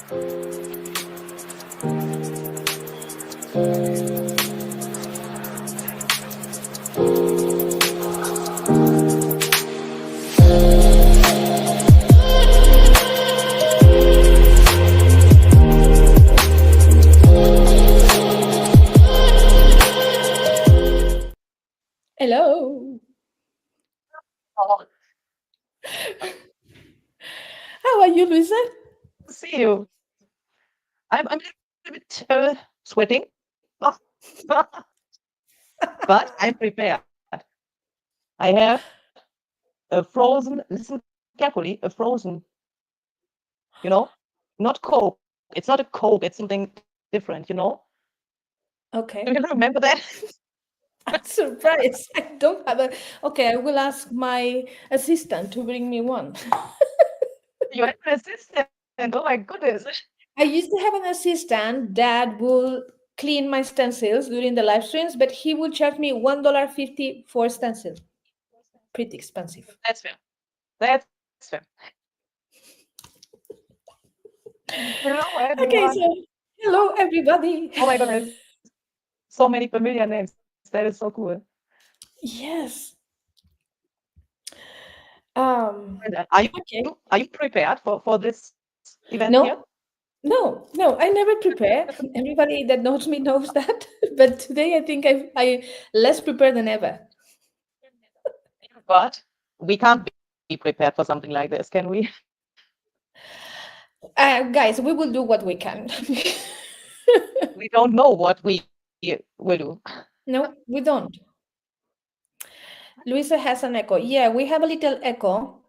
Hello. Oh, How are you, Luise? see you. I'm a little bit sweating, but I'm prepared. I have a frozen, listen carefully, a frozen, not Coke. It's not a Coke, it's something different, Okay. Do you remember that? I'm surprised. I don't have a. Okay, I will ask my assistant to bring me one. You have an assistant. Oh my goodness. I used to have an assistant that will clean my stencils during the live streams, but he would charge me $1.50 for stencil. Pretty expensive. That's fair. That's fair. Hello, Okay, everyone. so hello everybody. Oh my goodness. So many familiar names. That is so cool. Yes. And, Are you Okay. are you prepared for this event here? No, I never prepare. Everybody that knows me knows that. But today I think I less prepared than ever. But we can't be prepared for something like this, can we? Guys, we will do what we can. We don't know what we will do. No, we don't. Luisa has an echo. Yeah, we have a little echo,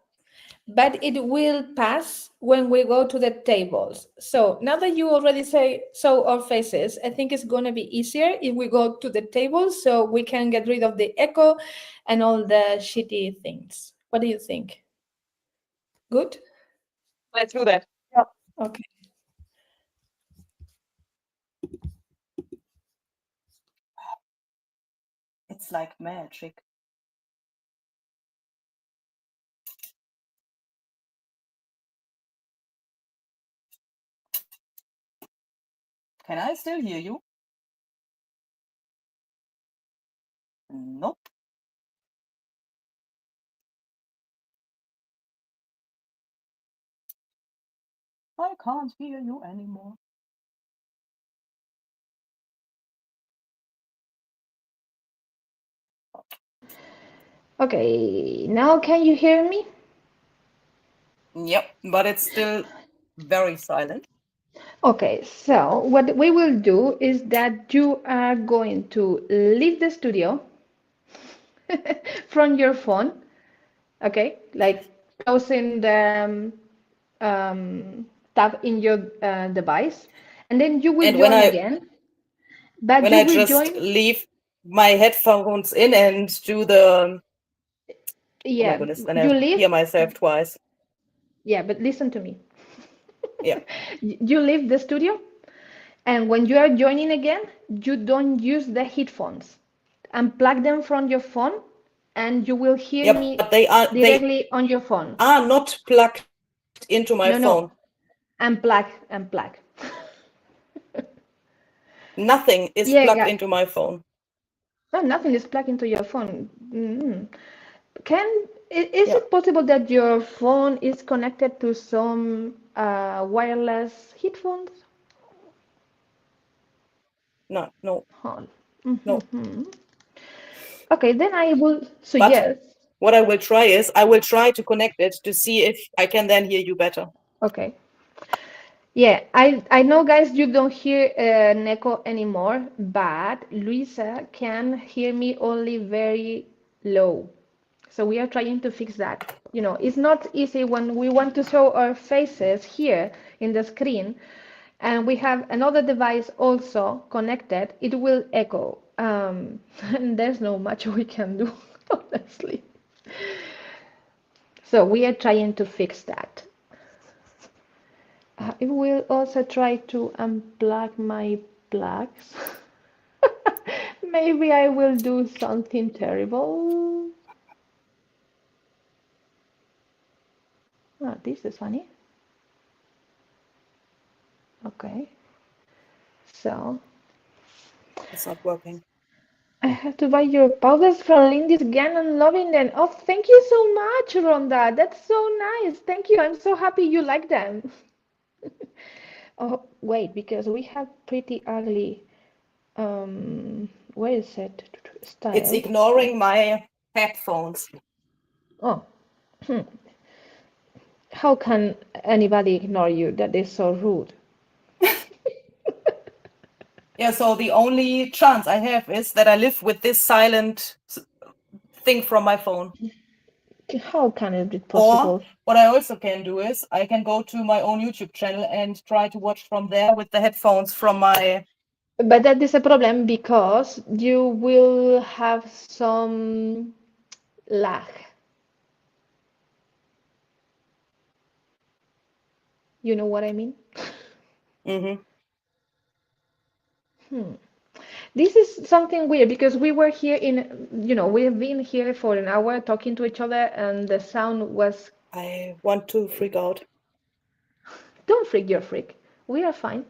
but it will pass when we go to the tables. So now that you already saw our faces, I think it's going to be easier if we go to the tables so we can get rid of the echo and all the shitty things. What do you think? Good? Let's do that. Yeah. Okay. It's like magic. Can I still hear you? Nope. I can't hear you anymore. Okay, now can you hear me? Yep, but it's still very silent. Okay, so what we will do is that you are going to leave the studio from your phone, okay, like closing the tab in your device, and then you will And when join I again, but when you I will just join, leave my headphones in and do the oh my yeah, goodness, then you I leave, hear myself twice. yeah, but listen to me. Yeah. You leave the studio, and when you are joining again, you don't use the headphones. Unplug them from your phone, and you will hear Yeah, me but they directly on your phone. are not plugged into my No, phone. unplug. Nothing is Yeah, plugged into my phone. no, nothing is plugged into your phone. Is Yeah. it possible that your phone is connected to some wireless headphones? No, no, Huh. no. Okay, then I will But suggest. what I will try is I will try to connect it to see if I can then hear you better. Okay. Yeah, I know, guys, you don't hear Neko anymore, but Luisa can hear me only very low. So we are trying to fix that. You know, it's not easy when we want to show our faces here in the screen, and we have another device also connected. It will echo, and there's no much we can do, honestly. So we are trying to fix that. I will also try to unplug my plugs. Maybe I will do something terrible. Oh, this is funny. Okay. So It's not working. I have to buy your powders from Lindy's Gang and loving them. Oh, thank you so much, Rhonda. That's so nice. Thank you. I'm so happy you like them. Oh, wait, because we have pretty ugly, where is it? It's Styles. ignoring my headphones. Oh, hmm. How can anybody ignore you? That is so rude. Yeah, so the only chance I have is that I live with this silent thing from my phone. How can it be Or possible? what I also can do is I can go to my own YouTube channel and try to watch from there with the headphones from my. But that is a problem because you will have some lag. You know what I mean? Mm-hmm. Hmm. This is something weird because we were here we've been here for an hour talking to each other and the sound was. I want to freak out. Don't freak, your freak. We are fine.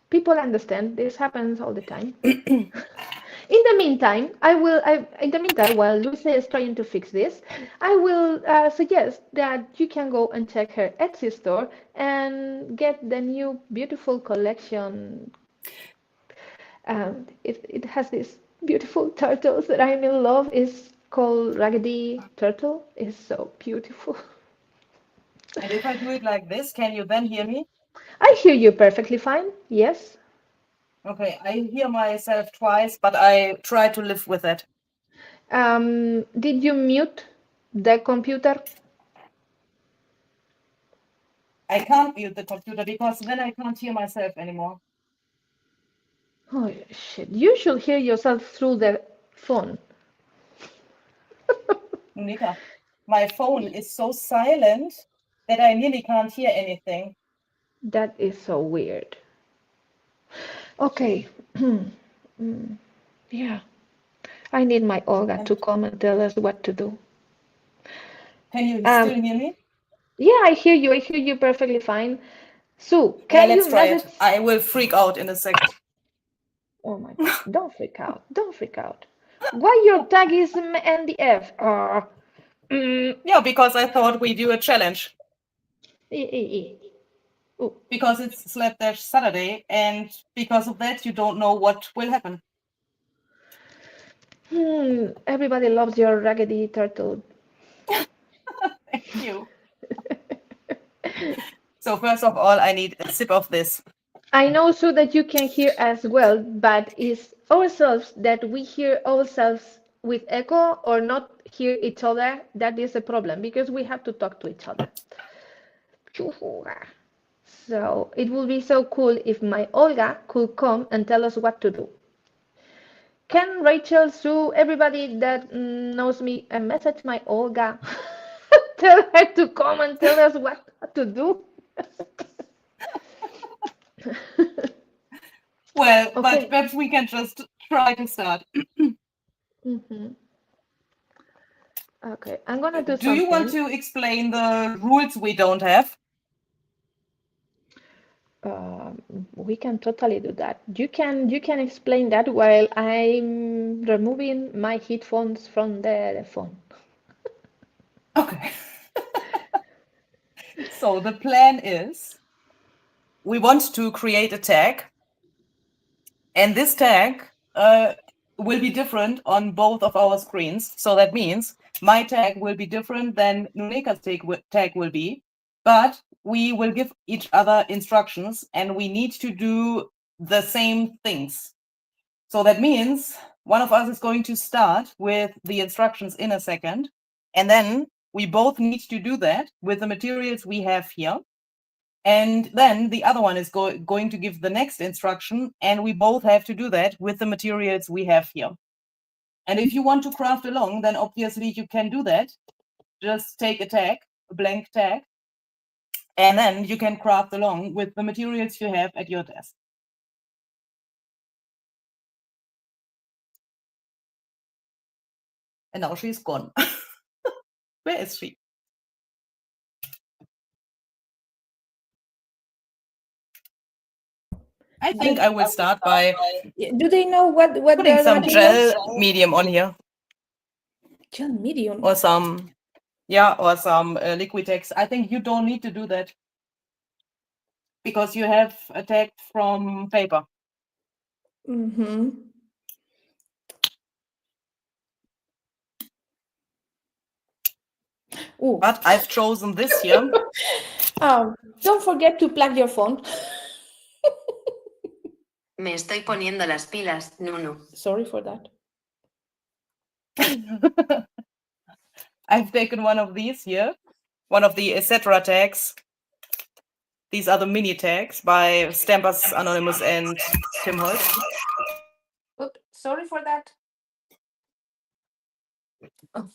People understand. This happens all the time. In the meantime, in the meantime, while Luise is trying to fix this, I will suggest that you can go and check her Etsy store and get the new beautiful collection. It has these beautiful turtles that I'm in love. It's called Raggedy Turtle. It's so beautiful. And if I do it like this, can you then hear me? I hear you perfectly fine. Yes. Okay, I hear myself twice, but I try to live with it. Did you mute the computer? I can't mute the computer because then I can't hear myself anymore. Oh shit! You should hear yourself through the phone. Nuneka, my phone is so silent that I nearly can't hear anything. That is so weird. Okay. Mm, yeah. I need my Olga And to come and tell us what to do. can you Um, still hear me? yeah, I hear you. I hear you perfectly fine. Sue, Yeah, can let's you try message? it. I will freak out in a second. Oh my God! Don't freak out. Don't freak out. Why your tag is NDF? Yeah, because I thought we do a challenge. Eh, eh, eh. Oh. Because it's Slapdash Saturday, and because of that, you don't know what will happen. Everybody loves your raggedy turtle. Thank you. So first of all, I need a sip of this. I know so that you can hear as well, but it's ourselves that we hear ourselves with echo or not hear each other. That is a problem because we have to talk to each other. So it would be so cool if my Olga could come and tell us what to do. Can Rachel, Sue, everybody that knows me, message my Olga? Tell her to come and tell us what to do. Well, but Okay. perhaps we can just try to start. Mhm. Okay, I'm gonna do Do you want something. to explain the rules we don't have? We can totally do that. You can explain that while I'm removing my headphones from the phone. Okay. So the plan is we want to create a tag, and this tag will be different on both of our screens. So that means my tag will be different than Nuneka's tag will be, but we will give each other instructions and we need to do the same things. So that means one of us is going to start with the instructions in a second, and then we both need to do that with the materials we have here. And then the other one is going to give the next instruction, and we both have to do that with the materials we have here. And if you want to craft along, then obviously you can do that. Just take a tag, a blank tag, and then you can craft along with the materials you have at your desk. And now she's gone. Where is she? I think I will start by Do they know what putting the some materials? gel medium on here, Gel medium. or some liquid text. I think you don't need to do that because you have a tag from paper. Mm-hmm. Ooh. But I've chosen this here. Don't forget to plug your phone. Me estoy poniendo las pilas, Nunu. Sorry for that. I've taken one of these here, one of the etc. tags. These are the mini tags by Stampers Anonymous and Tim Holtz. Oops, sorry for that. Oh,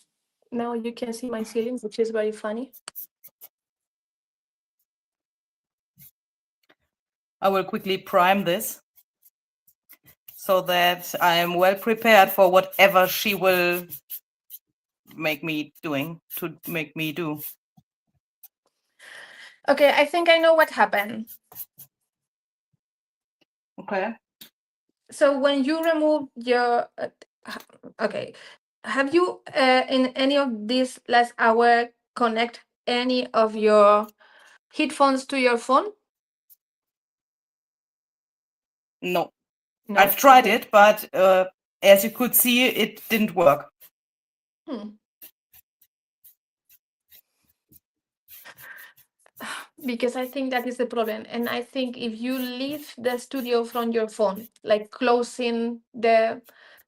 now you can see my ceiling, which is very funny. I will quickly prime this so that I am well prepared for whatever she will make me do. Okay, I think I know what happened. Okay. So when you remove your okay, have you in any of this last hour connect any of your headphones to your phone? No. No. I've tried it, but as you could see, it didn't work. Because I think that is the problem. And I think if you leave the studio from your phone, like closing the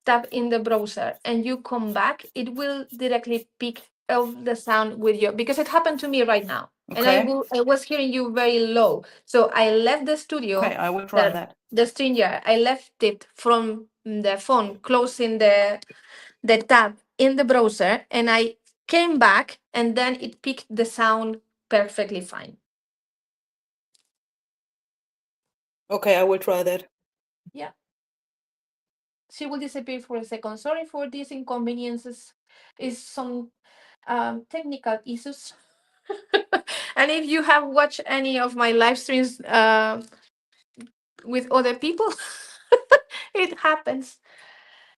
tab in the browser, and you come back, it will directly pick up the sound with you. Because it happened to me right now. And I was hearing you very low. So I left the studio. Okay, I will try that. The stringer, I left it from the phone, closing the tab in the browser, and I came back, and then it picked the sound perfectly fine. Okay, I will try that. Yeah. She will disappear for a second. Sorry for these inconveniences. Is some technical issues. And if you have watched any of my live streams with other people, it happens.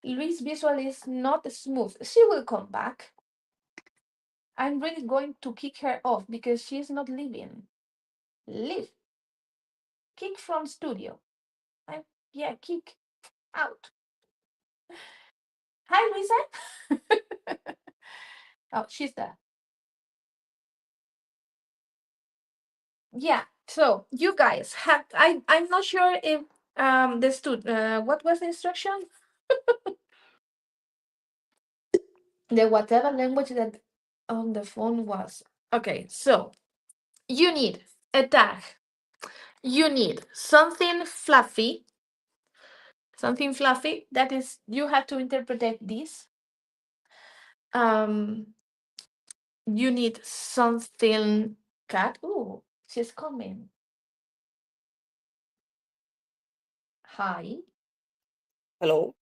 Luis visual is not smooth. She will come back. I'm really going to kick her off because she's not leaving. Leave. Kick from studio. Yeah, kick out. Hi, Luisa. Oh, she's there. Yeah. So you guys have. I'm not sure if what was the instruction? The whatever language that on the phone was. Okay. So you need a tag. You need something fluffy. Something fluffy. That is, you have to interpret this. You need something cat. Oh, she's coming. Hi. Hello.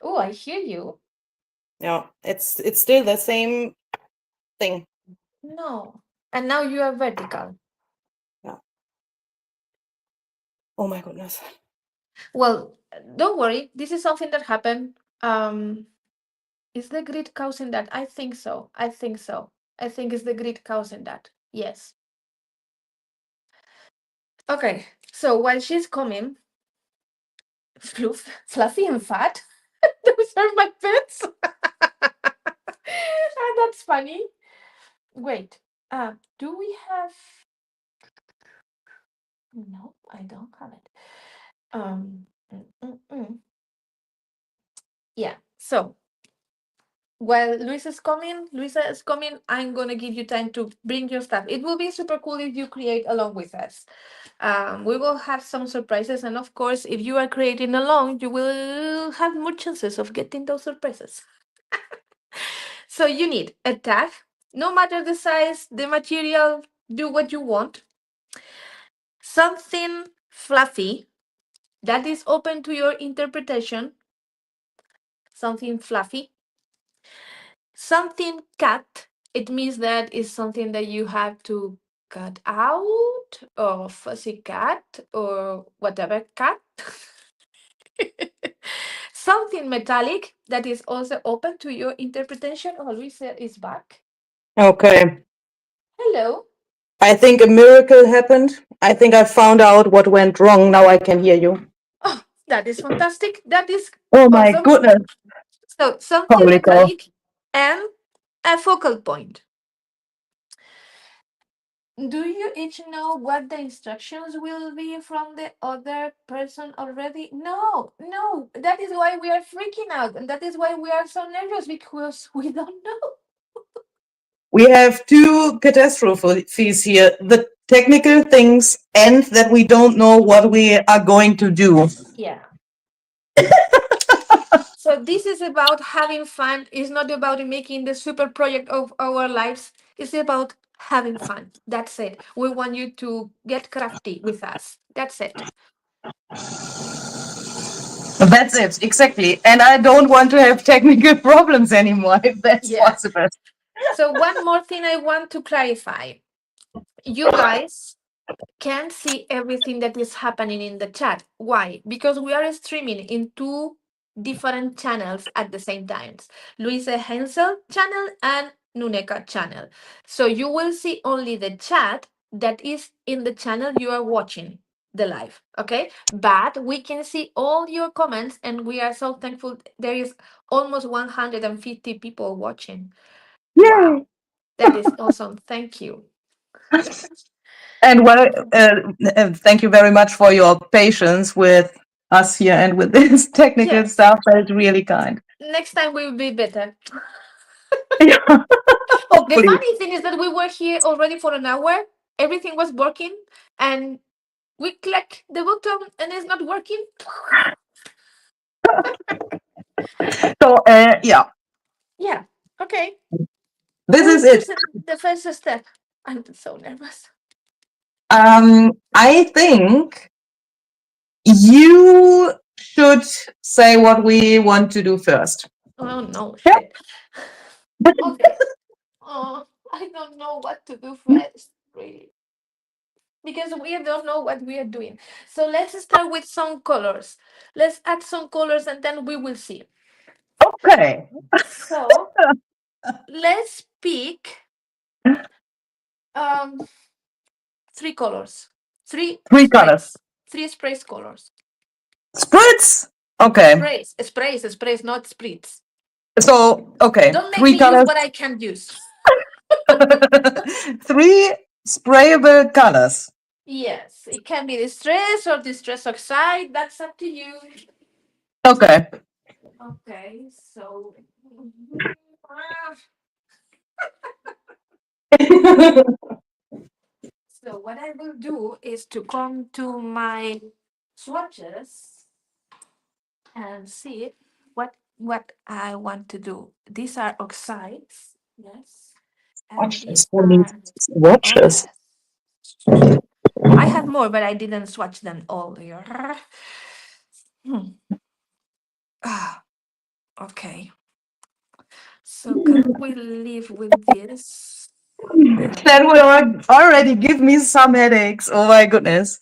Oh, I hear you. Yeah, it's still the same thing. No. And now you are vertical. Yeah. Oh my goodness. Well, don't worry. This is something that happened. Is the grid causing that? I think so. I think it's the grid causing that. Yes. Okay. So while she's coming, fluffy and fat. Those are my pets. That's funny. Wait. Do we have? No, I don't have it. Yeah. So while Luisa is coming, I'm gonna give you time to bring your stuff. It will be super cool if you create along with us. We will have some surprises, and of course, if you are creating along, you will have more chances of getting those surprises. So you need a tag, no matter the size, the material, do what you want. Something fluffy that is open to your interpretation. Something fluffy. Something cat, it means that is something that you have to cut out or fuzzy cat or whatever cat. Something metallic that is also open to your interpretation. Oh, Luisa is back. Okay. Hello. I think a miracle happened. I think I found out what went wrong. Now I can hear you. Oh, that is fantastic. That is Oh my awesome. goodness. So something Holy cow. metallic and a focal point. Do you each know what the instructions will be from the other person already? No, no. That is why we are freaking out. And that is why we are so nervous because we don't know. We have two catastrophes here. The technical things and that we don't know what we are going to do. Yeah. So this is about having fun. It's not about making the super project of our lives. It's about having fun. That's it. We want you to get crafty with us. That's it. That's it, exactly. And I don't want to have technical problems anymore, if that's Yeah. possible. So one more thing I want to clarify. You guys can see everything that is happening in the chat. Why? Because we are streaming in two different channels at the same time. Luise Heinzl channel and Nuneka channel. So you will see only the chat that is in the channel you are watching the live, okay? But we can see all your comments and we are so thankful. There is almost 150 people watching. Wow, that is awesome. Thank you. And well, thank you very much for your patience with us here and with this technical Yes. stuff. That's really kind. Next time we will be better. Yeah, The hopefully. funny thing is that we were here already for an hour. Everything was working, and we click the button, and it's not working. So, yeah, Yeah. Okay. this Who is is it. choosing the first step? I'm so nervous. I think you should say what we want to do first. Oh no, Yeah. shit. Okay. Oh, I don't know what to do first, really, because we don't know what we are doing. So let's start with some colors. Let's add some colors, and then we will see. Okay. So let's pick um 3 colors, Three colors. three sprays colors. Spritz. Okay. Sprays, not spritz. So, okay, Don't make three me use colors. what I can use. Three sprayable colors. Yes, it can be distress or distress oxide. That's up to you. Okay. Okay, so so what I will do is to come to my swatches and see what I want to do. These are oxides, yes, and Watches. these are, oh Watches. yes. I have more, but I didn't swatch them all here. Ah, okay. So can we live with this? Yeah. That will already give me some headaches. Oh my goodness.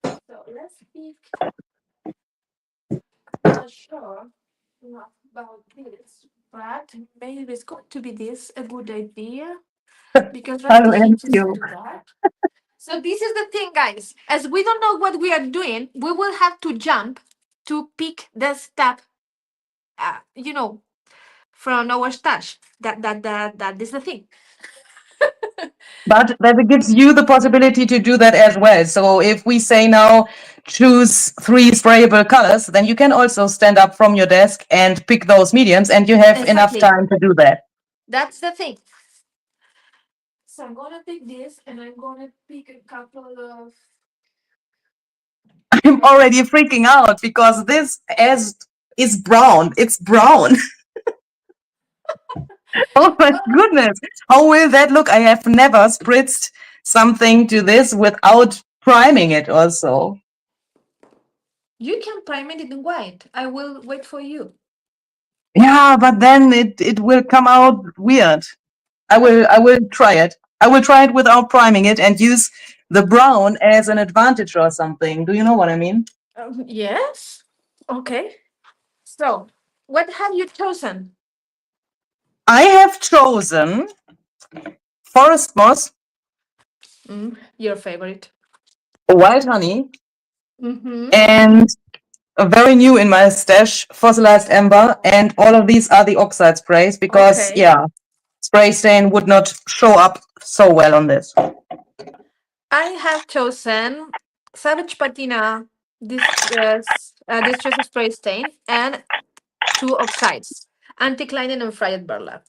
So let's pick. I'm not sure enough about this, but maybe it's going to be this a good idea because I red am heat is too. too dark. So this is the thing, guys. As we don't know what we are doing, we will have to jump to pick the step. You know, from our stash. That is the thing. But that gives you the possibility to do that as well. So if we say now choose three sprayable colors, then you can also stand up from your desk and pick those mediums, and you have enough Exactly. time to do that. That's the thing. So I'm gonna pick this, and I'm gonna pick a couple of. I'm already freaking out because this is brown. It's brown. Oh my goodness. How will that look? I have never spritzed something to this without priming it also. You can prime it in white. I will wait for you. Yeah, but then it will come out weird. I will try it. I will try it without priming it and use the brown as an advantage or something. Do you know what I mean? Yes. Okay. So, what have you chosen? I have chosen forest moss, Your favorite. wild honey, Mm-hmm. and a very new in my stash, fossilized amber, and all of these are the oxide sprays because, Okay. yeah, spray stain would not show up so well on this. I have chosen Savage Patina, distress spray stain, and two oxides, anticlining and fried burlap.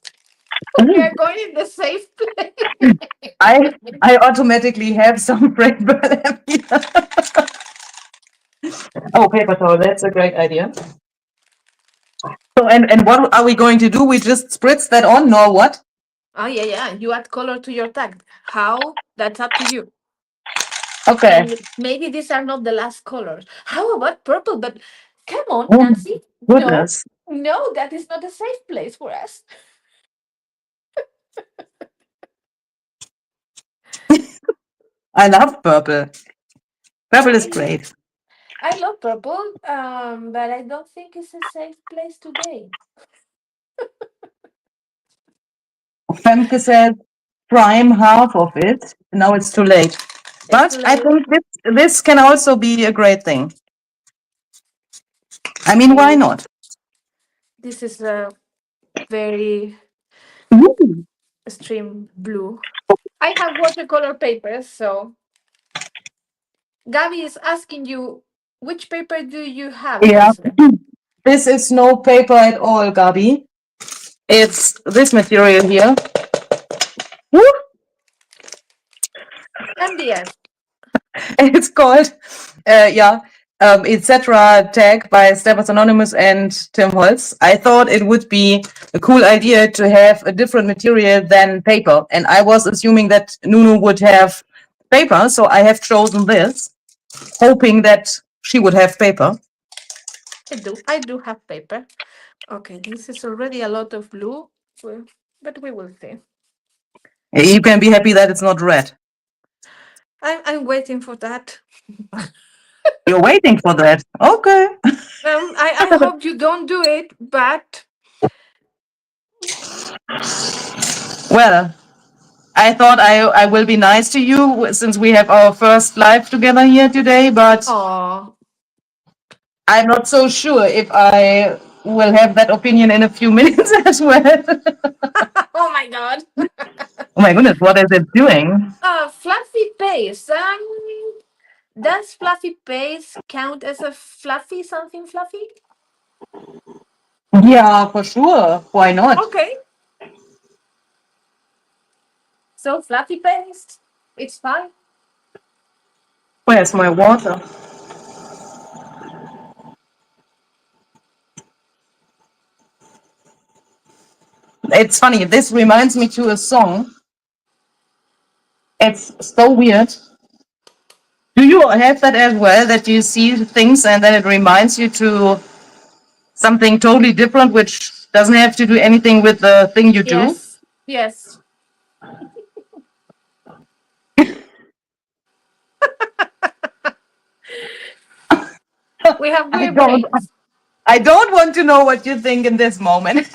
We are going in the safe place. I automatically have some red burlap here. Oh, paper towel, that's a great idea. So, and what are we going to do? We just spritz that on, or what? Oh yeah. You add color to your tag. How? That's up to you. Okay. And maybe these are not the last colors. How about purple? But come on, Oh, Nancy. No, goodness. no, that is not a safe place for us. I love purple. Purple is great. I love purple, but I don't think it's a safe place today. Femke said prime half of it. Now it's too late. It's But I late. think this can also be a great thing. I mean, why not? This is a very Ooh. extreme blue. I have watercolor papers, so Gabi is asking you, which paper do you have, Yeah. Luise? This is no paper at all, Gabi. It's this material here. Woo! MDF. It's called, etc. tag by Steppers Anonymous and Tim Holtz. I thought it would be a cool idea to have a different material than paper. And I was assuming that Nunu would have paper, so I have chosen this, hoping that she would have paper. I do have paper. Okay, this is already a lot of blue, but we will see. You can be happy that it's not red. I'm waiting for that. You're waiting for that. Okay. I hope you don't do it, but Well, I thought I will be nice to you since we have our first live together here today, but oh, I'm not so sure if I will have that opinion in a few minutes as well. oh my God. Oh my goodness, what is it doing? Fluffy paste. Does fluffy paste count as a fluffy something fluffy? Yeah, for sure. Why not? Okay. So fluffy paste, it's fine. Where's my water? It's funny, this reminds me to a song. It's so weird. Do you have that as well, that you see things and then it reminds you to something totally different, which doesn't have to do anything with the thing you do? Yes. We have I weird don't. brains. I don't want to know what you think in this moment.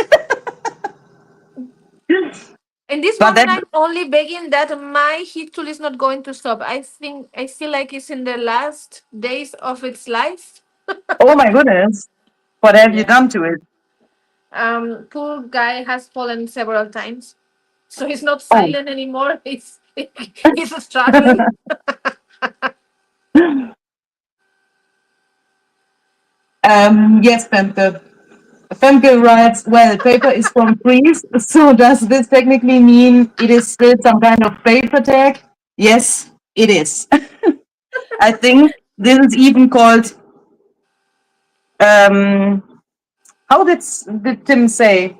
In this But moment, that, I'm only begging that my heat tool is not going to stop. I feel like it's in the last days of its life. oh my goodness, what have you Yeah. done to it? Poor guy has fallen several times, so he's not Oh, silent anymore. He's struggling. yes, Femke. Femke writes, well, paper is from Greece, so does this technically mean it is still some kind of paper tag? Yes, it is. I think this is even called, how did Tim say?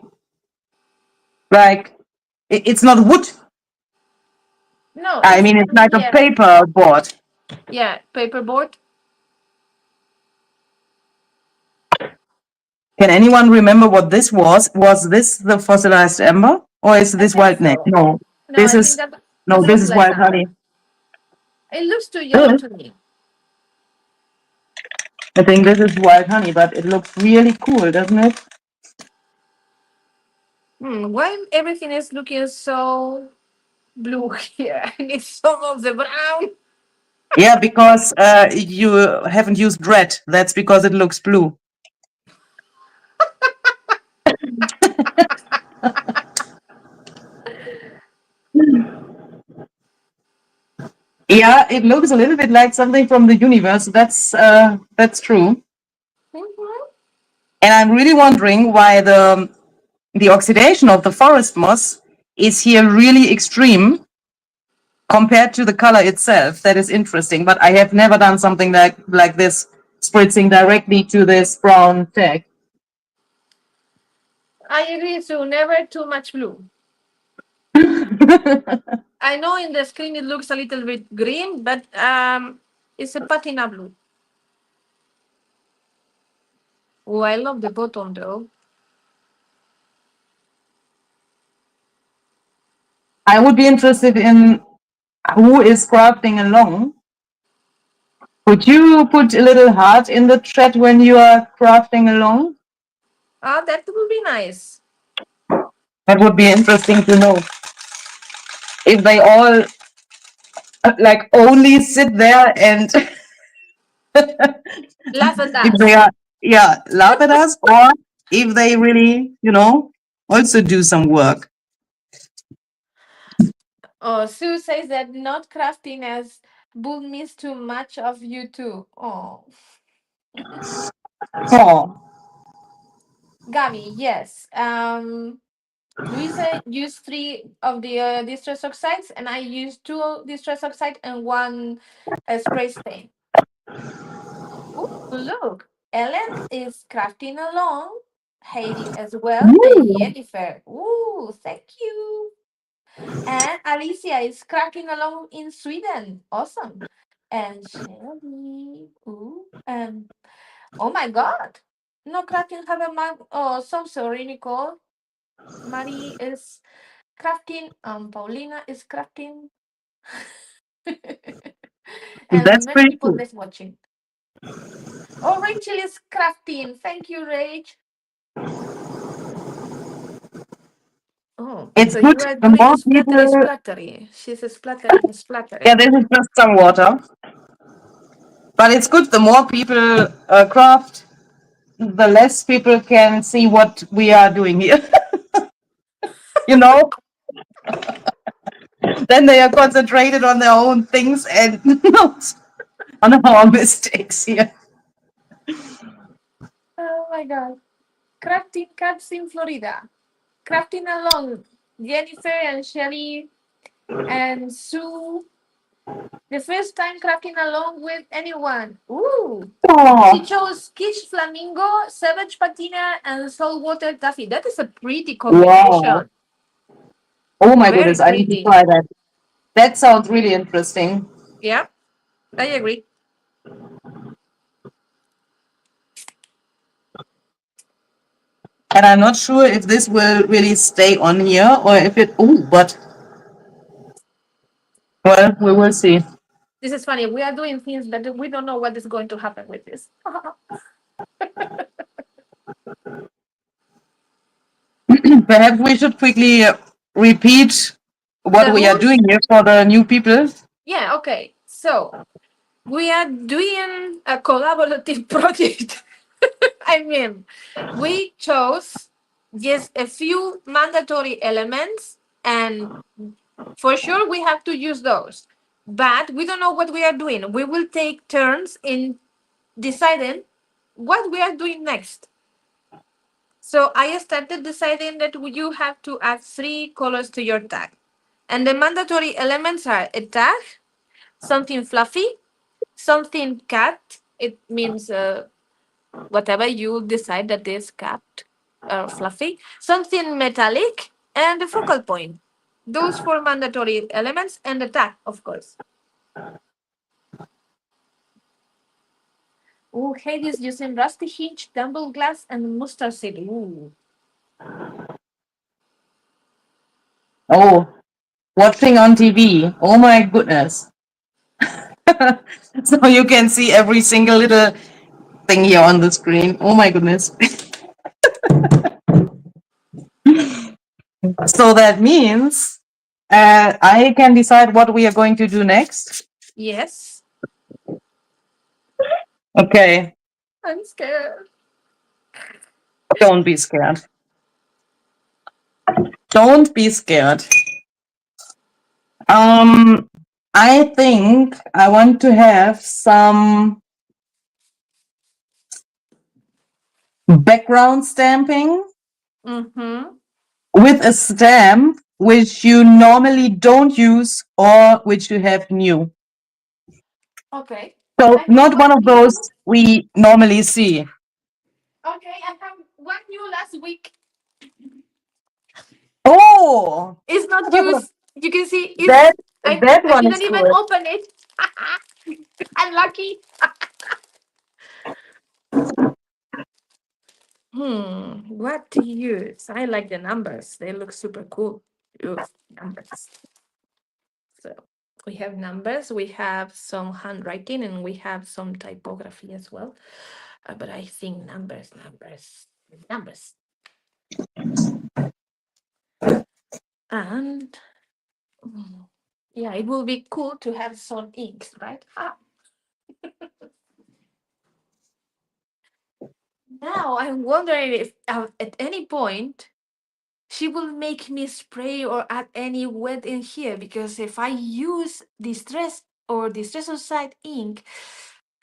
Like, it's not wood. No, I it's mean, it's like a MDF. paper board. Yeah, paperboard. Can anyone remember what this was? Was this the fossilized ember? Or is I this think wild neck? so. No, No, this I think is that. No, this Looks is like wild that. honey. It looks too yellow Good. to me. I think this is wild honey, but it looks really cool, doesn't it? Why everything is looking so blue here? I need some of the brown. Yeah, because you haven't used red. That's because it looks blue. Yeah, it looks a little bit like something from the universe. That's true. Mhm. And I'm really wondering why the oxidation of the forest moss is here really extreme compared to the color itself. That is interesting, but I have never done something like this, spritzing directly to this brown tag. I agree too. Never too much blue. I know in the screen it looks a little bit green, but it's a patina blue. Oh, I love the bottom though. I would be interested in who is crafting along. Would you put a little heart in the chat when you are crafting along? Ah, that would be nice. That would be interesting to know. If they all like only sit there and Laugh at if they us. are, yeah, laugh at us, or if they really, also do some work. Oh, Sue says that not crafting as bull means too much of you too. Oh, Oh, Gabi, yes. Luisa used three of the distress oxides, and I used two distress oxide and one spray stain. Ooh, look, Ellen is crafting along. Heidi as well, and Ooh, Jennifer. Ooh, thank you. And Alicia is cracking along in Sweden. Awesome. And Shelly. Ooh. Oh my God. No crafting have a mag. Oh, so sorry, Nicole. Marie is crafting. Paulina is crafting. And that's many pretty people cool. that's watching. Oh, Rachel is crafting. Thank you, Rach. Oh, It's so good you are the doing more splattery, people. splattery. She's a splattering, Yeah, splattering. this is just some water, but it's good the more people craft, the less people can see what we are doing here. you know, then they are concentrated on their own things and not on our mistakes here. Oh my God. Crafting cats in Florida. Crafting along. Jennifer and Shelly and Sue. The first time crafting along with anyone. Ooh. She Oh, chose Kish Flamingo, Savage Patina, and Saltwater Taffy. That is a pretty wow. combination. Oh my Very goodness, I need to pretty. try that. That sounds really interesting. Yeah, I agree. And I'm not sure if this will really stay on here or if it. Oh, but well, we will see. This is funny. We are doing things that we don't know what is going to happen with this. Perhaps we should quickly repeat what The we are rules? doing here for the new people. Yeah, okay. So we are doing a collaborative project. I mean, we chose just a few mandatory elements, and for sure we have to use those. But we don't know what we are doing. We will take turns in deciding what we are doing next. So I started deciding that you have to add three colors to your tag. And the mandatory elements are a tag, something fluffy, something cat. It means whatever you decide that is cat or fluffy, something metallic, and the focal point. Those four mandatory elements and the tag, of course. Oh, Hades using rusty hinge, dumble glass, and mustard seed. Ooh. Oh, watching on TV. Oh my goodness. So you can see every single little thing here on the screen. Oh my goodness. So that means I can decide what we are going to do next. Yes. Okay, I'm scared. don't be scared. Don't be scared. I think I want to have some background stamping Mm-hmm. with a stamp which you normally don't use or which you have new. Okay. So I have not one one of new. those we normally see. Okay, I have one new last week. Oh, It's not used. You can see that it's that I one is didn't even cool. open it. I'm lucky. What to use? I like the numbers. They look super cool. Use numbers. So we have numbers, we have some handwriting, and we have some typography as well. But I think numbers. And yeah, it will be cool to have some inks, right? Now I'm wondering if at any point she will make me spray or add any wet in here, because if I use distress oxide ink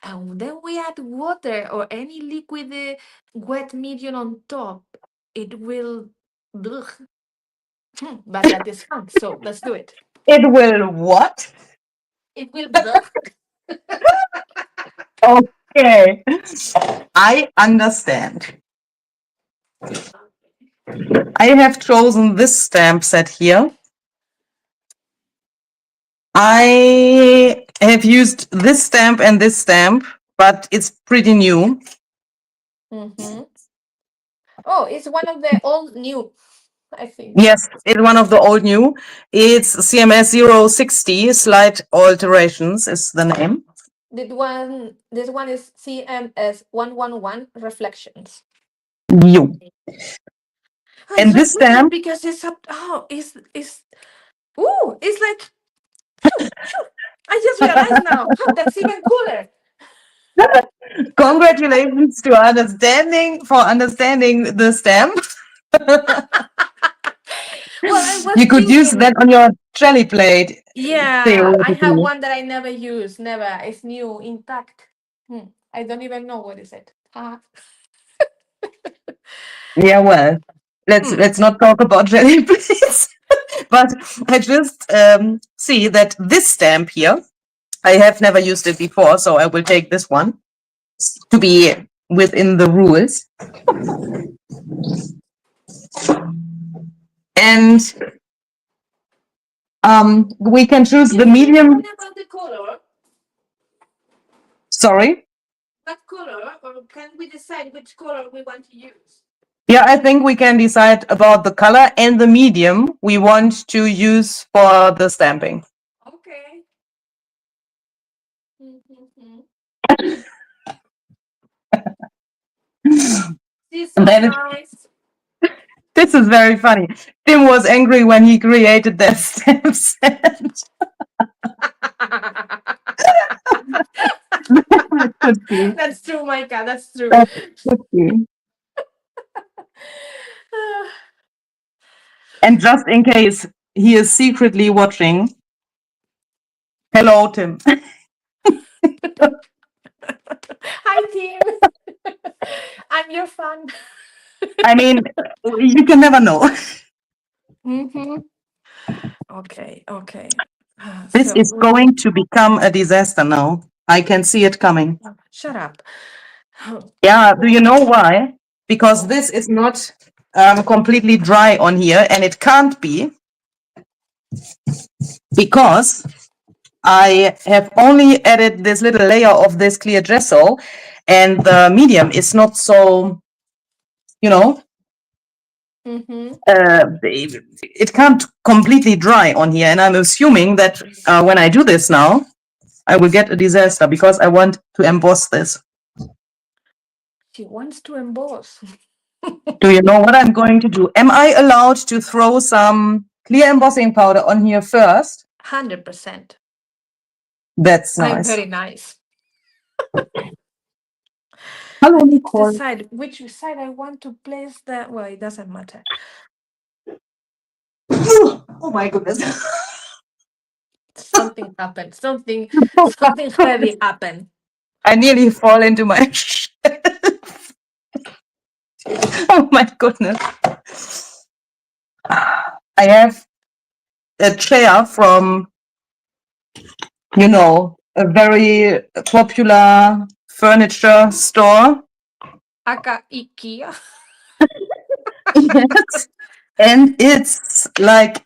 and then we add water or any liquid wet medium on top, it will blech. But that is fun, so let's do it. It will what? It will blech. Okay. I understand. I have chosen this stamp set here. I have used this stamp and this stamp, but it's pretty new. Mm-hmm. Oh, it's one of the old new, I think. Yes, it's one of the old new. It's CMS 060, Slight Alterations is the name. This one is CMS 111 Reflections. New. Oh, it's And so this pretty stamp, because it's up. Oh, it's like. I just realized now. That's even cooler. congratulations to understanding the stamp. Well, I was You could use thinking. that on your jelly plate, Yeah, I have theoretically. one that I never use. Never. It's new, intact. I don't even know what is it. Yeah, well, Hmm. let's not talk about jelly plates. But I just see that this stamp here, I have never used it before, so I will take this one to be within the rules. And we can choose You the say medium. something about the color. Sorry. What color, or can we decide which color we want to use? Yeah, I think we can decide about the color and the medium we want to use for the stamping. Okay. Mm-hmm. She's so And then nice. this is very funny. Tim was angry when he created that stamp set. That could be. That's true, Micah. That's true. That could be. And just in case he is secretly watching, hello, Tim. Hi, Tim. I'm your fan. I mean, you can never know. Mm-hmm. Okay. This So is going to become a disaster now. I can see it coming. shut up. Yeah, do you know why? Because this is not completely dry on here, and it can't be, because I have only added this little layer of this clear gesso, and the medium is not so, you know, it can't completely dry on here. And I'm assuming that when I do this now, I will get a disaster because I want to emboss this. She wants to emboss. Do you know what I'm going to do? Am I allowed to throw some clear embossing powder on here first? 100%. That's I'm nice. very nice. Hello, I need to Nicole. decide which side I want to place the. Well, it doesn't matter. Oh my goodness. Something happened. Something heavy happened. I nearly fall into my oh my goodness. I have a chair from, a very popular furniture store. Aka IKEA. Yes. And it's like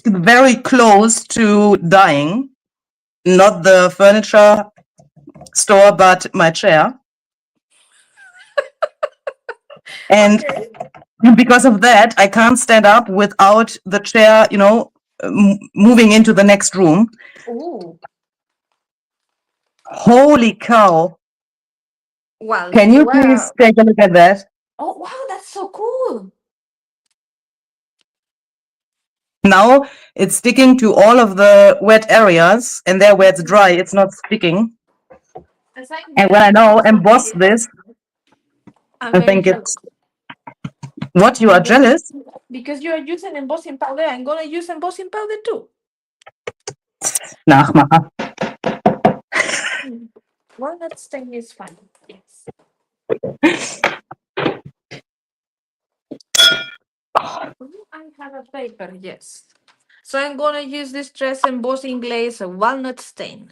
very close to dying. Not the furniture store, but my chair. And because of that, I can't stand up without the chair, moving into the next room. Ooh. Holy cow. Well, Can you please take a look at that? Oh, wow, that's so cool. Now it's sticking to all of the wet areas, and there where it's dry, it's not sticking. And when I now emboss this, I'm I very think jealous. it's what, you are jealous? Because you are using embossing powder, I'm gonna use embossing powder too. Nachmacher. Walnut stain is fine. Yes. I have a paper, yes. So I'm gonna use this dress embossing glaze, a walnut stain.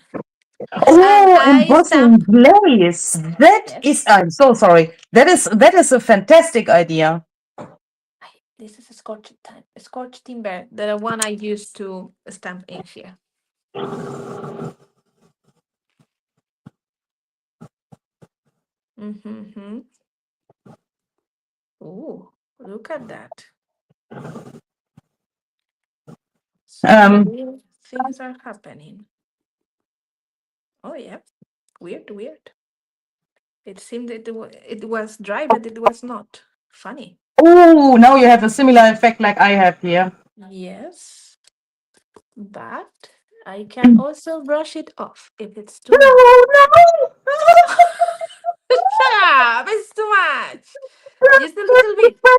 And Oh, I embossing stamp. glaze. That is, I'm so sorry. That is a fantastic idea. This is a scorched timber, the one I used to stamp in here. Mm-hmm. Oh, look at that. Some weird things are happening. Oh, yeah. Weird. It seemed it was dry, but it was not. Funny. Oh, now you have a similar effect like I have here. Yes. But I can also brush it off if it's too No, much. no. Shut up! It's too much. Just a little bit. No,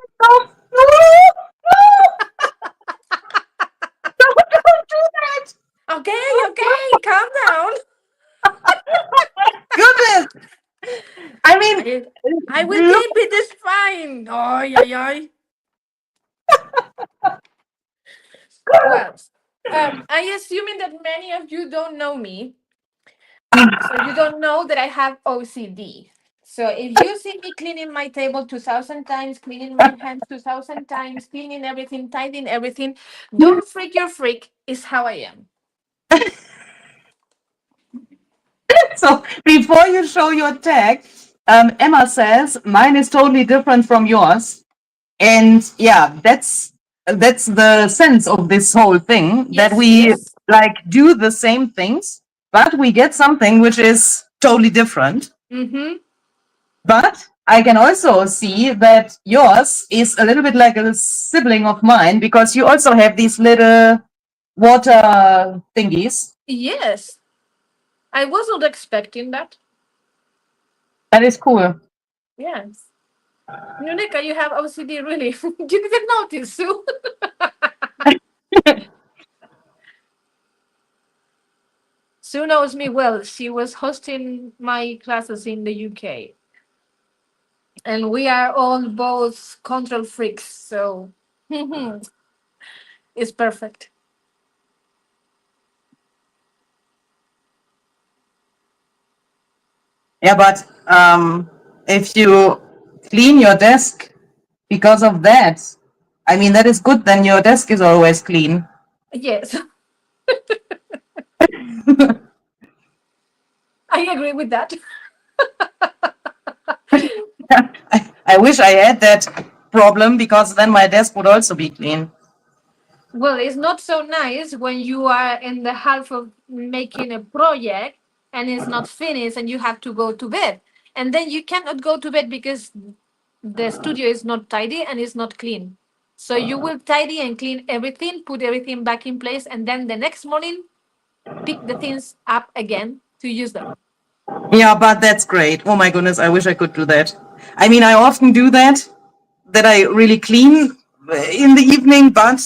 don't do that. Okay, calm down. Goodness. I mean, I will look. keep it. It's fine. Ay. Well, I assuming that many of you don't know me, so you don't know that I have OCD. So if you see me cleaning my table 2,000 times, cleaning my hands 2,000 times, cleaning everything, tidying everything, don't freak your freak is how I am. So before you show your tag, Emma says mine is totally different from yours, and yeah, that's the sense of this whole thing, that we like do the same things, but we get something which is totally different. Mm-hmm. But I can also see that yours is a little bit like a sibling of mine, because you also have these little water thingies. Yes. I was not expecting that. That is cool. Yes. Nuneka, you have OCD, really. You didn't notice, Sue. Sue knows me well. She was hosting my classes in the UK. And we are all both control freaks, so it's perfect. Yeah, but if you clean your desk because of that, I mean, that is good, then your desk is always clean. Yes. I agree with that. I wish I had that problem because then my desk would also be clean. Well, it's not so nice when you are in the half of making a project and it's not finished and you have to go to bed. And then you cannot go to bed because the studio is not tidy and it's not clean. So you will tidy and clean everything, put everything back in place, and then the next morning pick the things up again to use them. Yeah, but that's great. Oh my goodness, I wish I could do that. I mean, I often do that I really clean in the evening, but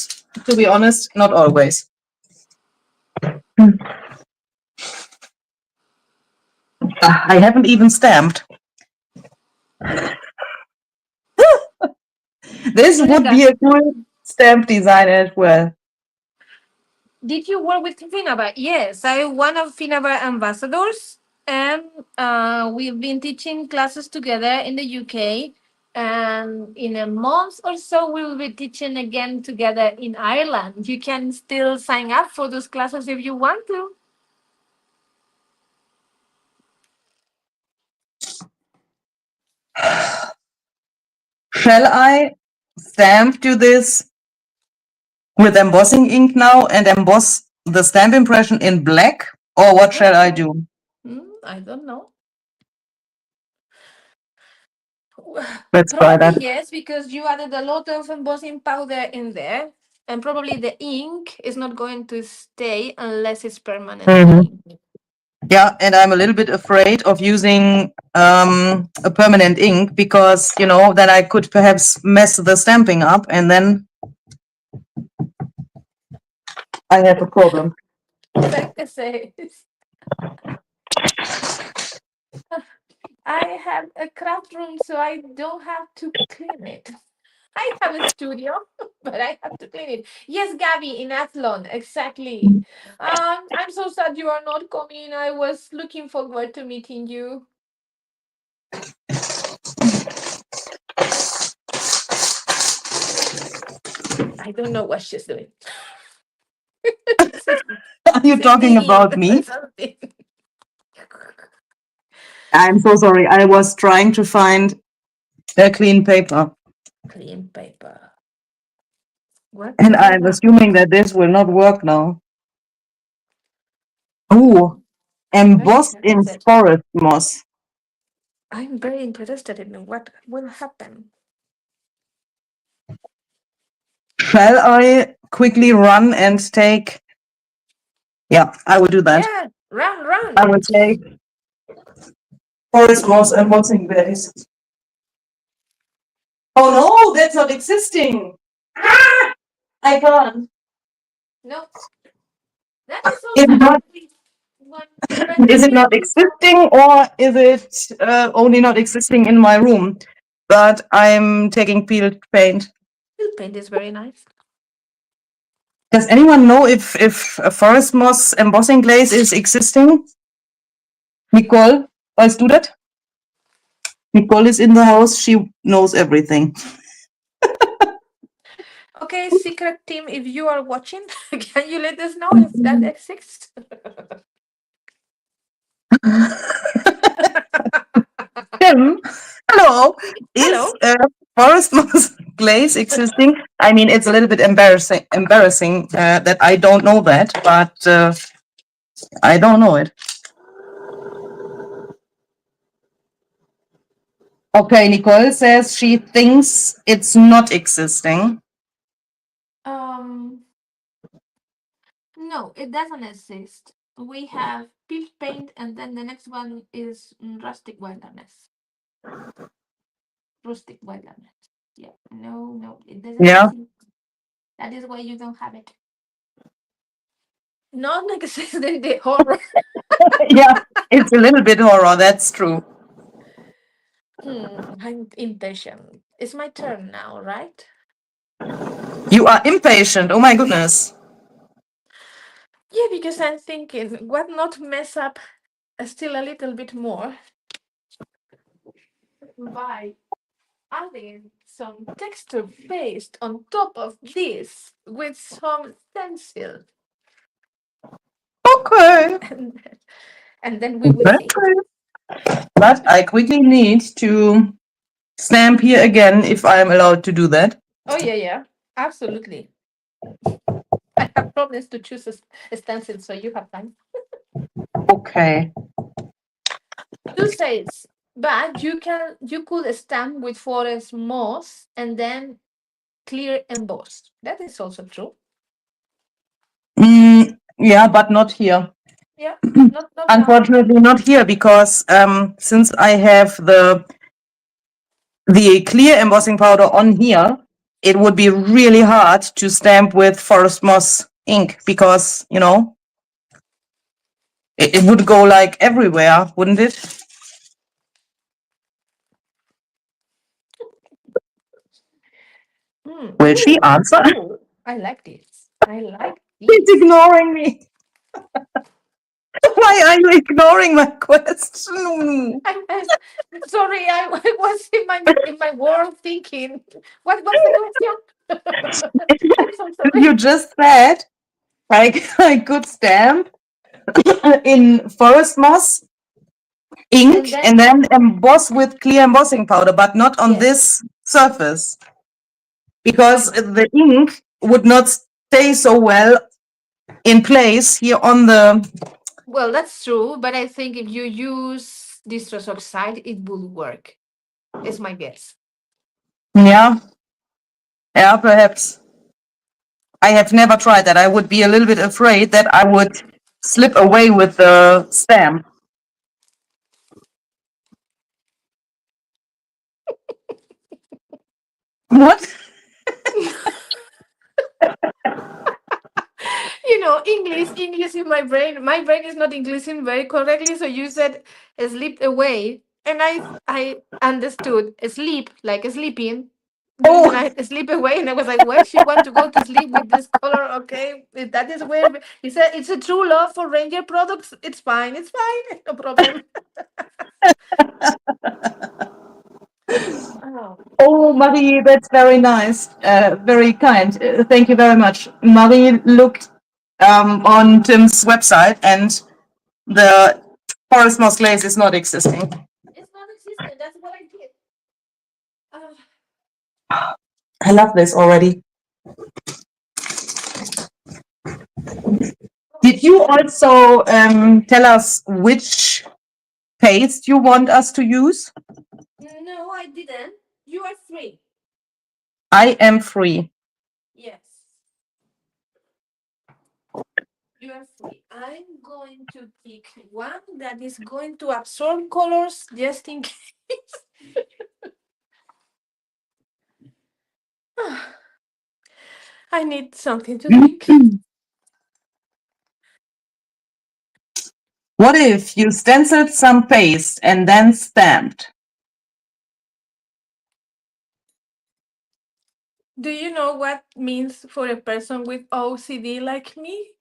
to be honest, not always. I haven't even stamped. This would be a cool stamp design as well. Did you work with Finaba? Yes, I'm one of Finaba ambassadors, and we've been teaching classes together in the UK. And in a month or so, we will be teaching again together in Ireland. You can still sign up for those classes if you want to. Shall I stamp to this with embossing ink now and emboss the stamp impression in black, or what shall I do? I don't know. Let's try Probably that. yes, because you added a lot of embossing powder in there, and probably the ink is not going to stay unless it's permanent ink. Yeah, and I'm a little bit afraid of using a permanent ink because, you know, then I could perhaps mess the stamping up and then I have a problem. Becca says, I have a craft room, so I don't have to clean it. I have a studio, but I have to clean it. Yes, Gabby, in Athlon, exactly. I'm so sad you are not coming. I was looking forward to meeting you. I don't know what she's doing. Are you talking about me? I'm so sorry. I was trying to find a clean paper. Clean paper. What And do you I'm have? assuming that this will not work now. Oh, embossed in forest moss. I'm very interested in what will happen. Shall I quickly run and take? Yeah, I will do that. Yeah, run. I will take forest moss embossing base. Oh no, that's not existing. Ah, I can't. No, that is so Is it sad. not, But is it you not existing, or is it only not existing in my room? But I'm taking peeled paint. paint is very nice. Does anyone know if a forest moss embossing glaze is existing? Nicole, weißt du that? Nicole is in the house. She knows everything. Okay, secret team, if you are watching, can you let us know if that exists? Tim, hello. Hello. Is forest moss glaze existing? I mean, it's a little bit embarrassing that I don't know that, but I don't know it. Okay, Nicole says she thinks it's not existing. No, it doesn't exist. We have peach paint, and then the next one is rustic wilderness. Rustic wilderness. Yeah. No, it doesn't Yeah. exist. That is why you don't have it. Non-existent the horror. Yeah, it's a little bit horror. That's true. I'm impatient. It's my turn now, right? You are impatient. Oh my goodness. Yeah, because I'm thinking, what not mess up still a little bit more by adding some texture paste on top of this with some stencil. Okay. And then we will see. But I quickly need to stamp here again if I'm allowed to do that. Oh yeah, absolutely. I have promised to choose a stencil, so you have time. Okay. Two says, but you could stamp with forest moss and then clear emboss. That is also true. Yeah, but not here. Yeah, not now. Unfortunately, not here because since I have the clear embossing powder on here, it would be really hard to stamp with forest moss ink because it would go like everywhere, wouldn't it? Will she answer? Ooh, I like this. I like She's this. ignoring me. Why are you ignoring my question? I'm sorry, I was in my world thinking. What was the question? I'm so sorry. You just said I could stamp in forest moss ink and then emboss with clear embossing powder, but not on this surface because the ink would not stay so well in place here on the. Well, that's true, but I think if you use distress oxide, it will work. Is my guess. Yeah, perhaps. I have never tried that. I would be a little bit afraid that I would slip away with the stamp. What? English in my brain. My brain is not Englishing very correctly, so you said sleep away, and I understood sleep like sleeping. During the Oh, night, sleep away, and I was like, "Where she want to go to sleep with this color?" Okay, if that is where he said it's a true love for Ranger products. It's fine. It's fine. No problem. Oh. oh, Marie, that's very nice. Very kind. Thank you very much. Marie looked on Tim's website, and the forest moss glaze is not existing. It's not existent. That's what I did. I love this already. Did you also tell us which paste you want us to use? No, I didn't. You are free. I am free. Yes. You are free. I'm going to pick one that is going to absorb colors just in case. I need something to drink. What if you stenciled some paste and then stamped? Do you know what means for a person with OCD like me?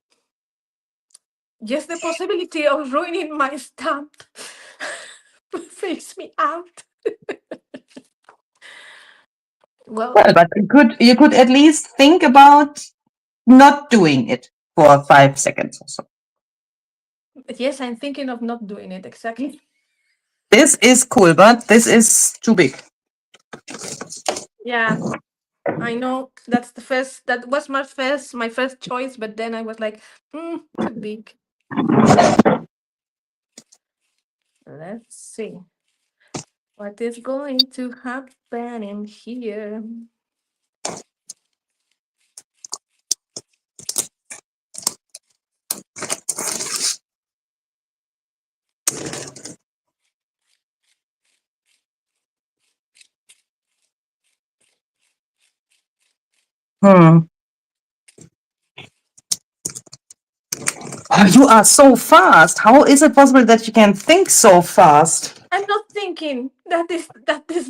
Just the possibility of ruining my stamp freaks me out. Well, Well, but you could at least think about not doing it for 5 seconds or so. yes, I'm thinking of not doing it exactly. This is cool, but this is too big. Yeah, I know that was my first choice, but then I was like, too big. Let's see what is going to happen in here. Oh, you are so fast. How is it possible that you can think so fast? I'm not thinking. That is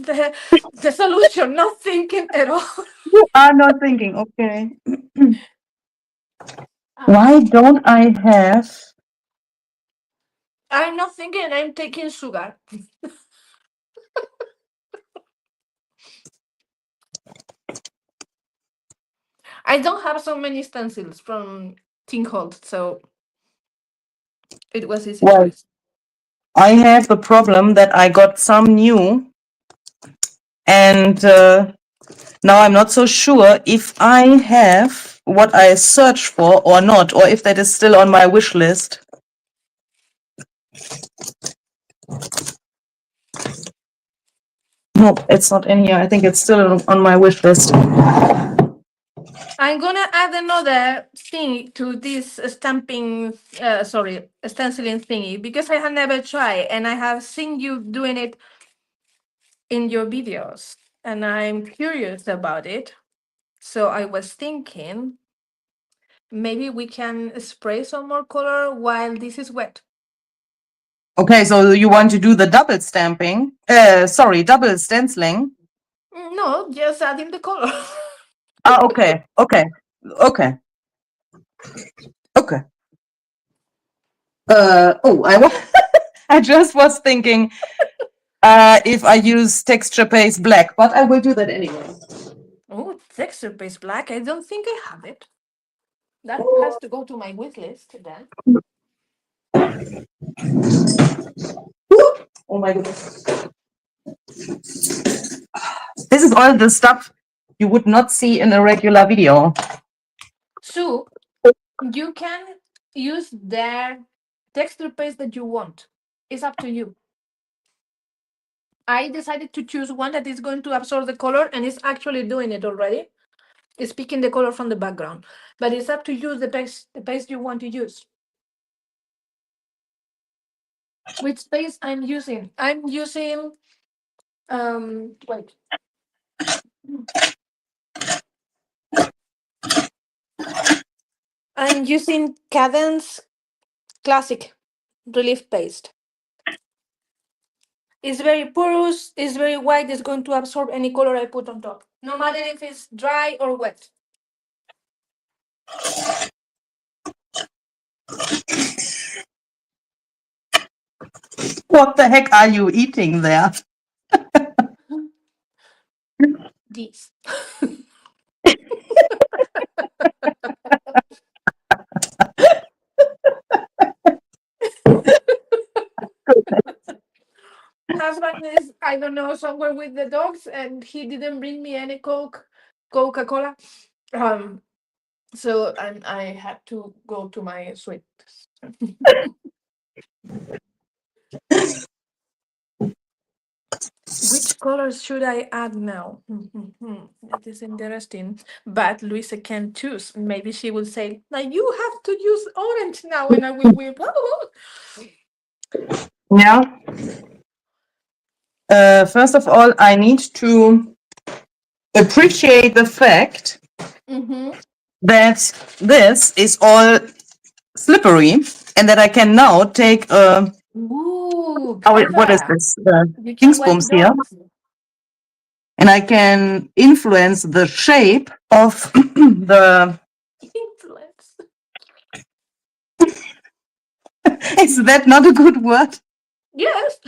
the solution. Not thinking at all. You are not thinking. Okay. Why don't I have? I'm not thinking. I'm taking sugar. I don't have so many stencils from Tinhold, so it was easy Well, choice. I have the problem that I got some new And now I'm not so sure if I have what I search for or not, or if that is still on my wish list. No, it's not in here. I think it's still on my wish list. I'm gonna add another thing to this stamping, stenciling thingy, because I have never tried and I have seen you doing it in your videos and I'm curious about it. So I was thinking maybe we can spray some more color while this is wet. Okay, so you want to do the double stamping? Double stenciling. No, just adding the color. Okay. I just was thinking if I use texture paste black, but I will do that anyway. Oh, texture paste black. I don't think I have it. That has to go to my wish list then. Oh my goodness. This is all the stuff you would not see in a regular video. So you can use the texture paste that you want. It's up to you. I decided to choose one that is going to absorb the color and it's actually doing it already. It's picking the color from the background. But it's up to you the paste you want to use. Which paste I'm using? I'm using wait. I'm using Cadence Classic Relief Paste. It's very porous, it's very white, it's going to absorb any color I put on top, no matter if it's dry or wet. What the heck are you eating there? This. Husband is, I don't know, somewhere with the dogs and he didn't bring me any Coca-Cola. So I had to go to my sweets. Which colors should I add now? That is interesting. But Luisa can choose. Maybe she will say, now you have to use orange now, and I will wear blah, blah, blah. Yeah. First of all, I need to appreciate the fact that this is all slippery and that I can now take Ooh, what is clever. this? You can wipe Dingsbums here. dogs. And I can influence the shape of the. Influence. Is that not a good word? Yes,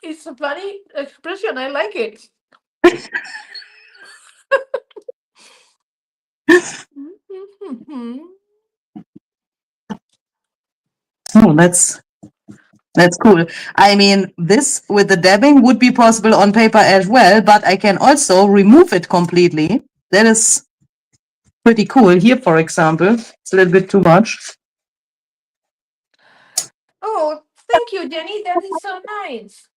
it's a funny expression. I like it. Oh, that's cool. I mean, this with the dabbing would be possible on paper as well, but I can also remove it completely. That is pretty cool. Here, for example, it's a little bit too much. Oh, thank you, Jenny. That is so nice.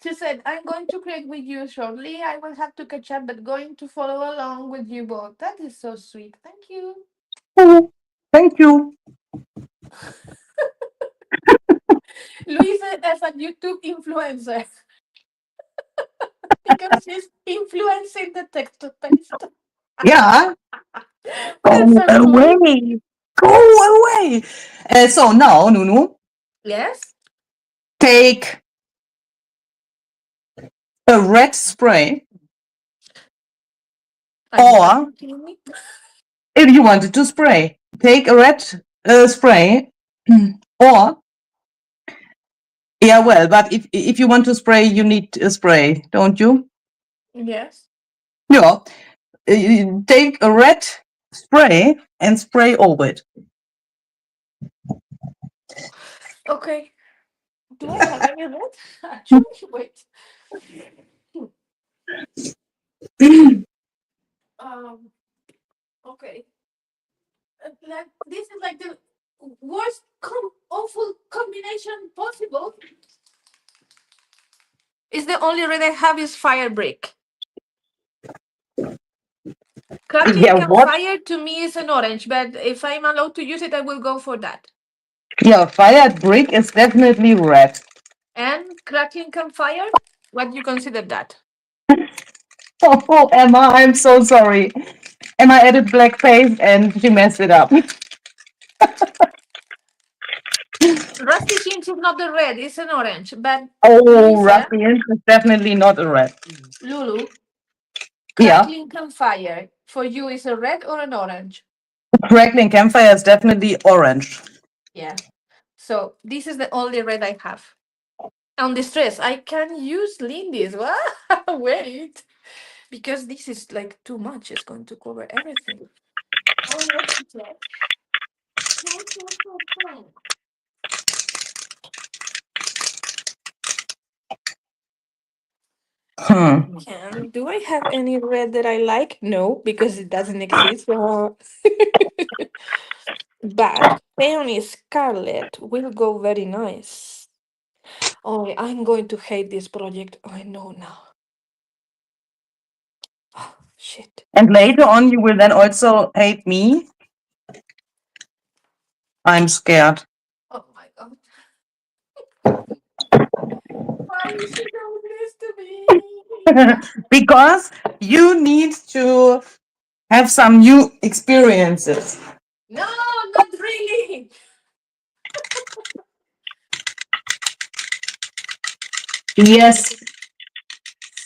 She said, I'm going to create with you shortly. I will have to catch up, but going to follow along with you both. That is so sweet. Thank you. Oh, thank you. Luisa as a YouTube influencer because she's influencing the text to paste. Yeah. That's so cool. Away. Go away. So now, Nunu, Yes. take a red spray, or if you wanted to spray, take a red spray, or yeah, well, but if you want to spray, you need a spray, don't you? Yes. Yeah. Take a red spray and spray over it. Okay. Do I have any red? Actually, wait. Okay. Like this is like the worst, awful combination possible. Is the only red I have is fire brick. Crackling Yeah, what? campfire to me is an orange, but if I'm allowed to use it, I will go for that. Yeah, fired brick is definitely red. And crackling campfire, what do you consider that? Oh, Emma, I'm so sorry. Emma added blackface and she messed it up. Rusty Hinge is not the red, it's an orange. But Oh, Luise, Rusty Hinge is definitely not a red. Lulu, Yeah, crackling campfire for you is a red or an orange? crackling campfire is definitely orange. Yeah. So this is the only red I have. On distress, I can use Lindy's. What? Wait. Because this is like too much. It's going to cover everything. Oh, what's it like? Do I have any red that I like? No, because it doesn't exist. But Peony Scarlet will go very nice. Oh, I'm going to hate this project. I know now. Oh, shit. And later on, you will then also hate me. I'm scared. Oh my god. Why is she doing this to me? Because you need to have some new experiences. No, not really. Yes,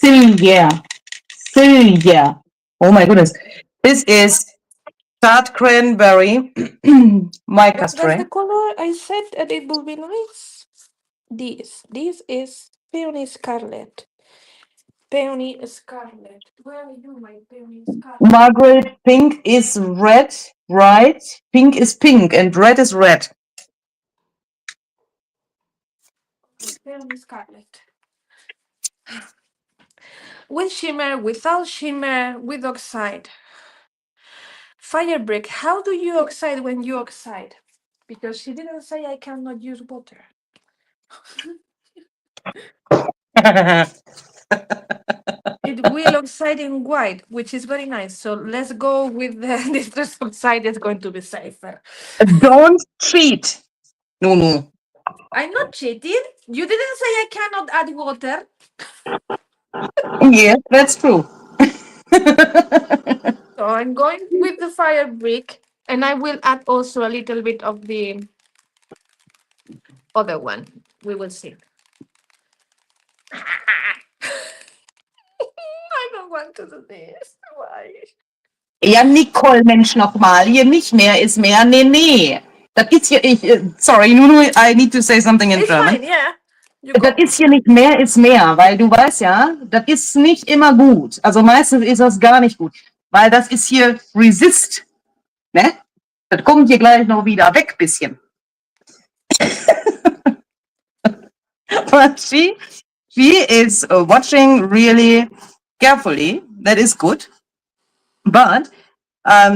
Sylvia. Sylvia. Oh my goodness. This is tart cranberry mica That's the spray. color I said that it will be nice. This is Peony Scarlet. Peony Scarlet. Where are you, my Peony Scarlet? Margaret, pink is red, right? Pink is pink and red is red. Okay, Peony Scarlet. With shimmer, without shimmer, with oxide. Fire brick. How do you oxide when you oxide? Because she didn't say I cannot use water. It will oxide in white, which is very nice. So let's go with the distress oxide. It's going to be safer. Don't cheat. No, no. I'm not cheating. You didn't say I cannot add water. Yes, that's true. So I'm going with the fire brick, and I will add also a little bit of the other one. We will see. I don't want to do this. Why? Ja, Nicole, Mensch, nochmal. Hier nicht mehr ist mehr. Nee, nee. Das ist hier, sorry, Nunu, I need to say something in It's German. fine, yeah. You Das go. ist hier nicht mehr ist mehr, weil du weißt ja, das ist nicht immer gut. Also meistens ist das gar nicht gut, weil das ist hier Resist. Ne? Das kommt hier gleich noch wieder weg, bisschen. But she is watching really carefully. That is good. But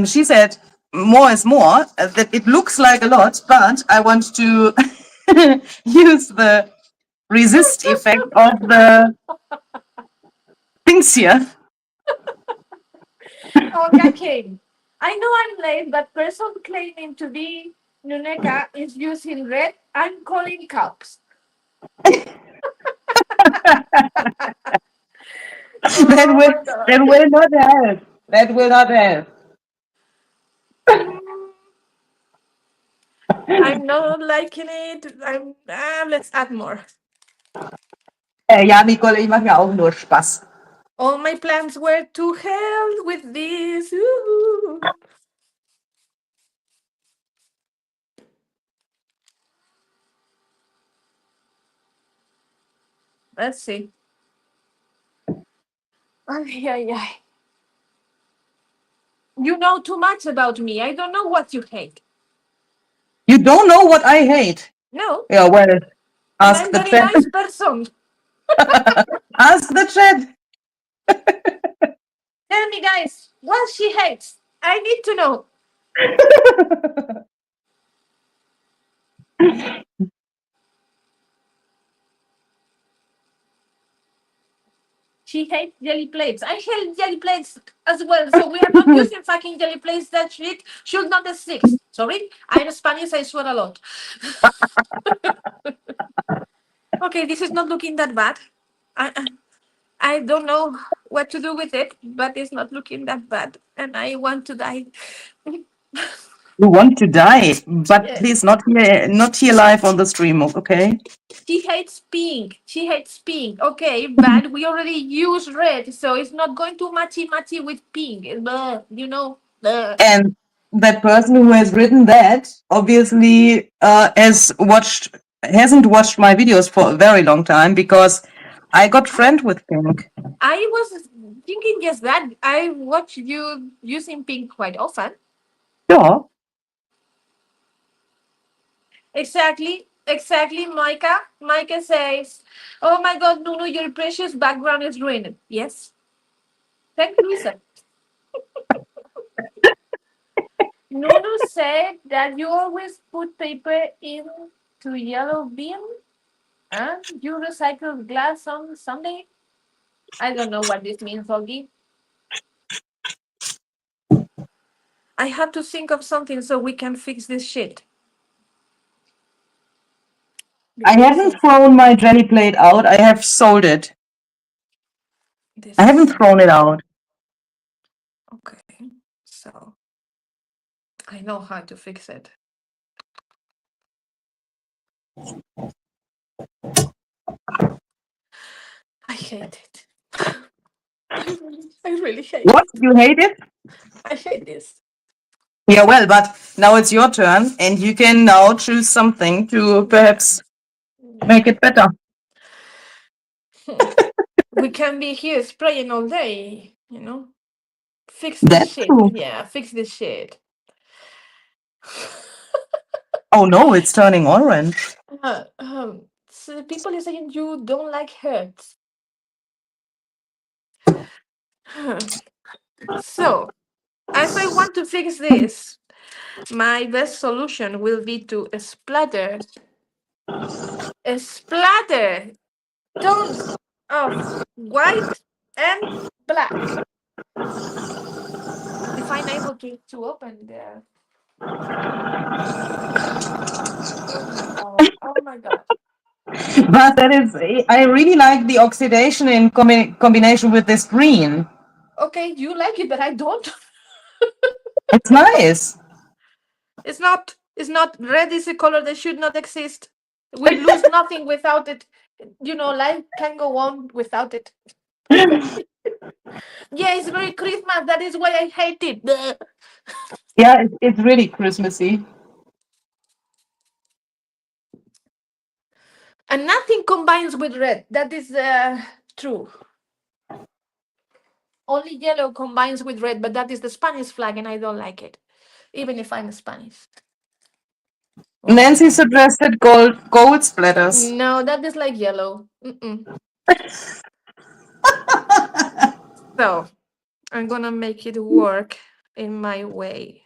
she said more is more, that it looks like a lot, but I want to use the resist effect of the things here. Okay. I know I'm late, but person claiming to be Nuneka is using red. I'm calling cops. That Oh my god. will not help. That will not help. I'm not liking it. Let's add more. Ja, Nicole, ich mache ja auch nur Spaß. All my plans were to hell with this. Ooh. Let's see. Ay, ay, ay. You know too much about me. I don't know what you hate. You don't know what I hate. No. Yeah, well, And ask I'm the very chat. nice person. Ask the chat. Tell me, guys, what she hates. I need to know. She hates jelly plates. I hate jelly plates as well. So we are not using fucking jelly plates. That shit should not exist. Sorry, I'm Spanish. I swear a lot. Okay, this is not looking that bad. I don't know what to do with it, but it's not looking that bad, and I want to die. You want to die, but Yeah. please not here live on the stream, okay? She hates pink. She hates pink. Okay, but we already use red, so it's not going to matchy with pink. You know. And that person who has written that obviously hasn't watched my videos for a very long time because I got friend with pink. I was thinking just that. I watch you using pink quite often. Yeah. Exactly, Micah. Micah says, "Oh my God, Nunu, your precious background is ruined." Yes. Thank you, Luisa. Nunu said that you always put paper into yellow bin and you recycle glass on Sunday. I don't know what this means, Olgie. I have to think of something so we can fix this shit. I Because haven't thrown my jelly plate out. I have sold it. I haven't this. thrown it out. Okay, so I know how to fix it. I hate it. I really hate What? it. You hate it? I hate this. Yeah, well, but now it's your turn, and you can now choose something to perhaps make it better. We can be here spraying all day, you know? Fix this That's shit. true. Yeah, fix this shit. Oh no, it's turning orange. So people are saying you don't like hurts. So, if I want to fix this, my best solution will be to splatter tones of white and black. If I'm able to open the. Oh my god! Oh my god! But that is, I really like the oxidation in combination with this green. Okay, you like it, but I don't. It's nice. It's not. It's not. Red is a color that should not exist. We lose nothing without it. You know, life can go on without it. Yeah, it's very Christmas. That is why I hate it. Bleh. Yeah, it's really Christmassy. And nothing combines with red. That is true. Only yellow combines with red, but that is the Spanish flag, and I don't like it, even if I'm Spanish. Oh my Nancy god. suggested gold splatters. No, that is like yellow. Mm-mm. So I'm gonna make it work in my way.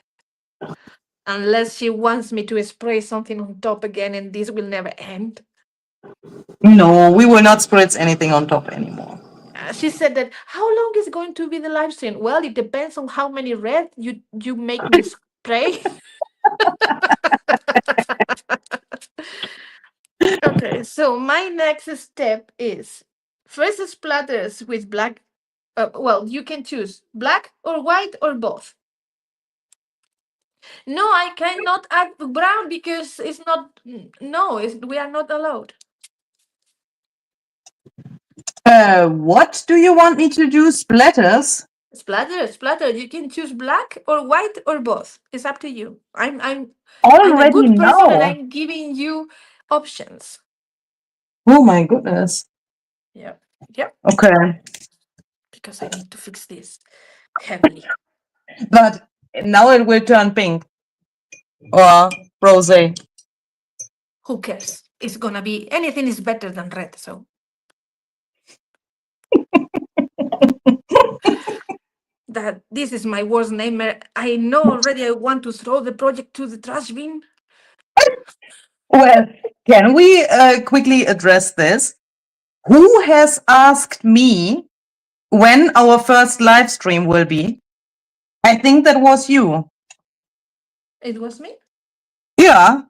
Unless she wants me to spray something on top again, and this will never end. No, we will not spritz anything on top anymore. She said that how long is going to be the live stream? Well, it depends on how many red you make me spray. Okay, so my next step is first splatters with black. Well, you can choose black or white or both. No, I cannot add brown because it's not. No, we are not allowed. What do you want me to do? Splatters? Splatter. You can choose black or white or both. It's up to you. I'm a Already good person and now. I'm giving you options. Oh my goodness. Yep. Okay. Because I need to fix this heavily. But now it will turn pink. Or rosé. Who cares? It's gonna be anything is better than red. So that this is my worst nightmare. I know already I want to throw the project to the trash bin. Well, can we quickly address this? Who has asked me when our first live stream will be? I think that was you. It was me. Yeah.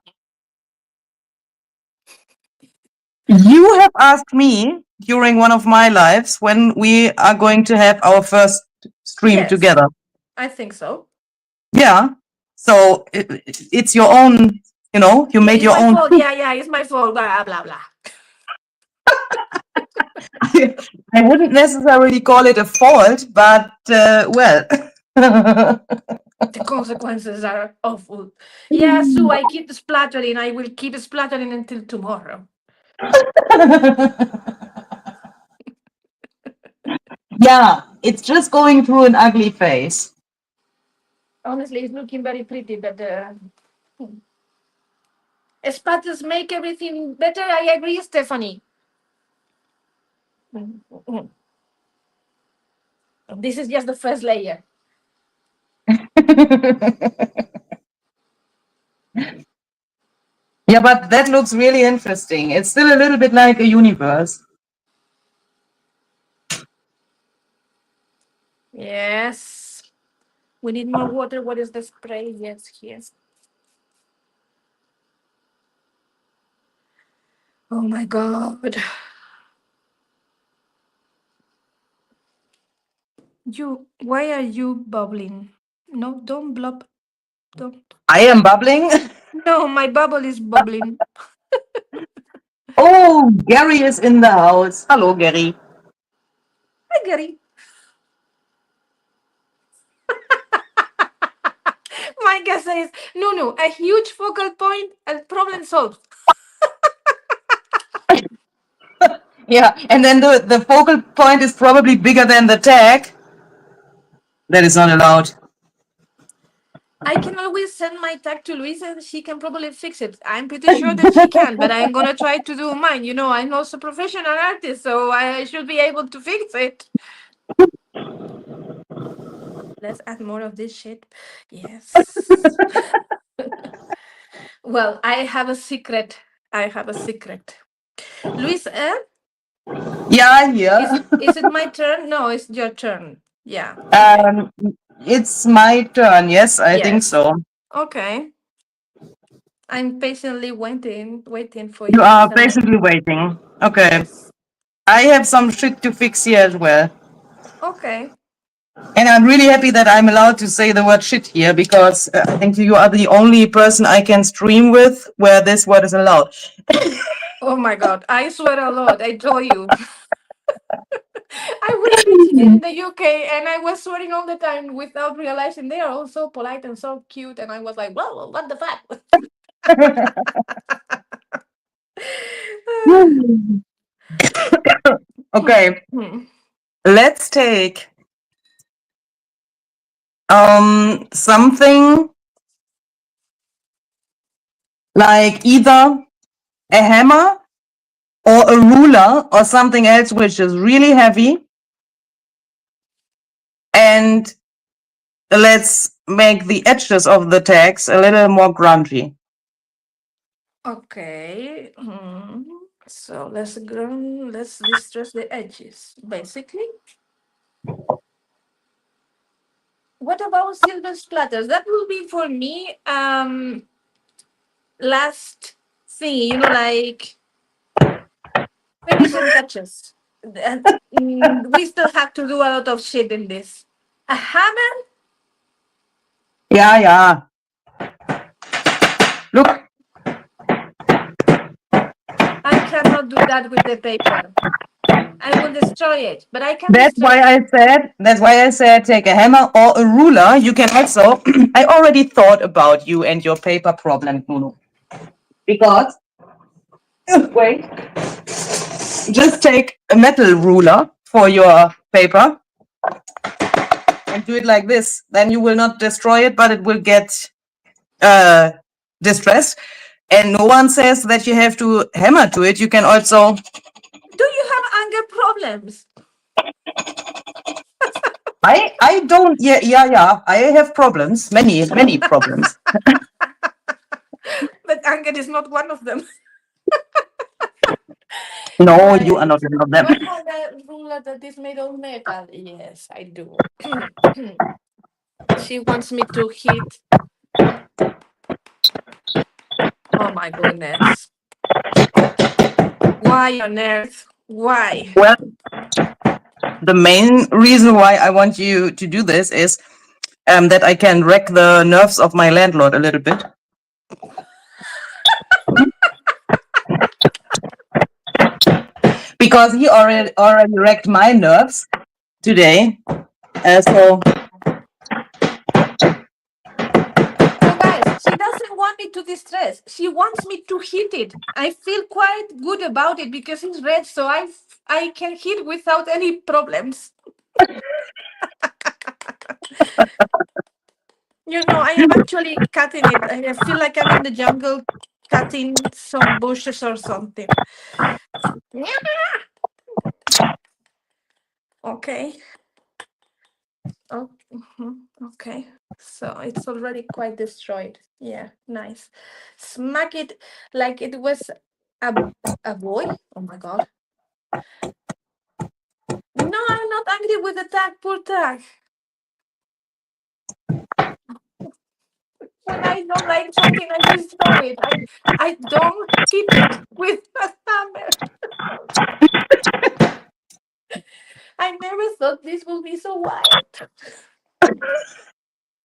You have asked me during one of my lives when we are going to have our first stream Yes, together. I think so. Yeah. So it's your own, you made It's your my own. fault. Yeah, it's my fault. Blah blah blah. I wouldn't necessarily call it a fault, but well. The consequences are awful. Yeah, so I keep splattering. I will keep splattering until tomorrow. Yeah, it's just going through an ugly phase. Honestly, it's looking very pretty, but spatters make everything better. I agree, Stephanie. This is just the first layer. Yeah, but that looks really interesting. It's still a little bit like a universe. Yes. We need more water. What is the spray? Yes, here. Oh my god. Why are you bubbling? No, don't blob. Don't. I am bubbling. No, my bubble is bubbling. Oh, Gary is in the house. Hello, Gary. Hi, Gary. My guess is no, a huge focal point and problem solved. Yeah, and then the focal point is probably bigger than the tag. That is not allowed. I can always send my tag to Luise and she can probably fix it. I'm pretty sure that she can, but I'm gonna try to do mine. You know, I'm also a professional artist, so I should be able to fix it. Let's add more of this shit. Yes. Well, I have a secret. Luis, Yeah, yeah. is it my turn? No, it's your turn. Yeah. Okay. It's my turn. Yes, I think Yes. so. Okay. I'm patiently waiting for You you to are send me. basically waiting. Okay. Yes. I have some shit to fix here as well. Okay. And I'm really happy that I'm allowed to say the word shit here because I think you are the only person I can stream with where this word is allowed. Oh my god, I swear a lot. I told you. I was teaching in the UK and I was swearing all the time without realizing they are all so polite and so cute. And I was like, well, what the fuck? Okay, Hmm. let's take something like either a hammer or a ruler or something else which is really heavy. And let's make the edges of the tags a little more grungy. Okay. So let's distress the edges, basically. What about silver splatters? That will be for me last thing, like finishing touches. We still have to do a lot of shit in this. A hammer? Yeah, yeah. Look, I cannot do that with the paper. I will destroy it, but I can that's destroy. why I said take a hammer or a ruler. You can also, I already thought about you and your paper problem, Nuno. Because, wait, just take a metal ruler for your paper and do it like this. Then you will not destroy it, but it will get distressed. And no one says that you have to hammer to it. You can also. Do you have anger problems? I don't. Yeah. I have problems. Many problems. But anger is not one of them. No, you are Nice. not one of them. You have a ruler that is made of metal. Yes, I do. She wants me to hit. Oh my goodness. Why on earth? Why? Well, the main reason why I want you to do this is that I can wreck the nerves of my landlord a little bit. Because he already wrecked my nerves today. So So guys, she doesn't want me to distress. She wants me to hit it. I feel quite good about it because it's red, so I can hit without any problems. You know, I am actually cutting it. I feel like I'm in the jungle cutting some bushes or something. Okay. Oh, okay. So it's already quite destroyed. Yeah, nice. Smack it like it was a a boy. Oh my god. No, I'm not angry with the tag. Poor tag. When I don't like something, I just throw it. I don't hit it with a hammer. I never thought this would be so wild.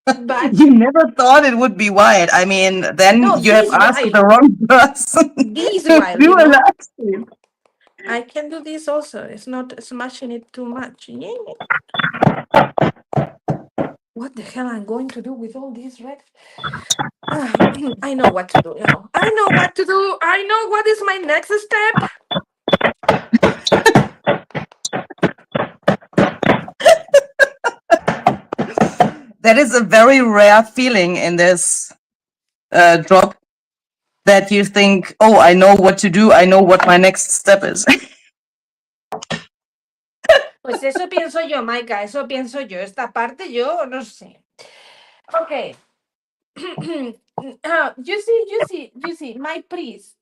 But you never thought it would be wild. I mean, then no, you have this asked wild. the wrong person This to wild, do you a know. live stream. I can do this also. It's not smashing it too much. Yeah. What the hell I'm going to do with all these wrecks? I know what to do, you know. I know what to do. I know what is my next step. That is a very rare feeling in this job that you think, oh, I know what to do. I know what my next step is. Pues eso pienso yo, Maika. Eso pienso yo. Esta parte yo no sé. Okay. You see, my priest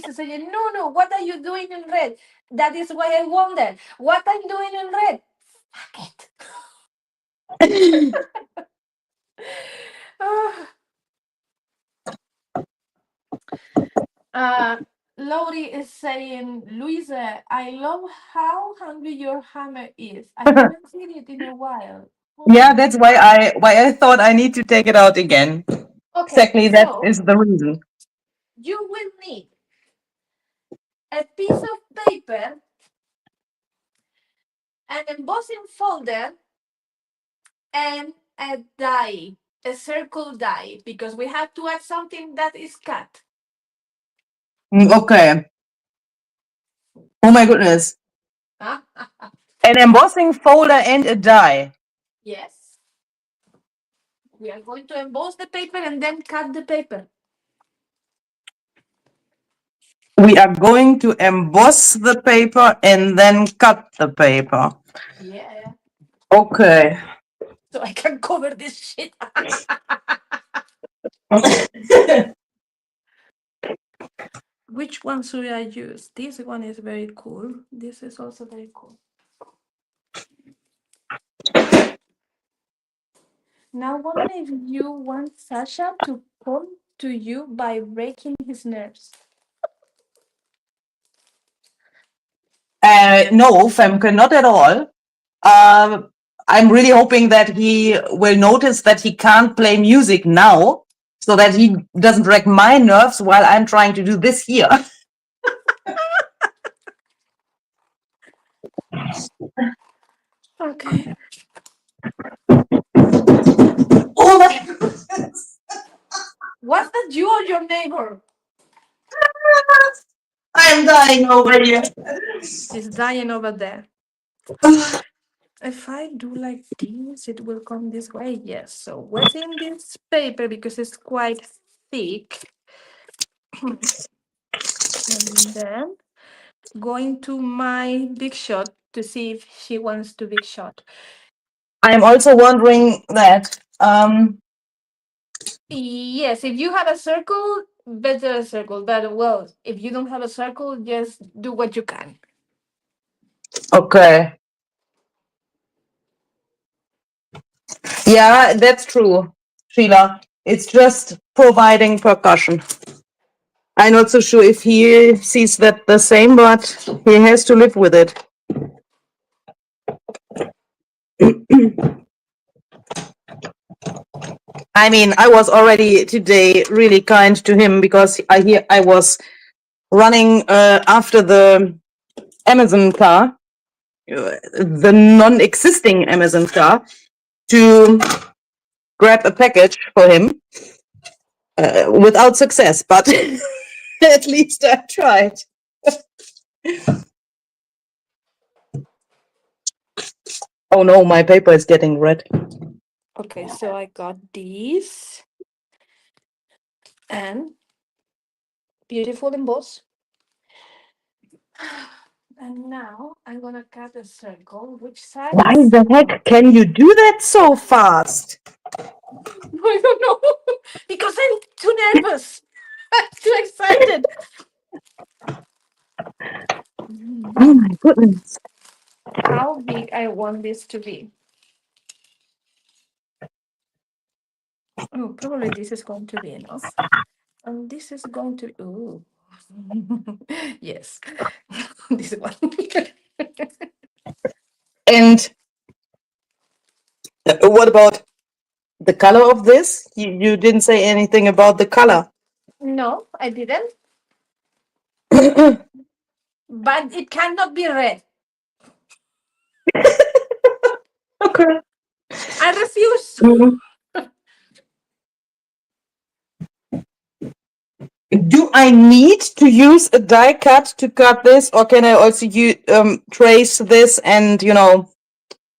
is saying, no, what are you doing in red? That is why I wonder what I'm doing in red. Fuck it. Laurie is saying, Luise, I love how hungry your hammer is. I haven't seen it in a while. Yeah, Oh. that's why I thought I need to take it out again. Okay, Exactly, that so is the reason. you will need a piece of paper, an embossing folder, and a die, a circle die, because we have to add something that is cut. Okay. Oh my goodness. Huh? An embossing folder and a die. Yes. We are going to emboss the paper and then cut the paper. We are going to emboss the paper and then cut the paper. Yeah. Okay. So I can cover this shit. Which one should I use? This one is very cool. This is also very cool. Now wonder if you want Sasha to come to you by breaking his nerves. No, Femke, not at all. I'm really hoping that he will notice that he can't play music now, so that he doesn't wreck my nerves while I'm trying to do this here. Okay. Oh my goodness. Was that you or your neighbor? I'm dying over here. She's dying over there. If I do like this, it will come this way. Yes. So wetting this paper because it's quite thick. And then going to my big shot to see if she wants to big shot. I'm also wondering that. Yes, if you have a circle, better a circle. But well, if you don't have a circle, just do what you can. Okay. Yeah, that's true, Sheila. It's just providing percussion. I'm not so sure if he sees that the same, but he has to live with it. I mean, I was already today really kind to him because I was running after the Amazon car, the non-existing Amazon car, to grab a package for him without success, but at least I tried. Oh no, my paper is getting red. Okay, so I got these and beautiful emboss. And now I'm gonna cut a circle. Which side? Why the heck can you do that so fast? I don't know. Because I'm too nervous. I'm too excited. Oh my goodness. How big I want this to be. Oh, probably this is going to be enough. And this is going to, ooh. Yes, this one. And what about the color of this? You didn't say anything about the color. No, I didn't. But it cannot be red. Okay. I refuse. Do I need to use a die cut to cut this, or can I also trace this and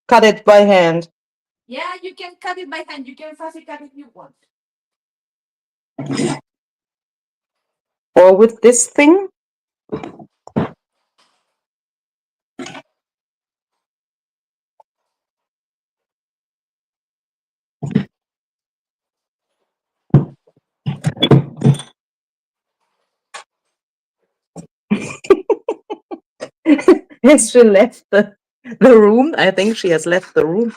cut it by hand? Yeah, you can cut it by hand. You can fussy cut if you want. Or with this thing? Has she left the room? I think she has left the room.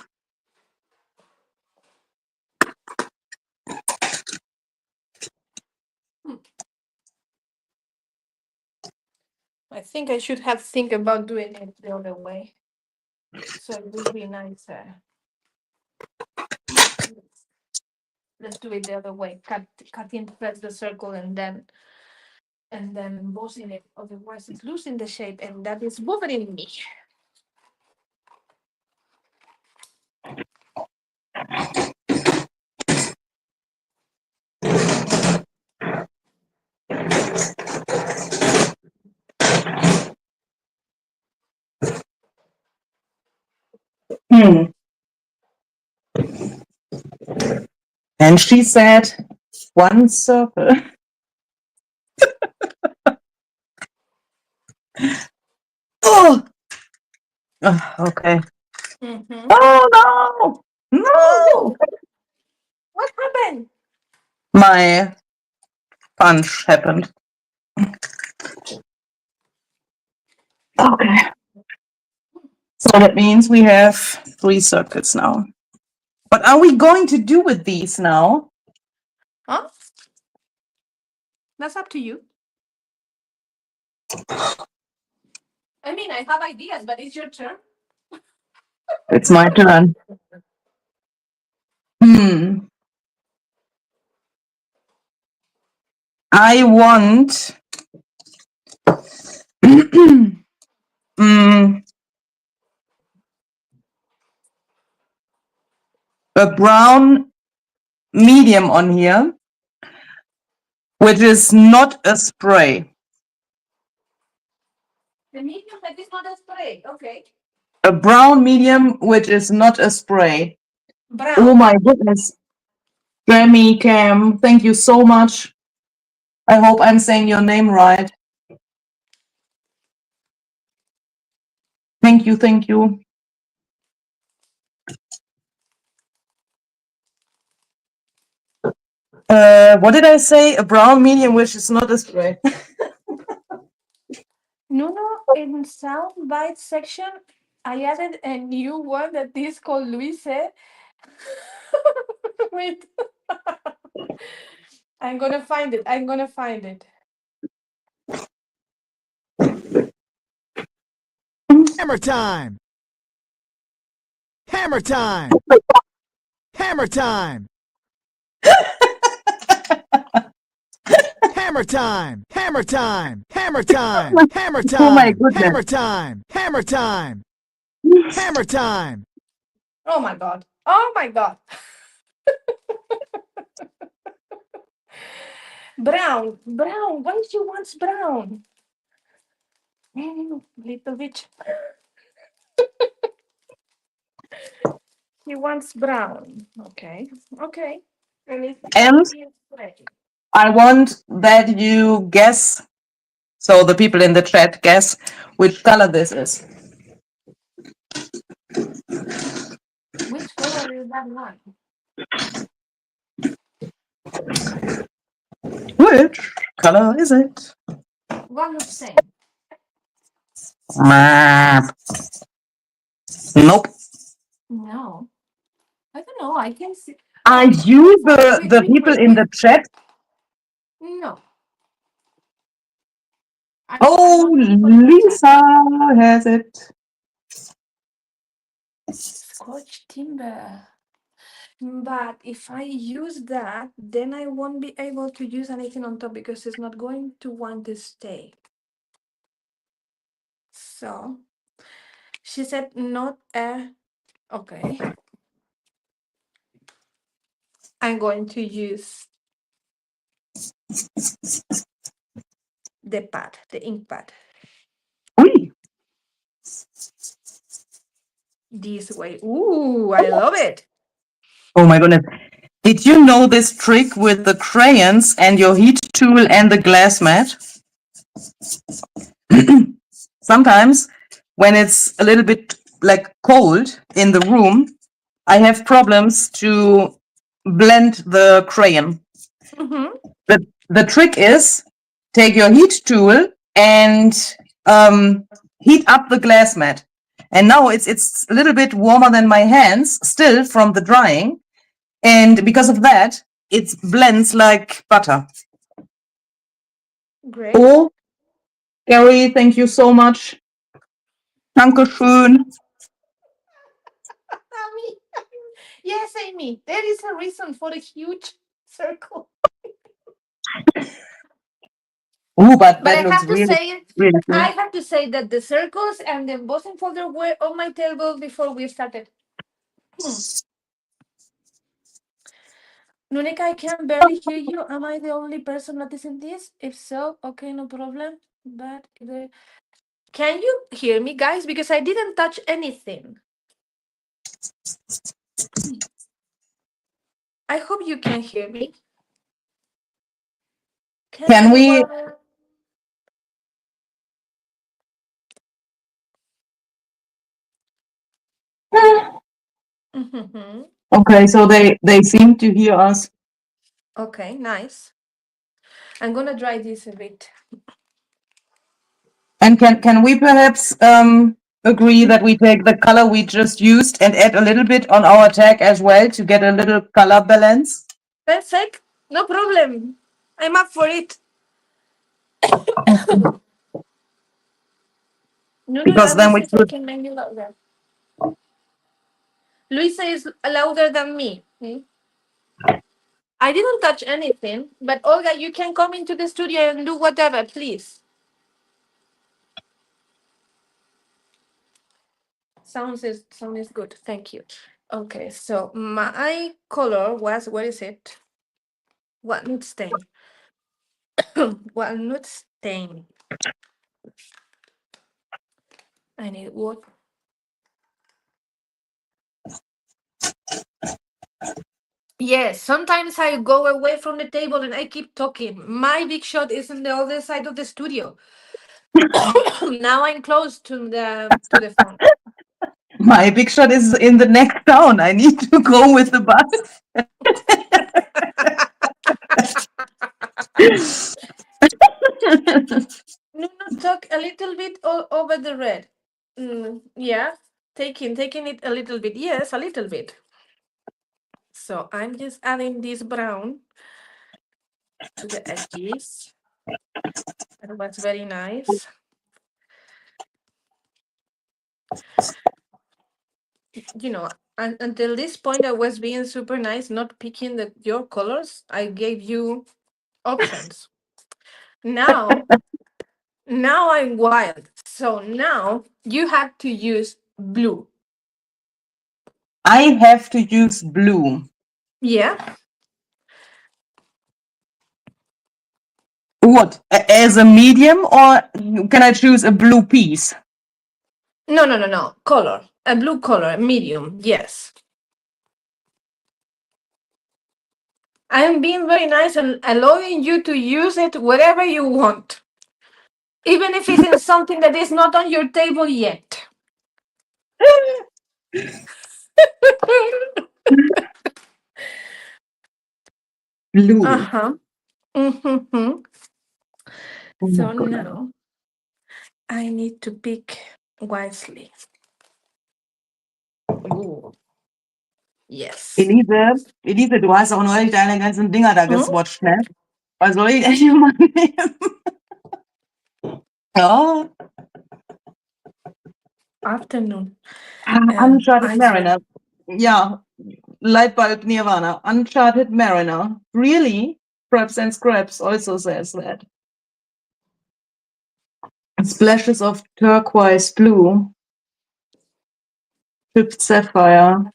I think I should have think about doing it the other way. So it would be nicer. Let's do it the other way. Cutting first the circle and then embossing it. Otherwise, it's losing the shape, and that is bothering me. Hmm. And she said, one circle. Oh, okay. Mm-hmm. Oh no! No! What happened? My punch happened. Okay. So that means we have 3 circuits now. What are we going to do with these now? Huh? That's up to you. I mean, I have ideas, but it's your turn. It's my turn. I want a brown medium on here, which is not a spray. The medium that is not a spray. Okay. A brown medium, which is not a spray. Brown. Oh my goodness. Jeremy Cam, thank you so much. I hope I'm saying your name right. Thank you, thank you. What did I say? A brown medium, which is not as gray. Nuno, in sound bite section, I added a new one that is called Luise. Wait. I'm gonna find it. I'm gonna find it. Hammer time! Hammer time! Hammer time! Hammer time! Hammer time! Hammer time! Hammer Oh my time! goodness. Hammer time! Hammer time! Hammer time! Oh my god. Oh my god. Brown. Brown. Why do you want brown? Little bit. He wants brown. Okay. Okay. And it's And ready. I want that you guess, so the people in the chat guess which color this is. Which color is that one? Which color is it? One looks same. Nope. No. I don't know. I can see. Are No. you Wait, the wait, people wait, in wait. the chat? No. I'm Oh, not people in the chat. Lisa has it. Scotch timber. But if I use that, then I won't be able to use anything on top because it's not going to want to stay. So she said not a. Okay. I'm going to use the pad, the ink pad, Ui. this way. Ooh, I love it. Oh my goodness. Did you know this trick with the crayons and your heat tool and the glass mat? Sometimes when it's a little bit like cold in the room, I have problems to blend the crayon. Mm-hmm. The trick is take your heat tool and heat up the glass mat. And now it's a little bit warmer than my hands still from the drying. And because of that, it blends like butter. Great. Oh, Gary, thank you so much. Dankeschön. Amy. Yes, Amy. There is a reason for a huge circle. Oh, but But I that looks have to really, say, really I good. have to say that the circles and the embossing folder were on my table before we started. Nuneka, I can barely hear you. Am I the only person noticing this? If so, okay, no problem. But can you hear me, guys? Because I didn't touch anything. I hope you can hear me. Can we? Mm-hmm. Okay, so they seem to hear us. Okay, nice. I'm gonna dry this a bit. And can we perhaps agree that we take the color we just used and add a little bit on our tag as well to get a little color balance? Perfect. No problem. I'm up for it. No, Because let me then see we if I could. can make you louder. Luisa is louder than me. I didn't touch anything, but Olga, you can come into the studio and do whatever, please. Sound is good. Thank you. Okay, so my color was, where is it? Walnut stain. Walnut stain. I need what? Yes, sometimes I go away from the table and I keep talking. My big shot is on the other side of the studio. Now I'm close to the phone. My big shot is in the next town. I need to go with the bus. No, talk a little bit over the red. Yeah, taking it a little bit. Yes, a little bit. So I'm just adding this brown to the edges. That was very nice. You know, until this point, I was being super nice, not picking your colors. I gave you options. Now I'm wild. So now you have to use blue. I have to use blue. Yeah. What? As a medium, or can I choose a blue piece? No. Color. A blue color, medium. Yes. I'm being very nice and allowing you to use it wherever you want. Even if it's in something that is not on your table yet. Blue. Uh-huh. Mm-hmm. Oh So my goodness. now I need to pick wisely. Ooh. Yes. Elise, du hast auch neulich deine ganzen Dinger da Hm? geswatcht, ne? Was soll ich denn mal nehmen? Ja. Afternoon. Uncharted I Mariner. Yeah. Lightbulb Nirvana. Uncharted Mariner. Really? Preps and Scraps also says that. Splashes of turquoise blue. Chipped sapphire.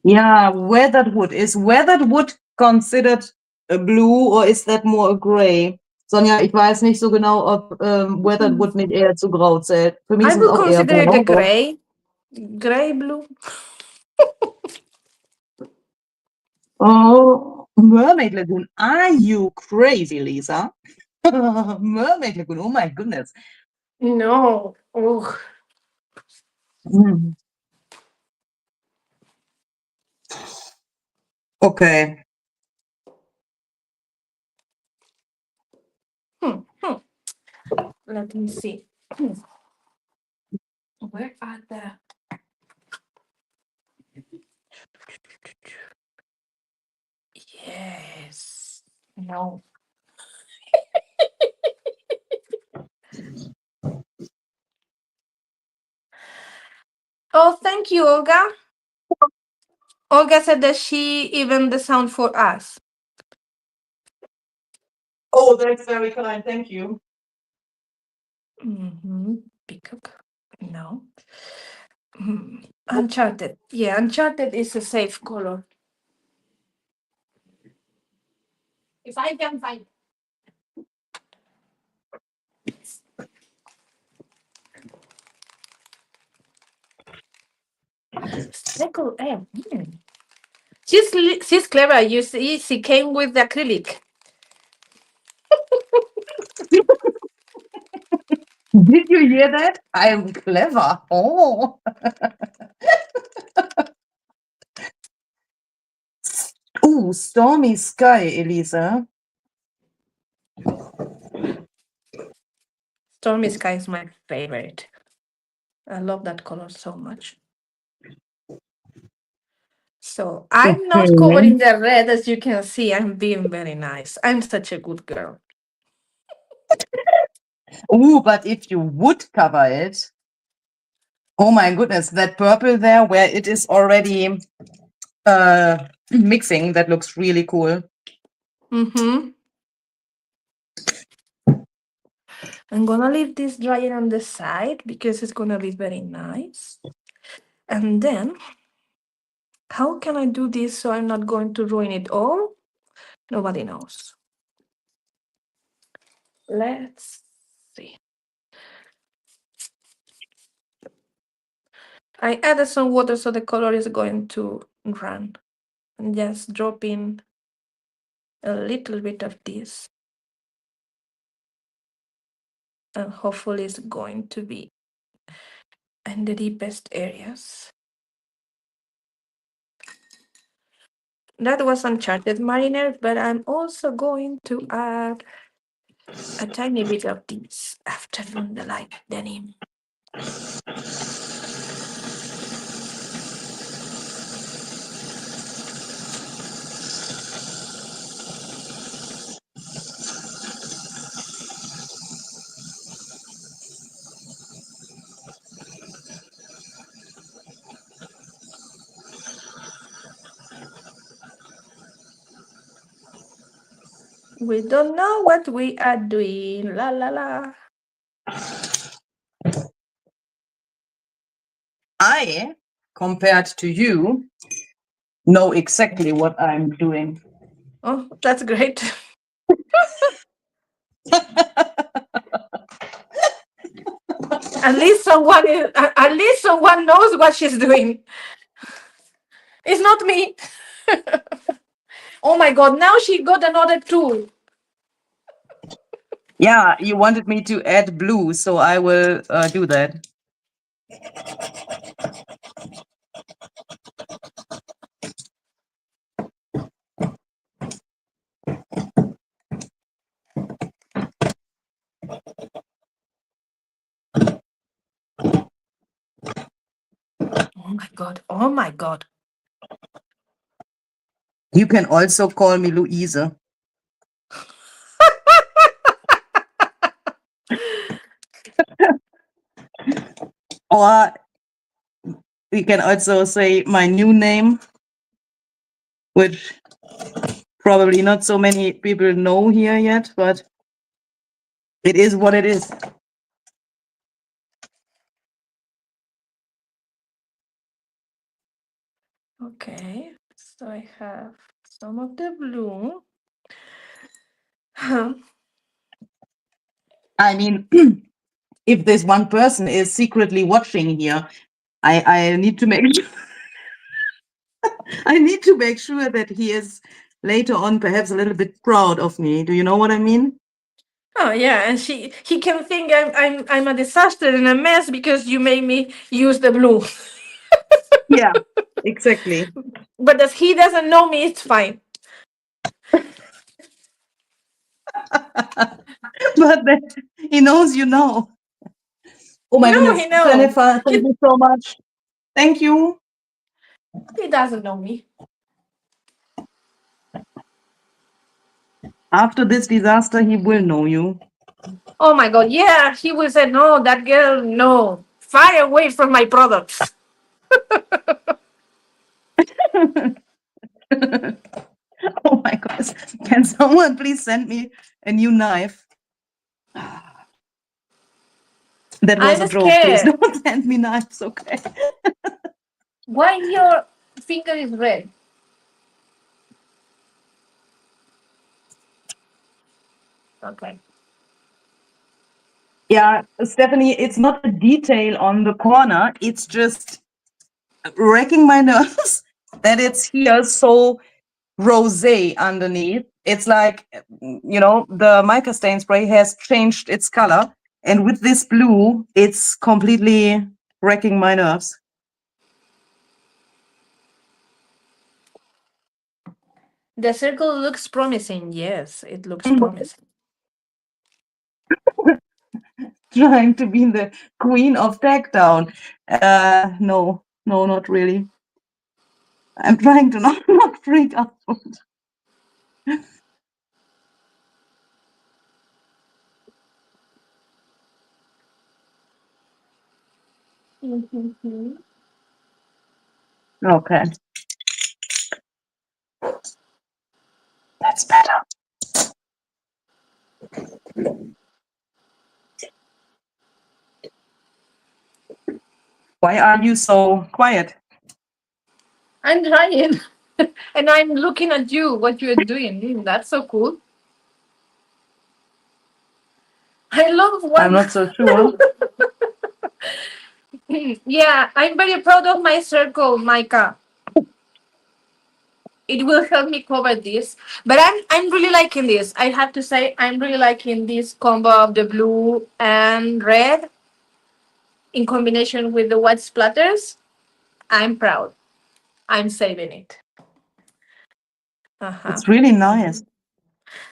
Yeah, weathered wood. Is weathered wood considered a blue or is that more a gray? Sonja, ich weiß nicht so genau, ob weathered wood nicht eher zu grau zählt. Für mich I ist es would auch eher consider it a grau. gray blue. Oh, Mermaid Lagoon. Are you crazy, Lisa? Mermaid Lagoon. Oh my goodness. No. Oh. Mm. Okay. Let me see. Where are the... Yes. No. Oh, thank you, Olga. Olga said that she even the sound for us. Oh, that's very kind. Thank you. Peacock. No. Uncharted. Yeah, Uncharted is a safe color. If I can find Speckle M. She's clever. You see, she came with the acrylic. Did you hear that? I am clever. Oh. Ooh, stormy sky, Elisa. Stormy Sky is my favorite. I love that color so much. So I'm not covering the red, as you can see. I'm being very nice. I'm such a good girl. Ooh, but if you would cover it, oh my goodness, that purple there where it is already mixing, that looks really cool. I'm gonna leave this drying on the side because it's gonna be very nice. And then, how can I do this so I'm not going to ruin it all? Nobody knows. Let's see. I added some water so the color is going to run. And just drop in a little bit of this. And hopefully it's going to be in the deepest areas. That was Uncharted Mariner, but I'm also going to add a tiny bit of this afternoon delight denim. We don't know what we are doing. La la la. I, compared to you, know exactly what I'm doing. Oh, that's great. At least someone knows what she's doing. It's not me. Oh my god, now she got another tool. Yeah, you wanted me to add blue, so I will do that. Oh my god. Oh my god. You can also call me Luise. Or we can also say my new name, which probably not so many people know here yet, but it is what it is. Okay, so I have some of the blue. I mean, if this one person is secretly watching here, I need to make I need to make sure that he is later on perhaps a little bit proud of me. Do you know what I mean? Oh yeah, and he can think I'm a disaster and a mess because you made me use the blue. Yeah, exactly. But as he doesn't know me, it's fine. But then he knows you know. Oh my No, goodness, he knows. Jennifer, thank you so much. Thank you. He doesn't know me. After this disaster, he will know you. Oh my god, yeah, he will say, no, that girl, no. Far away from my products. Oh my goodness. Can someone please send me a new knife? That was I'm a joke. Please scared. don't send me knives, okay? Why your finger is red? Okay. Yeah, Stephanie, it's not a detail on the corner. It's just wrecking my nerves that it's here so rosé underneath. It's like, the mica stain spray has changed its color. And with this blue, it's completely wrecking my nerves. The circle looks promising. Yes, it looks promising. Trying to be the queen of takedown. No, not really. I'm trying to not freak out. Okay. That's better. Why are you so quiet? I'm trying. And I'm looking at you, what you're doing. That's so cool. I love I'm what. not so sure. Yeah, I'm very proud of my circle, Micah. It will help me cover this. But I'm really liking this. I have to say I'm really liking this combo of the blue and red in combination with the white splatters. I'm proud. I'm saving it. It's really nice.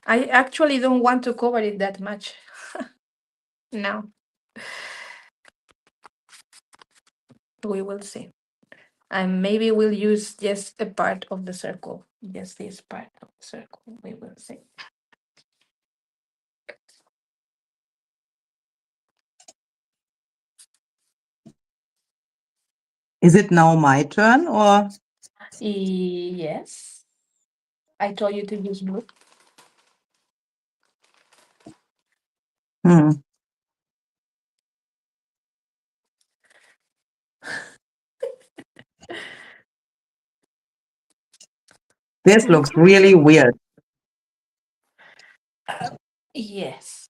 I actually don't want to cover it that much. No. We will see. And maybe we'll use just a part of the circle. Just this part of the circle. We will see. Is it now my turn or? Yes. I told you to use blue. Hmm. This looks really weird. Yes.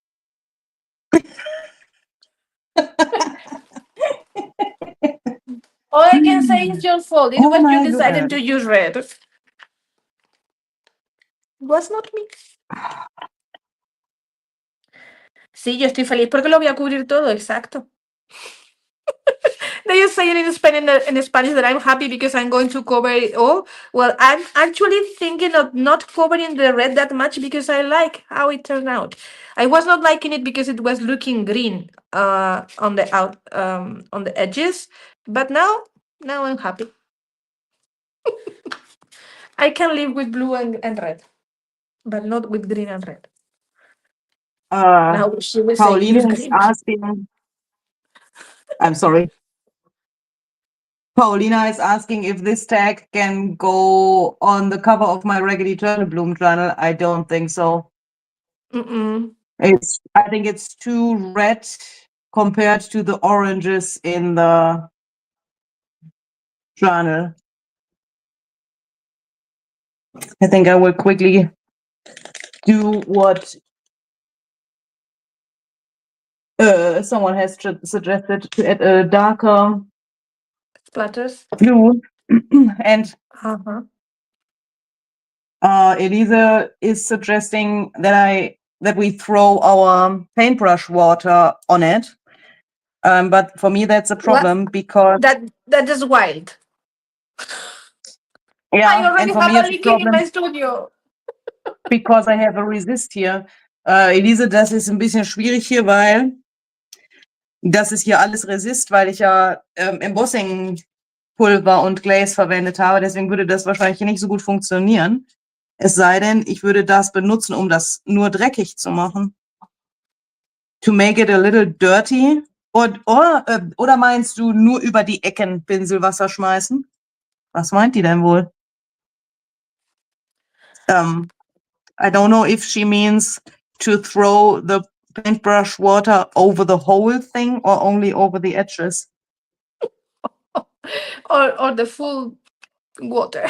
All I can say is your fault. It Oh was you my decided god. to use red. It was not me. Sí, yo estoy feliz porque lo voy a cubrir todo, exacto. They are saying in Spanish that I'm happy because I'm going to cover it all. Well, I'm actually thinking of not covering the red that much because I like how it turned out. I was not liking it because it was looking green on the edges, but now I'm happy. I can live with blue and red, but not with green and red. Now she will say use Paulina is green. asking. I'm sorry. Paulina is asking if this tag can go on the cover of my Raggedy Turtle Bloom journal. I don't think so. Mm-mm. I think it's too red compared to the oranges in the journal. I think I will quickly do what someone has suggested, to add a darker Splatters. blue. And Uh-huh. Elisa is suggesting that we throw our paintbrush water on it. But for me, that's a problem because That is wild. I yeah, already and for have me a it's a leaking in problem my studio. because I have a resist hier. Elise, das ist ein bisschen schwierig hier, weil das ist hier alles Resist, weil ich ja Embossing-Pulver und Glaze verwendet habe. Deswegen würde das wahrscheinlich nicht so gut funktionieren. Es sei denn, ich würde das benutzen, um das nur dreckig zu machen. To make it a little dirty. Oder meinst du nur über die Ecken Pinselwasser schmeißen? Was meint die denn wohl? I don't know if she means to throw the paintbrush water over the whole thing or only over the edges. Or the full water.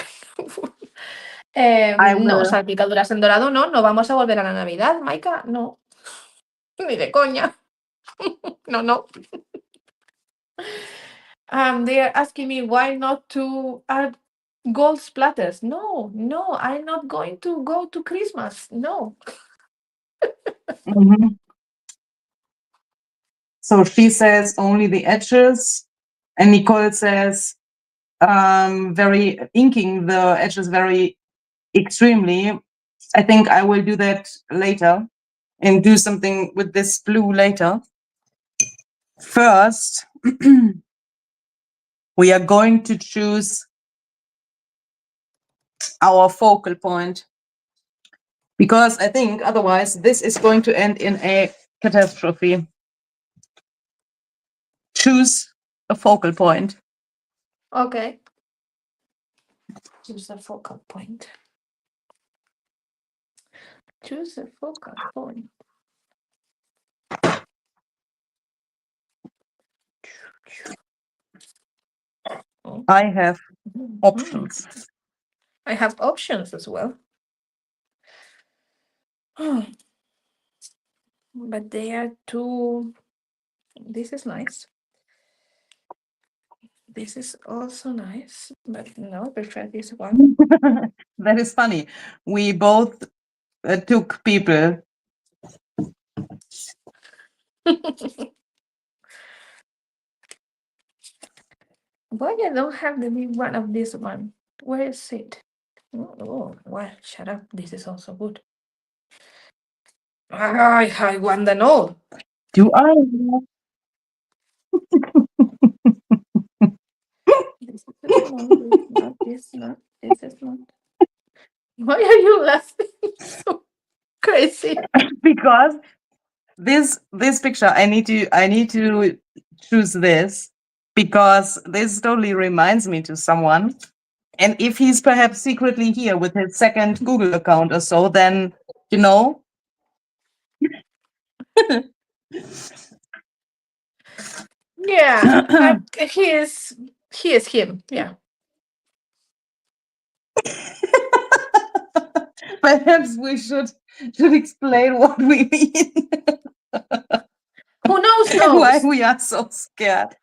I No, will. salpicaduras en dorado no vamos a volver a la Navidad, Maika, no. Ni de coña. No. They are asking me why not to add gold splatters. No, I'm not going to go to Christmas. No. Mhm. So she says only the edges, and Nicole says very inking the edges very extremely. I think I will do that later and do something with this blue later. First, we are going to choose our focal point because I think otherwise this is going to end in a catastrophe. Choose a focal point. Okay. Choose a focal point. Choose a focal point. I have options. I have options as well. But they are too. This is nice. This is also nice, but no, I prefer this one. That is funny. We both took people. Why I don't have the big one of this one? Where is it? Oh, well, shut up. This is also good. I want them all. Do I? This is not, this is not, this is not, this is not. Why are you laughing so crazy? Because this picture, I need to choose this because this totally reminds me to someone. And if he's perhaps secretly here with his second Google account or so, then you know. Yeah, he is him. Yeah. Perhaps we should explain what we mean Who knows and why knows. we are so scared.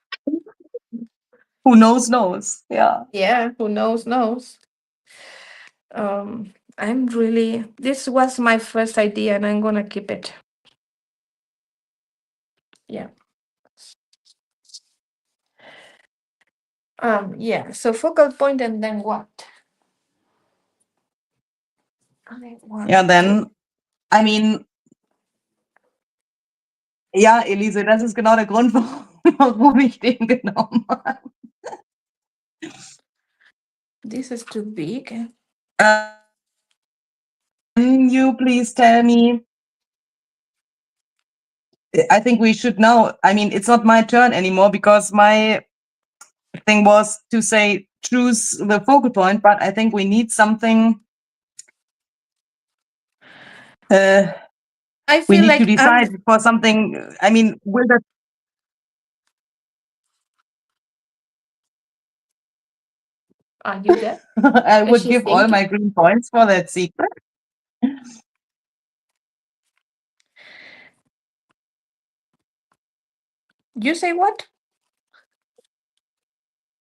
Who knows? Yeah. Yeah, who knows knows. I'm really. This was my first idea, and I'm gonna keep it. Yeah. Yeah. So focal point, and then what? I want Ja, to- then, I mean, ja, Elise, das ist genau der Grund, warum ich den genommen habe. This is too big. Can you please tell me? I think we should know. I mean, it's not my turn anymore because my thing was to say choose the focal point, but I think we need something. I We feel need to like decide for something. I mean, will that? Are you there? I Is would she give all thinking? my green points for that secret. You say what?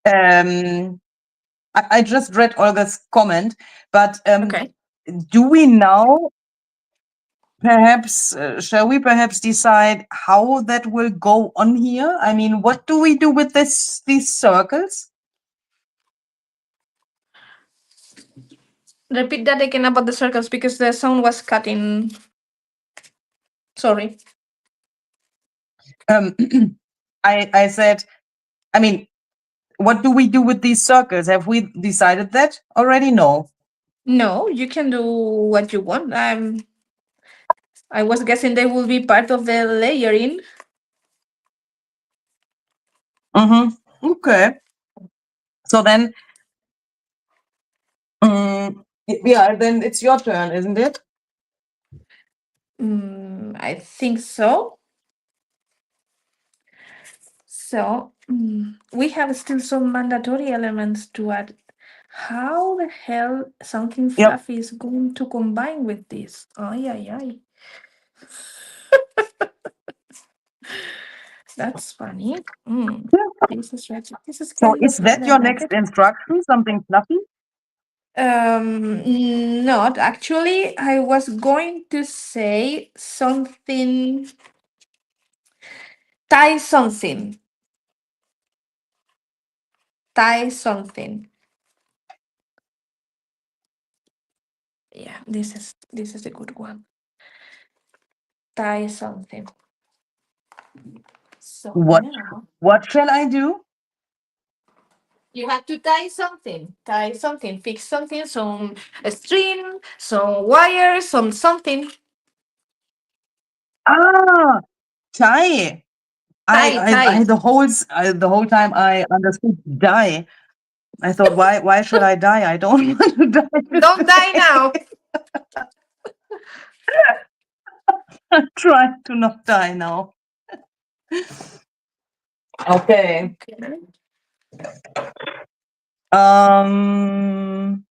I just read Olga's comment, but Okay. do we now perhaps shall we perhaps decide how that will go on here? I mean, what do we do with these circles? Repeat that again about the circles because the sound was cutting. Sorry. Um, I said, I mean, what do we do with these circles? Have we decided that already? No. No, you can do what you want. I was guessing they will be part of the layering. Okay. So then, yeah, then it's your turn, isn't it? I think so. So we have still some mandatory elements to add. How the hell something Yep. fluffy is going to combine with this? Ay, ay, ay. That's funny. This is right. This is So kind is of fun. that I your like next it. instruction? Something fluffy? Not actually. I was going to say something. Tie something. Tie something. Yeah, this is a good one. Tie something. So What now what shall I do? you have to tie something. Tie something. Fix something. Some string. Some wire. Some something. Ah, tie. Tie. Tie. The whole time I understood die. I thought, why should I die? I don't want to die. Don't die now. I'm trying to not die now. Okay. Okay. Um.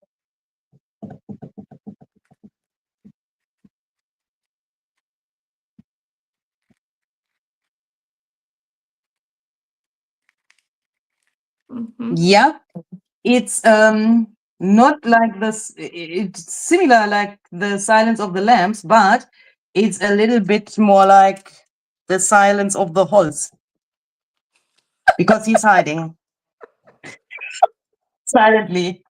Mhm. Yeah, it's not like this. It's similar like the Silence of the Lambs, but it's a little bit more like the Silence of the Halls because he's hiding silently.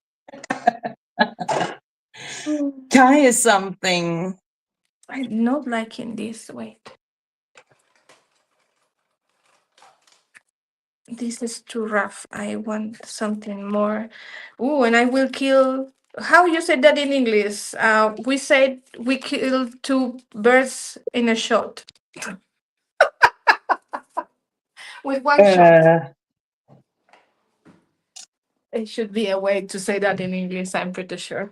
Tie something. I'm not liking this. Wait. This is too rough. I want something more. Ooh, and I will kill. How you said that in English? We said we killed 2 birds in a shot. With 1 shot. It should be a way to say that in English, I'm pretty sure.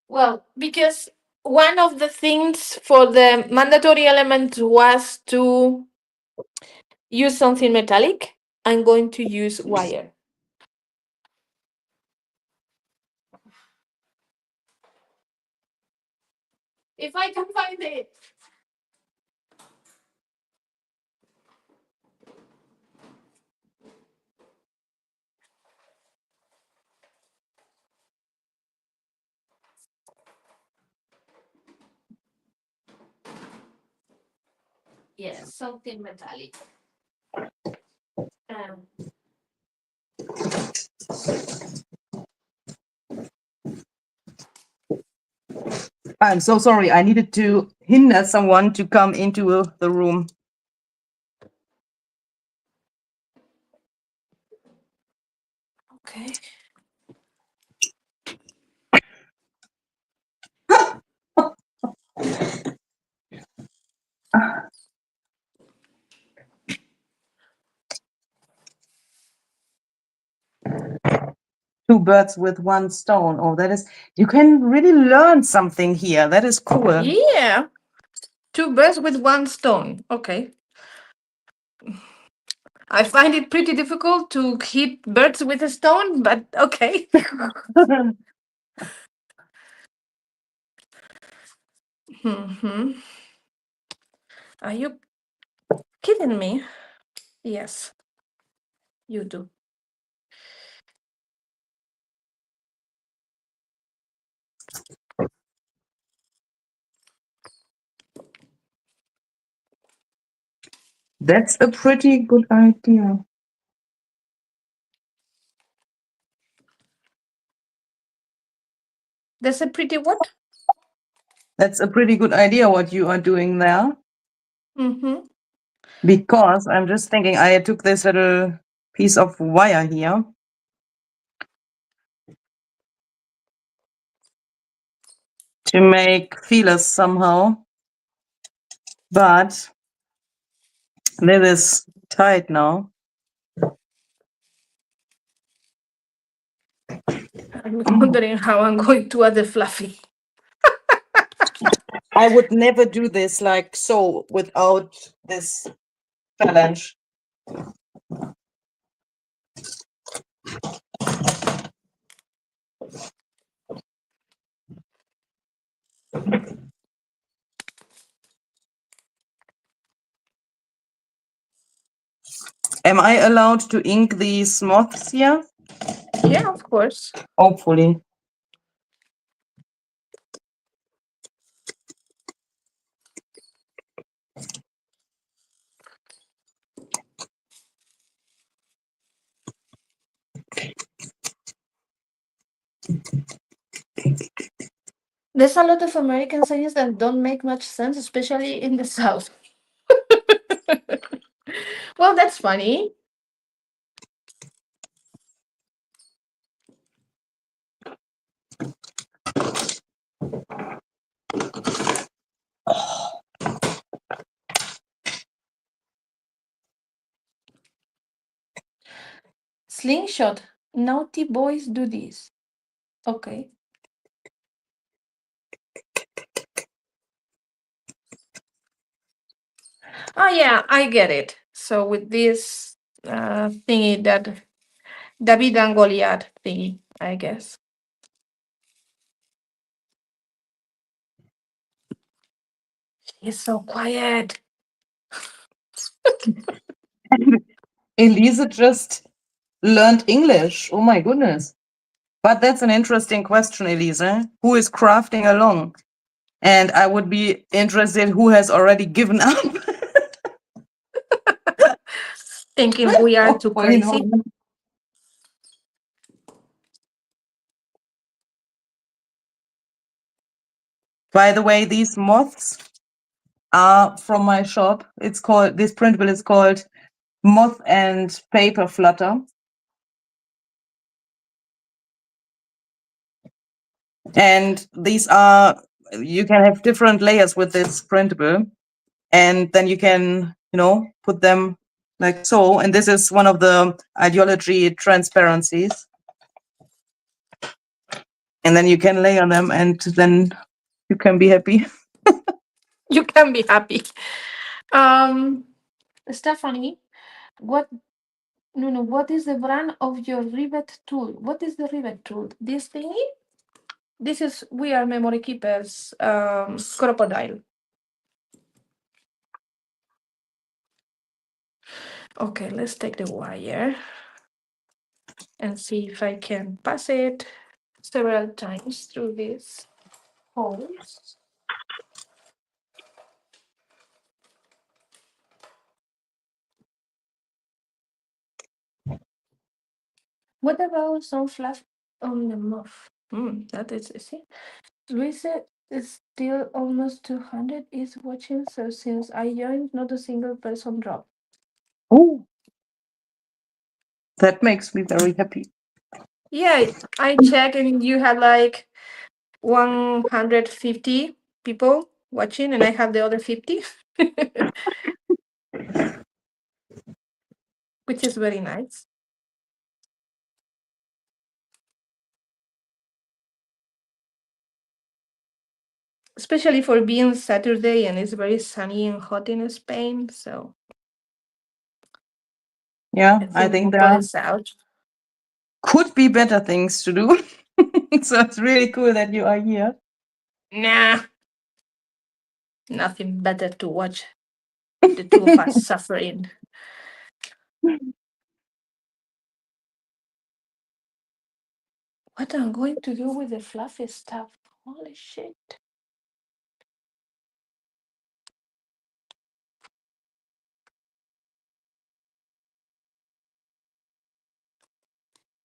Well, because one of the things for the mandatory element was to use something metallic. I'm going to use wire. If I can find it. Yes, something metallic. Um, I'm so sorry. I needed to hinder someone to come into the room. okay. Two birds with one stone. Oh, that is, you can really learn something here. That is cool. Yeah. 2 birds with 1 stone. Okay. I find it pretty difficult to hit birds with a stone, but okay. Hmm. Are you kidding me? Yes, you do. That's a pretty good idea. That's a pretty what? That's a pretty good idea what you are doing there. Mm-hmm. Because I'm just thinking, I took this little piece of wire here to make feelers somehow. But this is tight now. I'm wondering how I'm going to add the fluffy. I would never do this like so without this challenge. Am I allowed to ink these moths here? Yeah, of course. Hopefully. There's a lot of American sayings that don't make much sense, especially in the South. Well, that's funny. Slingshot. Naughty boys do this. Okay. Oh yeah, I get it. So with this thingy that David and Goliath thingy, I guess. He's so quiet. Elise just learned English. Oh my goodness. But that's an interesting question, Elise. Who is crafting along? And I would be interested who has already given up. Thinking we are too Oh, you know. crazy. By the way, these moths are from my shop. This printable is called Moth and Paper Flutter. And you can have different layers with this printable. And then you can, put them like so. And this is one of the ideology transparencies. And then you can layer them and then you can be happy. You can be happy. Stephanie, what is the brand of your rivet tool? What is the rivet tool? This thingy? This is We Are Memory Keepers crocodile. Okay, let's take the wire and see if I can pass it several times through these holes. What about some fluff on the muff? That is easy. Luise is still almost 200 is watching, so since I joined, not a single person dropped. Oh, that makes me very happy. Yeah, I checked and you had like 150 people watching, and I have the other 50, which is very nice. Especially for being Saturday and it's very sunny and hot in Spain, so Yeah, I think there out. could be better things to do. So it's really cool that you are here. Nah, nothing better to watch the two of us suffering. What I'm going to do with the fluffy stuff? Holy shit.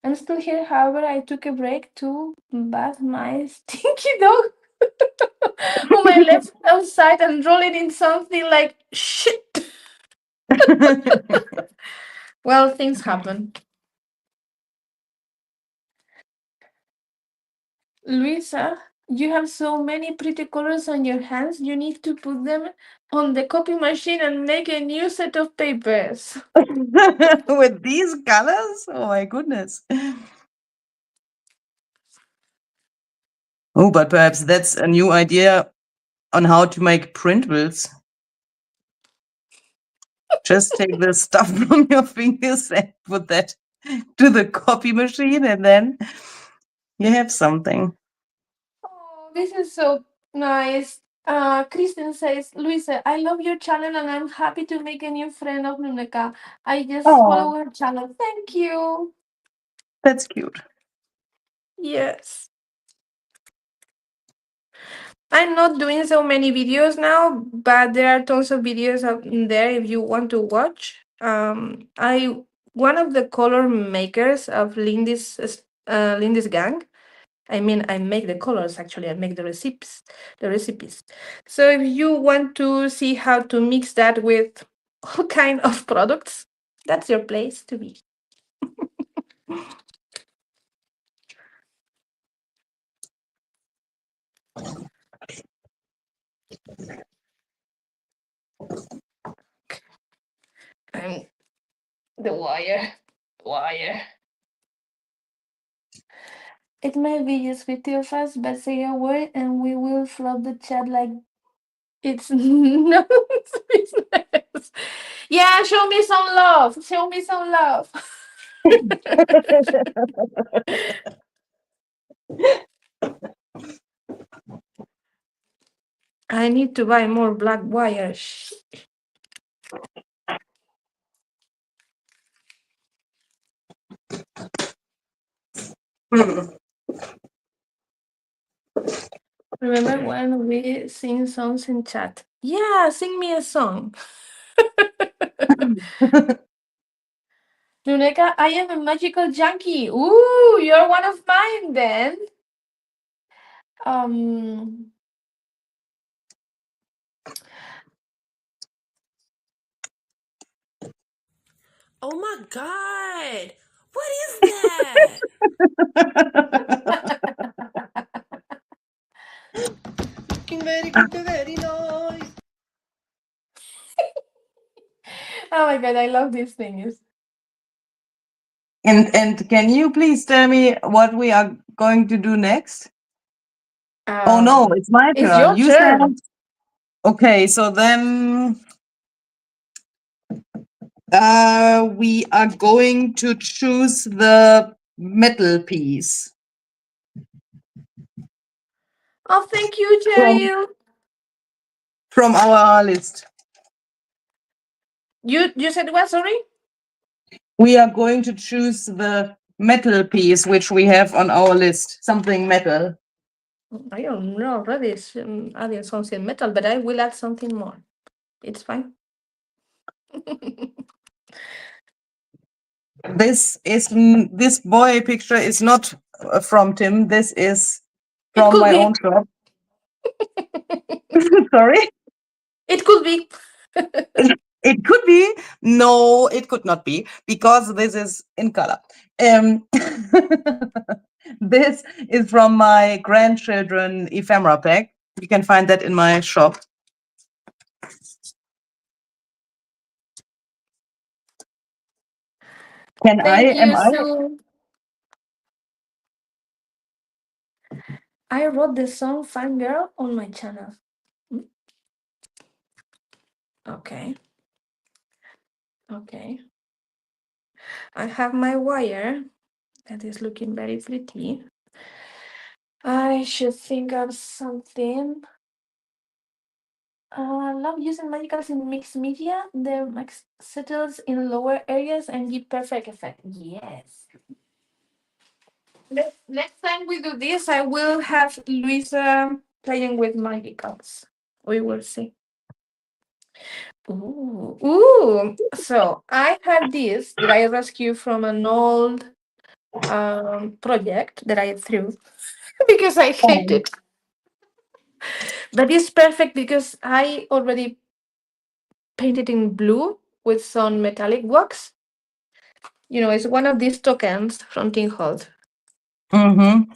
I'm still here, however, I took a break to bath my stinky dog whom I left outside and rolling in something like shit. Well, things happen. Luisa, you have so many pretty colors on your hands, you need to put them on the copy machine and make a new set of papers. With these colors? Oh my goodness. Oh, but perhaps that's a new idea on how to make printables. Just take the stuff from your fingers and put that to the copy machine, and then you have something. Oh, this is so nice. Kristen says, Luisa, I love your channel and I'm happy to make a new friend of Nuneka. I just follow her channel. Thank you. That's cute. Yes. I'm not doing so many videos now, but there are tons of videos out in there if you want to watch. One of the color makers of Lindy's gang. I mean, I make the colors actually. I make the recipes. So if you want to see how to mix that with all kind of products, that's your place to be. I'm the wire. It may be just 50 of us, but say a word and we will flop the chat like it's no business. Yeah, show me some love. Show me some love. I need to buy more black wires. Remember when we sing songs in chat? Yeah, sing me a song. Nuneka, I am a magical junkie. Ooh, you're one of mine then. Oh my god! What is that? Looking very good, very nice. Oh my god, I love these things. And can you please tell me what we are going to do next? Oh no, it's my It's turn. your You said turn. okay, so then we are going to choose the metal piece Oh, thank you, from, Cheryl. from our list. You said what? Sorry. We are going to choose the metal piece which we have on our list, something metal. I don't know already. It's adding something metal, but I will add something more. It's fine. This boy picture is not from Tim. This is It from could my be. own shop. Sorry. It could be. It could be. No, it could not be because this is in color. This is from my grandchildren ephemera pack. You can find that in my shop. Can I? Thank Am you, I? Sue. I wrote the song "Fine Girl" on my channel. Okay. Okay. I have my wire that is looking very pretty. I should think of something. I love using magicals in mixed media. The max settles in lower areas and give perfect effect. Yes. Next time we do this, I will have Luisa playing with magicals. We will see. Ooh, ooh. So I have this that I rescued from an old project that I threw because I hate it. But it's perfect because I already painted in blue with some metallic wax. You know, it's one of these tokens from Tin Holt. Mm-hmm.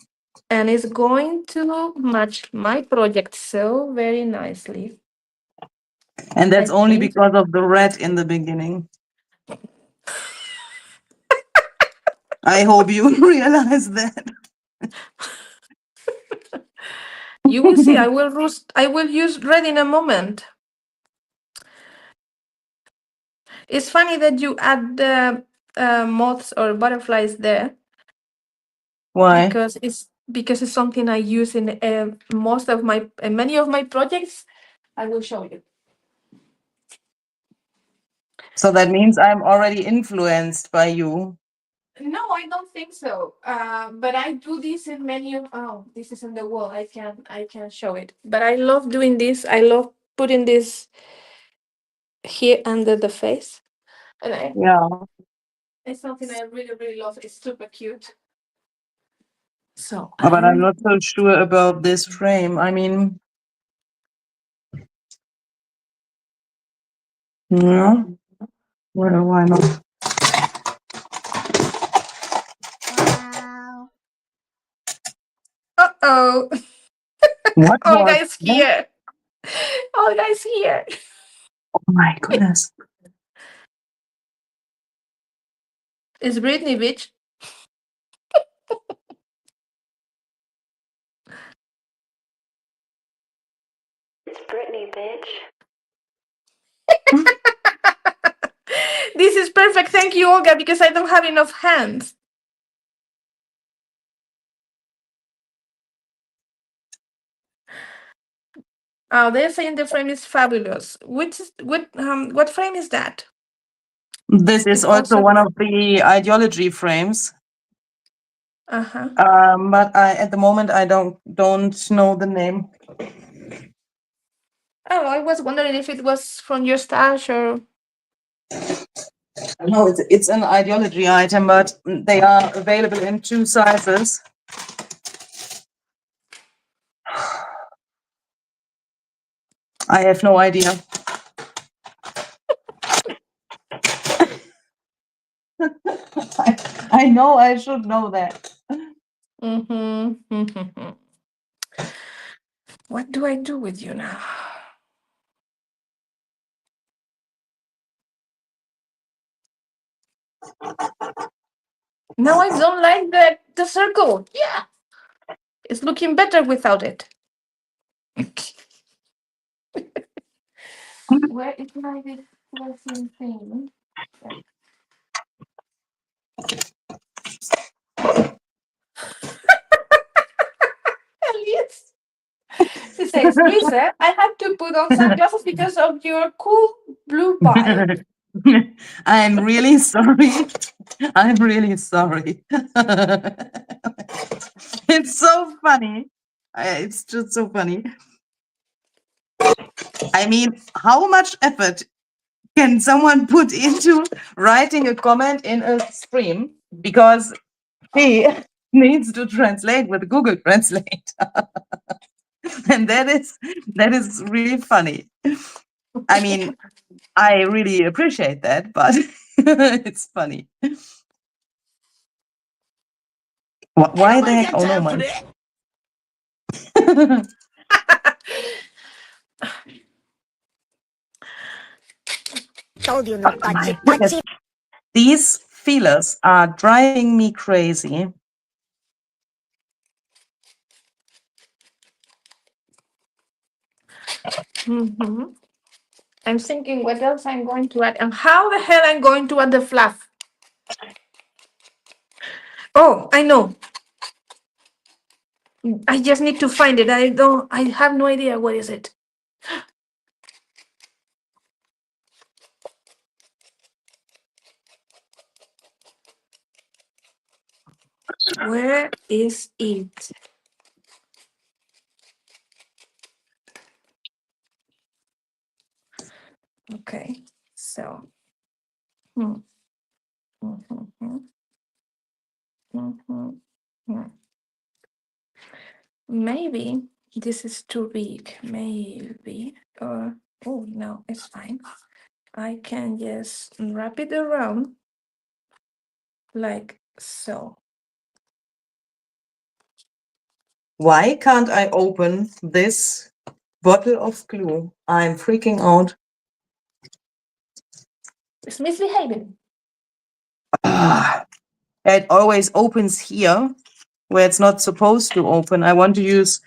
And it's going to match my project so very nicely. And that's I only painted. because of the red in the beginning. I hope you realize that. You will see. I will use red in a moment. It's funny that you add the moths or butterflies there Why? because it's something I use in many of my projects. I will show you. So that means I'm already influenced by you. No, I don't think so. But I do this in many of. Oh, this is on the wall. I can show it. But I love doing this. I love putting this here under the face, and Yeah. it's something I really really love. It's super cute. So But I'm I'm. not so sure about this frame. I mean, yeah. Why not? Uh-oh. What Olga was is that? here. Olga is here. Oh my goodness. It's Britney, bitch. It's Brittany, bitch. This is perfect. Thank you, Olga, because I don't have enough hands. Oh, they're saying the frame is fabulous. What frame is that? This is It's also also one of the ideology frames. uh-huh. But at the moment I don't know the name. Oh, I was wondering if it was from your stash or No, it's an ideology item, but they are available in 2 sizes. I have no idea. I know I should know that. Mm-hmm. What do I do with you now? Now I don't like the circle. Yeah, it's looking better without it. Where is my disclosing thing? Elias. She says, Luisa, I had to put on sunglasses because of your cool blue vibe. I'm really sorry. I'm really sorry. It's so funny. It's just so funny. I mean, how much effort can someone put into writing a comment in a stream? Because he needs to translate with Google Translate. And that is really funny. I mean, I really appreciate that, but it's funny. Why the Nobody heck? got Oh no, time for my. that. Told you no touchy Goodness, touchy. these feelers are driving me crazy. Mm-hmm. I'm thinking what else I'm going to add and how the hell I'm going to add the fluff. Oh, I know. I just need to find it. I have no idea what is it. Where is it? Okay, so. Hmm. Mm-hmm. Mm-hmm. Hmm. Maybe this is too big. Maybe. Oh no, it's fine. I can just wrap it around like so. Why can't I open this bottle of glue? I'm freaking out. It's misbehaving. Ah, it always opens here where it's not supposed to open. I want to use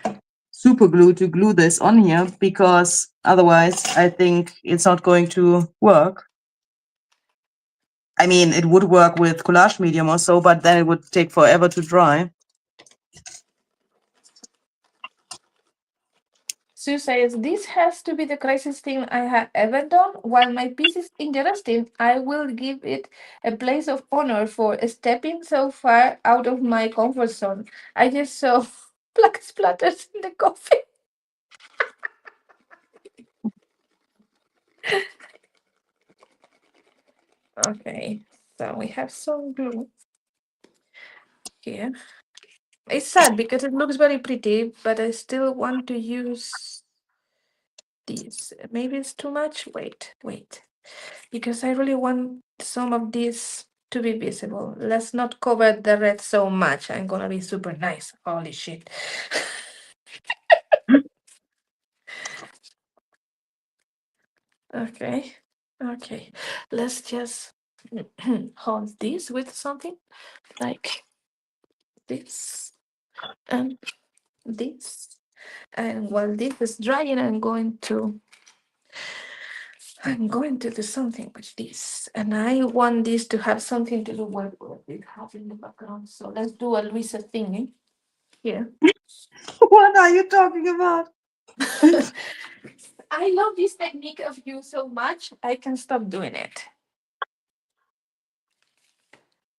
super glue to glue this on here because otherwise I think it's not going to work. I mean, it would work with collage medium or so, but then it would take forever to dry. Sue says, this has to be the craziest thing I have ever done. While my piece is interesting, I will give it a place of honor for stepping so far out of my comfort zone. I just saw black splatters in the coffee. Okay, so we have some glue here. It's sad because it looks very pretty, but I still want to use this. Maybe it's too much. Wait. Because I really want some of this to be visible. Let's not cover the red so much. I'm gonna be super nice. Holy shit. Okay. Let's just hold this with something like this and this. And while this is drying, I'm going to do something with this. And I want this to have something to do with what it has in the background. So let's do a Luisa thing here. What are you talking about? I love this technique of you so much, I can stop doing it.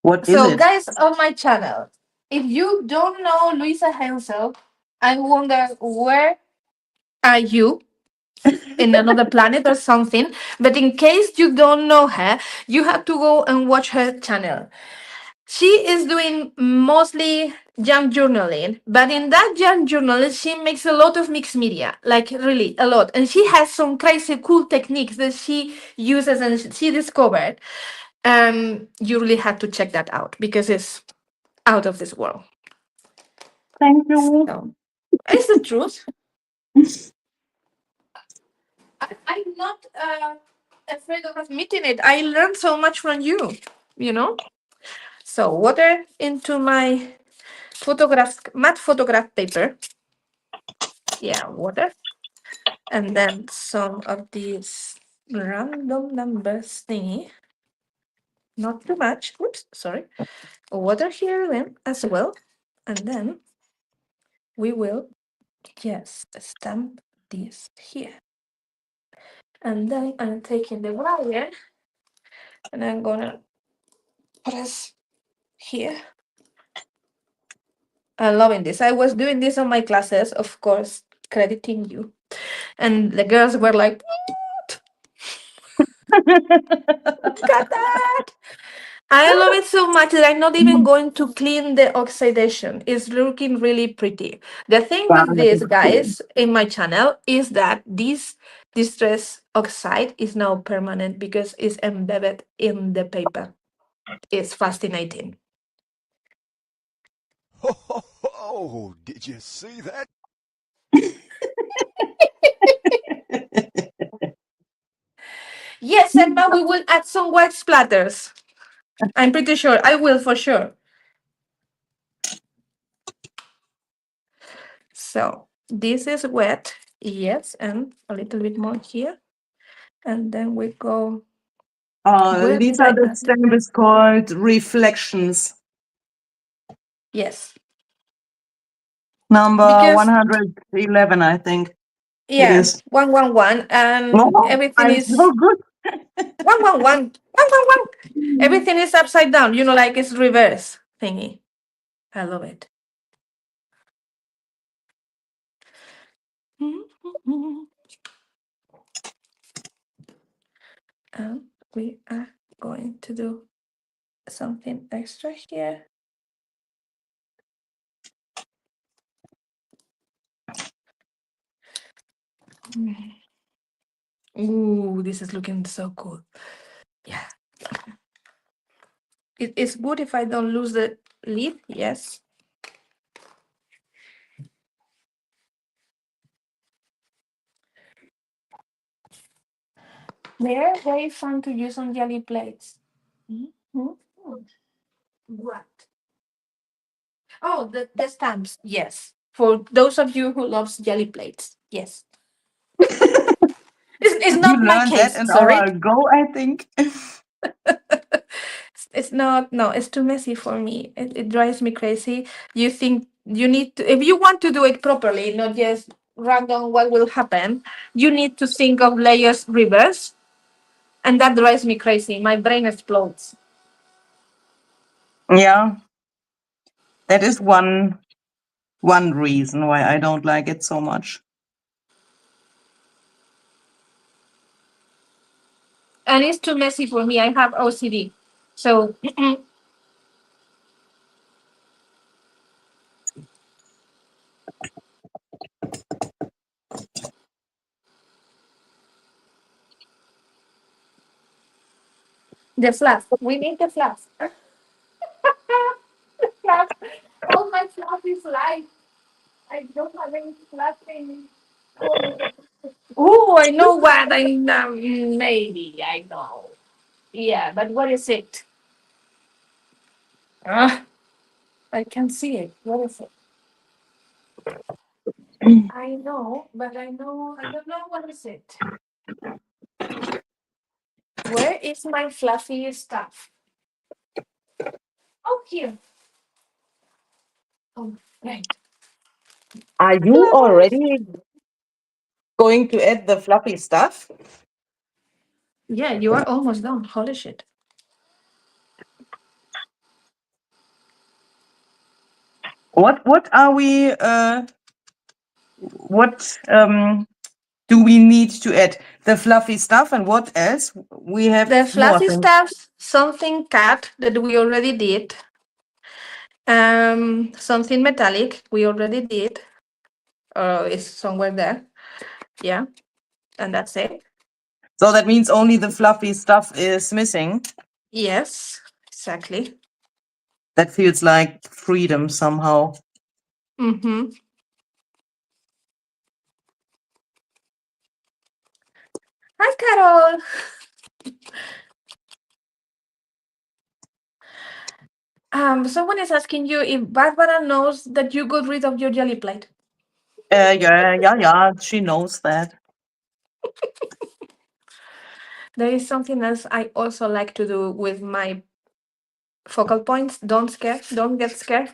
What is So, it? guys on my channel, if you don't know Luise Heinzl, I wonder where are you? In another planet or something. But in case you don't know her, you have to go and watch her channel. She is doing mostly junk journaling, but in that junk journal, she makes a lot of mixed media, like really a lot. And she has some crazy cool techniques that she uses and she discovered. And you really had to check that out because it's out of this world. Thank you. So it's the truth. I'm not afraid of admitting it. I learned so much from you, you know? So water into my matte photograph paper. Yeah, water. And then some of these random numbers thingy. Not too much. Oops, sorry. Water here then as well. And then we will just stamp this here. And then I'm taking the wire and I'm gonna press here. I'm loving this. I was doing this on my classes, of course, crediting you. And the girls were like, what? Look at that. I love it so much that I'm not even going to clean the oxidation. It's looking really pretty. The thing Wow, with that this, is cool. guys, in my channel is that this distress oxide is now permanent because it's embedded in the paper. It's fascinating. Oh, did you see that? Yes, Emma, we will add some white splatters. I'm pretty sure. I will for sure. So this is wet. Yes, and a little bit more here. And then we go. Where These did are I the add? stamp is called reflections. Yes. Number Because 111, I think it yeah, is. 111, and Oh, everything I'm is so good. 111, 111. Everything is upside down, like it's reverse thingy. I love it. And we are going to do something extra here. Ooh, this is looking so cool. Yeah. It's good if I don't lose the lid. Yes. They're very fun to use on jelly plates. What? Oh, the stamps. Yes. For those of you who loves jelly plates. Yes. It's You not my learned that case. an Sorry. hour ago, I think. It's not. No, it's too messy for me. It drives me crazy. You think you need to, if you want to do it properly, not just random what will happen, you need to think of layers reverse. And that drives me crazy. My brain explodes. Yeah, that is one reason why I don't like it so much. And it's too messy for me. I have OCD. So the fluff. We need the fluff. Fluff. All my fluff is light. I don't have any fluff in. Oh, I know what I maybe I know. Yeah, but what is it? I can see it. What is it? I know, but I don't know what is it. Where is my fluffy stuff? Oh, here. Oh, right. Are you already going to add the fluffy stuff? Yeah, you are almost done. Holy shit. What are we what do we need to add? The fluffy stuff, and what else? We have The more fluffy things. stuff, something cut that we already did. Something metallic we already did. It's somewhere there. Yeah, and that's it. So that means only the fluffy stuff is missing. Yes, exactly. That feels like freedom somehow. Mm-hmm. Hi, Carol. Someone is asking you if Barbara knows that you got rid of your jelly plate. Yeah. She knows that. There is something else I also like to do with my focal points. Don't scare. Don't get scared.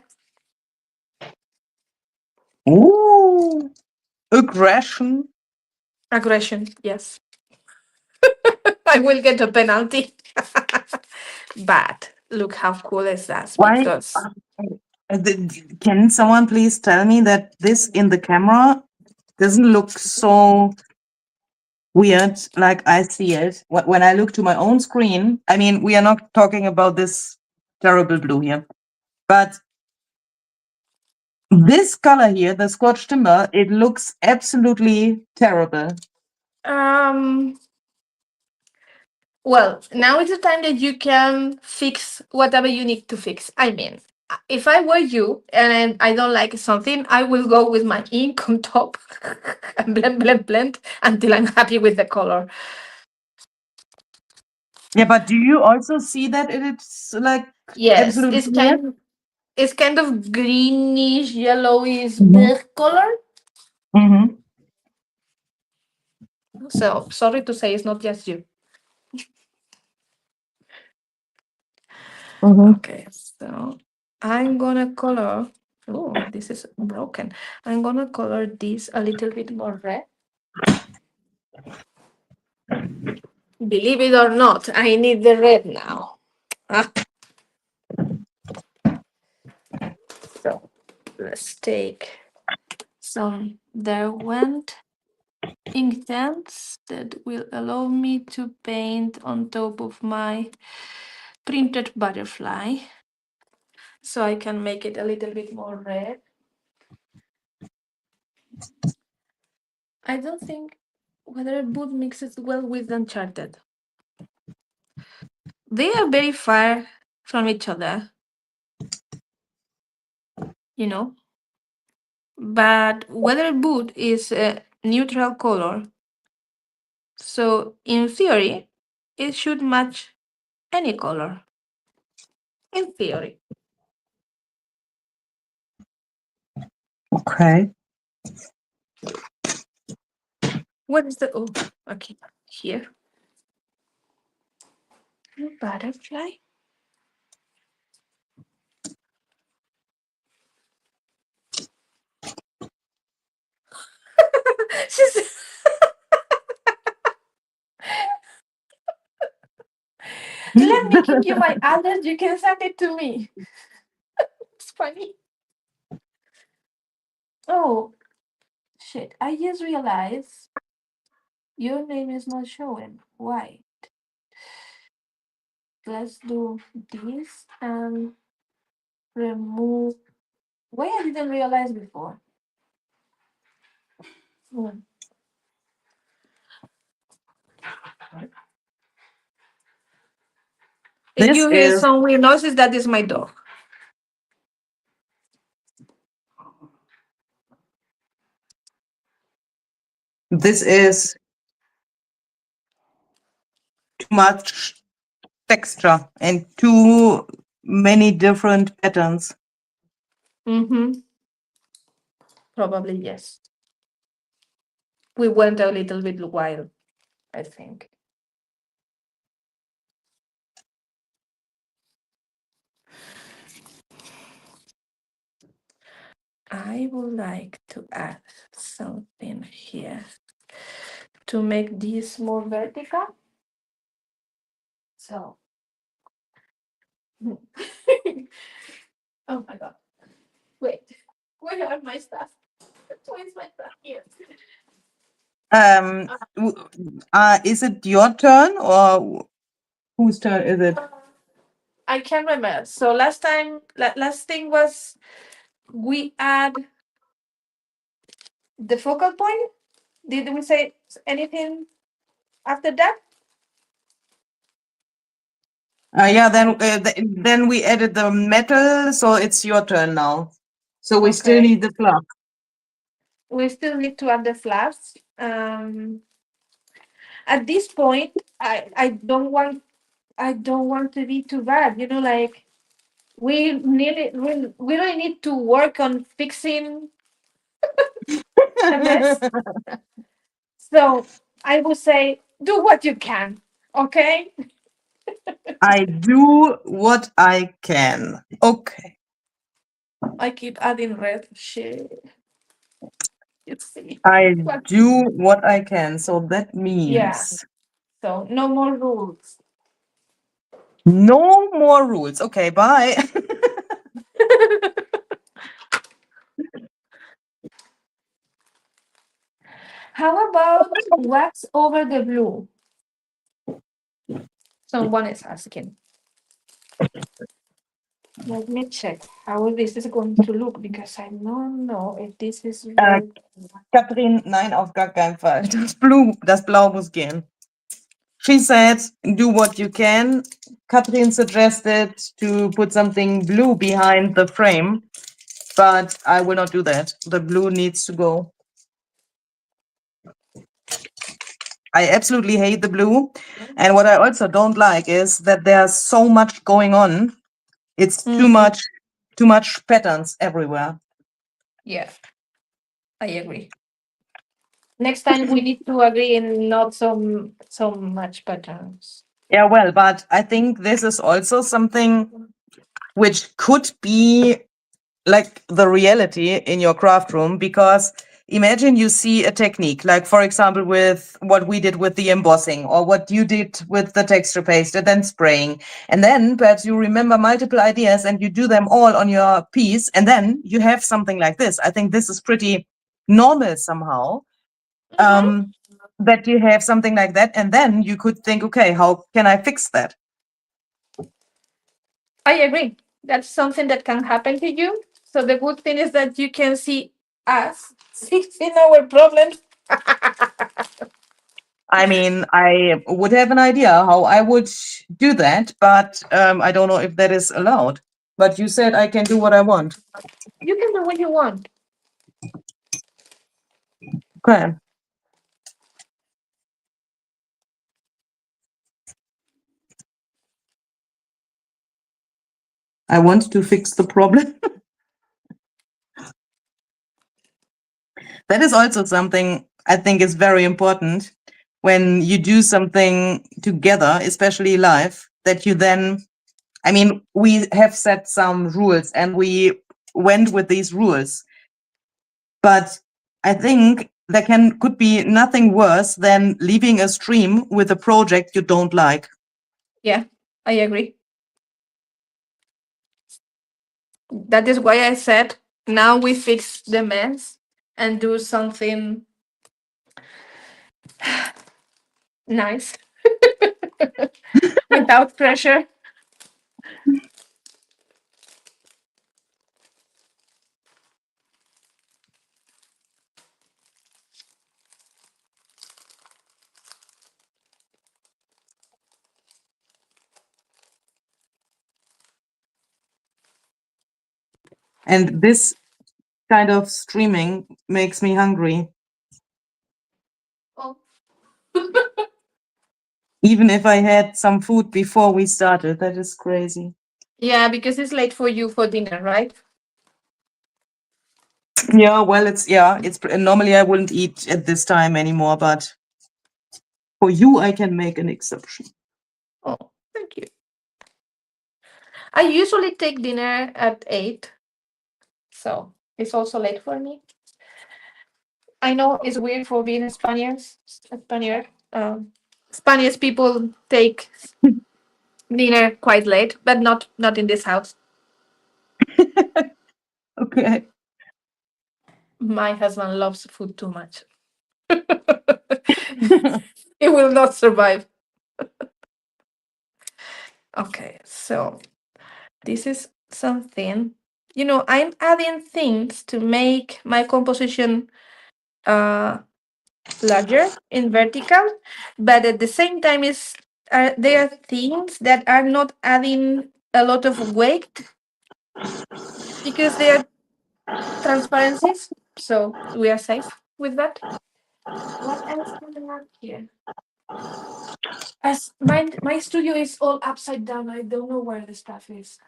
Ooh, aggression. Aggression. Yes. I will get a penalty. But look how cool is that? Why? Because Can someone please tell me that this in the camera doesn't look so weird like I see it when I look to my own screen? I mean, we are not talking about this terrible blue here, but this color here, the Scotch timber, it looks absolutely terrible. well, now is the time that you can fix whatever you need to fix. I mean, if I were you and I don't like something, I will go with my ink on top and blend until I'm happy with the color. Yeah, but do you also see that it's like Yes, absolutely weird? it's kind of greenish, yellowish Mhm. blue color. Mm-hmm. So sorry to say, it's not just you. Mm-hmm. Okay, so I'm gonna color. Oh, this is broken. I'm gonna color this a little bit more red. Believe it or not, I need the red now. Ah, so let's take some Derwent Inktense that will allow me to paint on top of my printed butterfly. So I can make it a little bit more red. I don't think whether Boot mixes well with Uncharted. They are very far from each other, you know. But Weather Boot is a neutral color, so in theory, it should match any color. In theory. Okay. What is the oh okay here? Butterfly. She's let me give you my address. You can send it to me. It's funny. Oh shit! I just realized your name is not showing. Why? Let's do this and remove. Why I didn't realize before? Hmm. If This you hear is some weird noises, that is my dog. this is too much texture and too many different patterns. Mm-hmm. Probably yes. We went a little bit wild, I think. I would like to add something here to make this more vertical. So, oh my god. Wait, where are my stuff? Where's my stuff? Here. Um, is it your turn or whose turn is it? I can't remember. So last time, last thing was we add the focal point. Did we say anything after that? Yeah, then we added the metal, so it's your turn now. So we still Okay. need the flap. We still need to add the flaps. At this point, I don't want to be too bad. You know, like we really need to work on fixing the mess. So I would say do what you can. Okay. I do what I can. Okay. I keep adding red shit. You see. I What? do what I can. So that Yeah. means So no more rules. no more rules. Okay, bye. How about wax over the blue? Someone is asking. Let me check how this is going to look because I don't know if this is Äh, right. Katrin, nein, auf gar keinen Fall. Das Blau muss gehen. She said, do what you can. Katrin suggested to put something blue behind the frame, but I will not do that. The blue needs to go. I absolutely hate the blue. And what I also don't like is that there's so much going on. It's too Mhm. much patterns everywhere. Yeah, I agree. Next time we need to agree in not so much patterns. Yeah, well, but I think this is also something which could be like the reality in your craft room, because imagine you see a technique, like for example with what we did with the embossing or what you did with the texture paste and then spraying, and then perhaps you remember multiple ideas and you do them all on your piece, and then you have something like this. I think this is pretty normal somehow, Mhm. that you have something like that, and then you could think, okay, how can I fix that? I agree. That's something that can happen to you. So the good thing is that you can see us fixing our problems. I mean, I would have an idea how I would do that, but I don't know if that is allowed. But you said I can do what I want. You can do what you want. Okay. I want to fix the problem. That is also something I think is very important when you do something together, especially live, that you then, I mean, we have set some rules and we went with these rules. But I think there could be nothing worse than leaving a stream with a project you don't like. Yeah, I agree. That is why I said now we fix the mess and do something nice without pressure. And this kind of streaming makes me hungry, Oh, even if I had some food before we started. That is crazy. yeah, because it's late for you for dinner, right? Yeah, well, it's normally I wouldn't eat at this time anymore, but for you, I can make an exception. Oh, thank you. I usually take dinner at 8, so it's also late for me. I know it's weird for being Spaniard. Spanish people take dinner quite late, but not in this house. Okay. My husband loves food too much. He will not survive. Okay, so this is something. You know, I'm adding things to make my composition uh larger in vertical, but at the same time is they are things that are not adding a lot of weight because they are transparencies, so we are safe with that. What else do we have here? As my studio is all upside down, I don't know where the stuff is.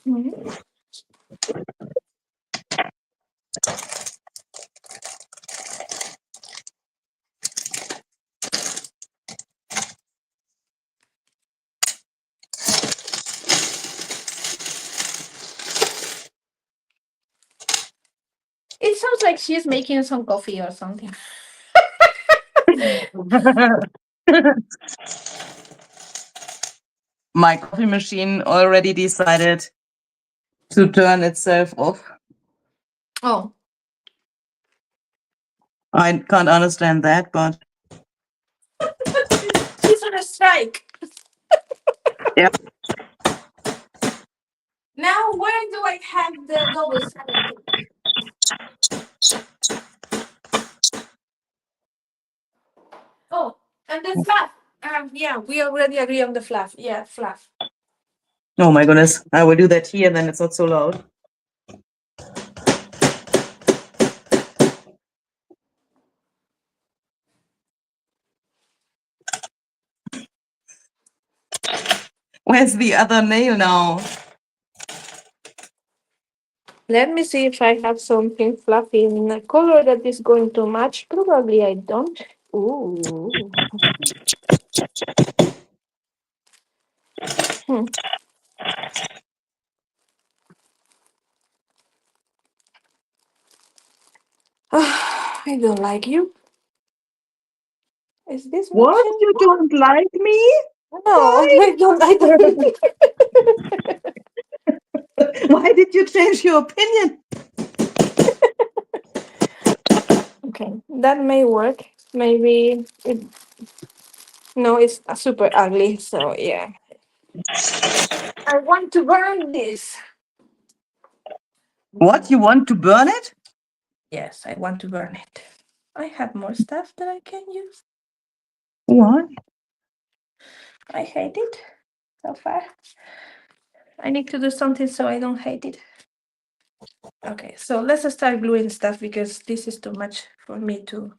Mhm. It sounds like she's making some coffee or something. My coffee machine already decided to turn itself off. Oh, I can't understand that, but she's on a strike. yeah. Now, where do I have the double-sided tape? Oh, and the fluff. Yeah, we already agree on the fluff. Yeah, fluff. Oh my goodness. I will do that here, then it's not so loud. Where's the other nail now? Let me see if I have something fluffy in a color that is going to match. Probably I don't. Ooh. Hmm. I don't like you. Is this What? matching? You don't like me? No, Why? I don't. I don't. Why did you change your opinion? Okay, that may work. Maybe it. No, it's super ugly. So yeah, I want to burn this. What? You want to burn it? Yes, I want to burn it. I have more stuff that I can use. What? I hate it so far. I need to do something so I don't hate it. Okay, so let's start gluing stuff because this is too much for me to.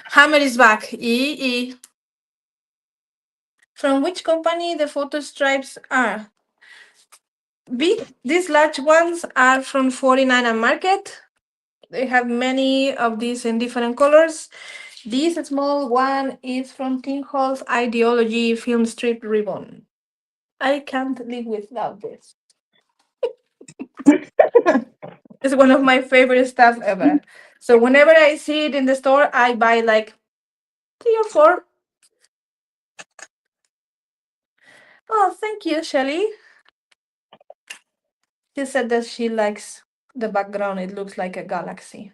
Hammer is back. E. From which company the photo stripes are? These large ones are from 49 and Market. They have many of these in different colors. This small one is from Tim Holt's Ideology Film Strip Ribbon. I can't live without this. It's one of my favorite stuff ever. So whenever I see it in the store, I buy like 3 or 4. Oh, thank you, Shelly. She said that she likes the background. It looks like a galaxy.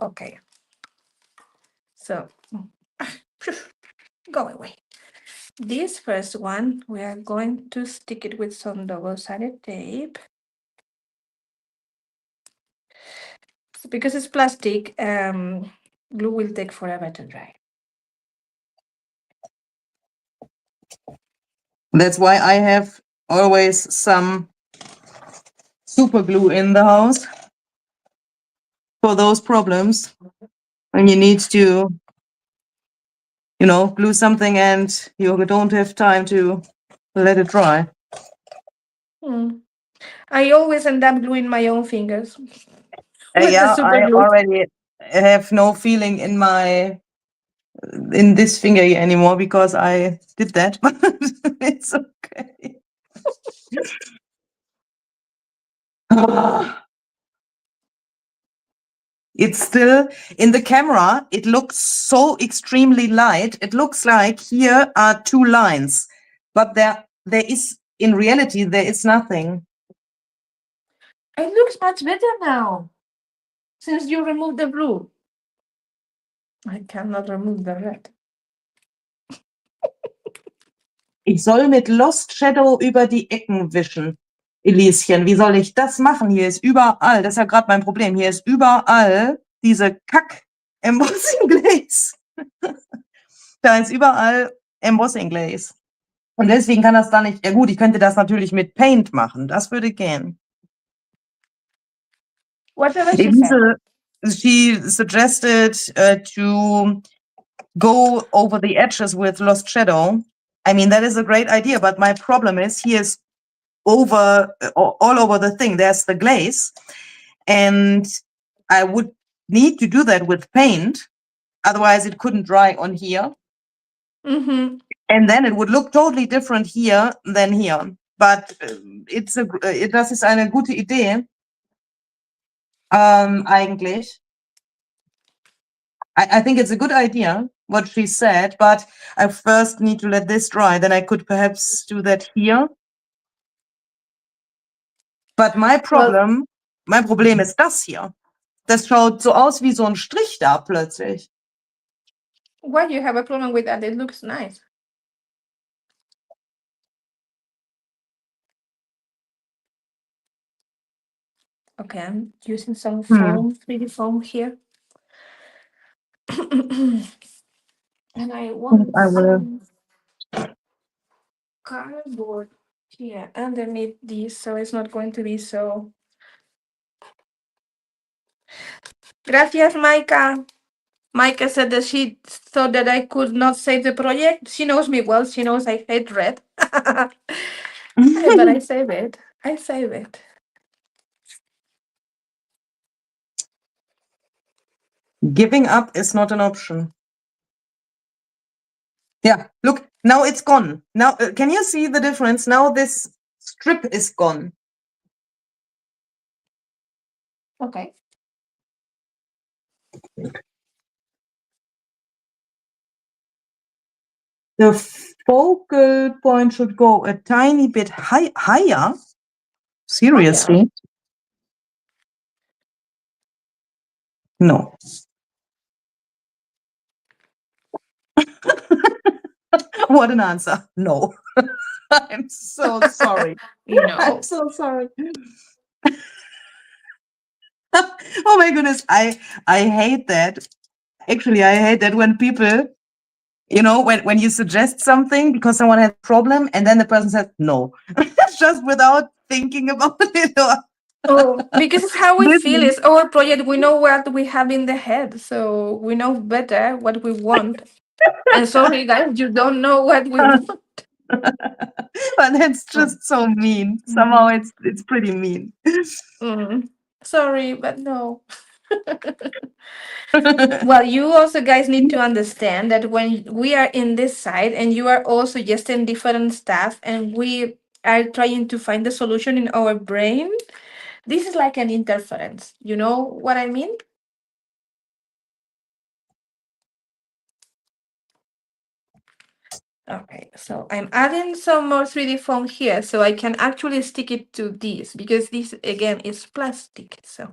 Okay. So, go away. This first one, we are going to stick it with some double-sided tape. So because it's plastic, glue will take forever to dry. That's why I have always some super glue in the house for those problems when you need to, glue something and you don't have time to let it dry. I always end up gluing my own fingers with the Yeah, super I glue. already have no feeling in this finger anymore because I did that, but it's okay. It's still in the camera. It looks so extremely light. It looks like here are two lines, but there is, in reality, there is nothing. It looks much better now, since you removed the blue. I cannot remove the red. Ich soll mit Lost Shadow über die Ecken wischen. Elischen, wie soll ich das machen? Hier ist überall, das ist ja gerade mein Problem, hier ist überall diese Kack-Embossing Glaze. Da ist überall Embossing Glaze. Und deswegen kann das da nicht, ja gut, ich könnte das natürlich mit Paint machen, das würde gehen. Whatever she said. She suggested to go over the edges with Lost Shadow. I mean, that is a great idea, but my problem is here is over all over the thing. There's the glaze, and I would need to do that with paint. Otherwise, it couldn't dry on here. Mm-hmm. And then it would look totally different here than here. But das ist eine gute Idee. Eigentlich. I think it's a good idea, what she said, but I first need to let this dry. Then I could perhaps do that here. But mein Problem ist das hier. Das schaut so aus wie so ein Strich da plötzlich. Why do you have a problem with that? It looks nice. Okay, I'm using some foam, 3D foam here. And I want some cardboard here underneath this, so it's not going to be so. Gracias, Maika. Maika said that she thought that I could not save the project. She knows me well. She knows I hate red. But I save it. I save it. Giving up is not an option. Yeah, look, now it's gone. Now, can you see the difference? Now this strip is gone. Okay. The focal point should go a tiny bit higher. Seriously? No. What an answer. No. I'm so sorry. No. I'm so sorry. Oh my goodness. I hate that. Actually, I hate that when people, you know, when you suggest something because someone has a problem and then the person says no. Just without thinking about it. Oh, because it's how we feel. Listen. It's our project. We know what we have in the head, so we know better what we want. And sorry, guys, you don't know what we want. But that's just so mean. Somehow it's pretty mean. Sorry, but no. Well, you also guys need to understand that when we are in this side and you are all suggesting different stuff and we are trying to find the solution in our brain, this is like an interference. You know what I mean? Okay, so I'm adding some more 3D foam here so I can actually stick it to this because this again is plastic. So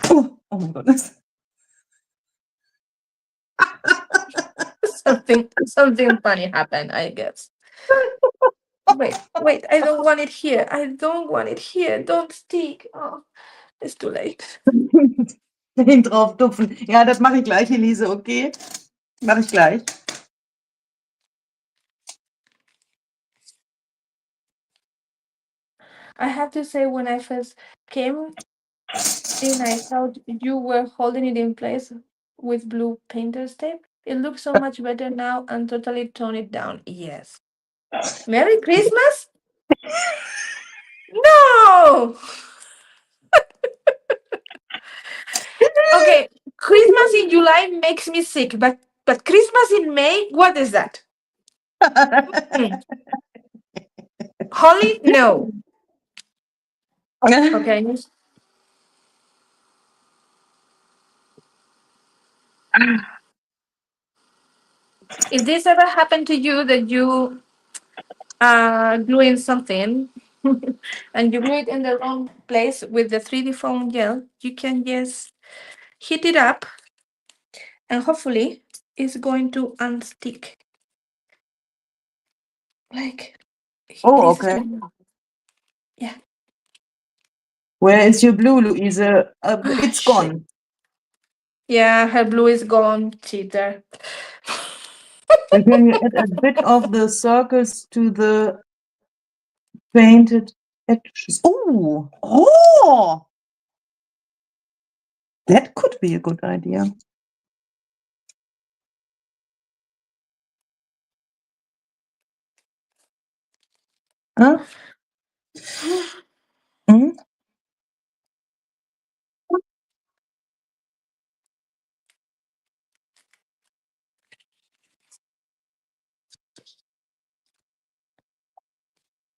Oh my goodness. something funny happened, I guess. Wait, I don't want it here. I don't want it here. Don't stick. Oh, it's too late. Den drauf tupfen. Ja, das mache ich gleich, Elise, okay? Mache ich gleich. I have to say, when I first came in, I thought you were holding it in place with blue painter's tape. It looks so much better now and totally tone it down. Yes. Merry Christmas? No! Okay, Christmas in July makes me sick, but Christmas in May, what is that? Holly, no. Okay. If this ever happened to you that you gluing something and you glue it in the wrong place with the 3D foam gel, you can just heat it up and hopefully it's going to unstick. Like Oh, this is okay. yeah. Where is your blue, Luise? It's Shit. gone. Yeah, her blue is gone, cheater. And can you add a bit of the circles to the painted edges? Oh, oh, that could be a good idea. Huh? Hmm?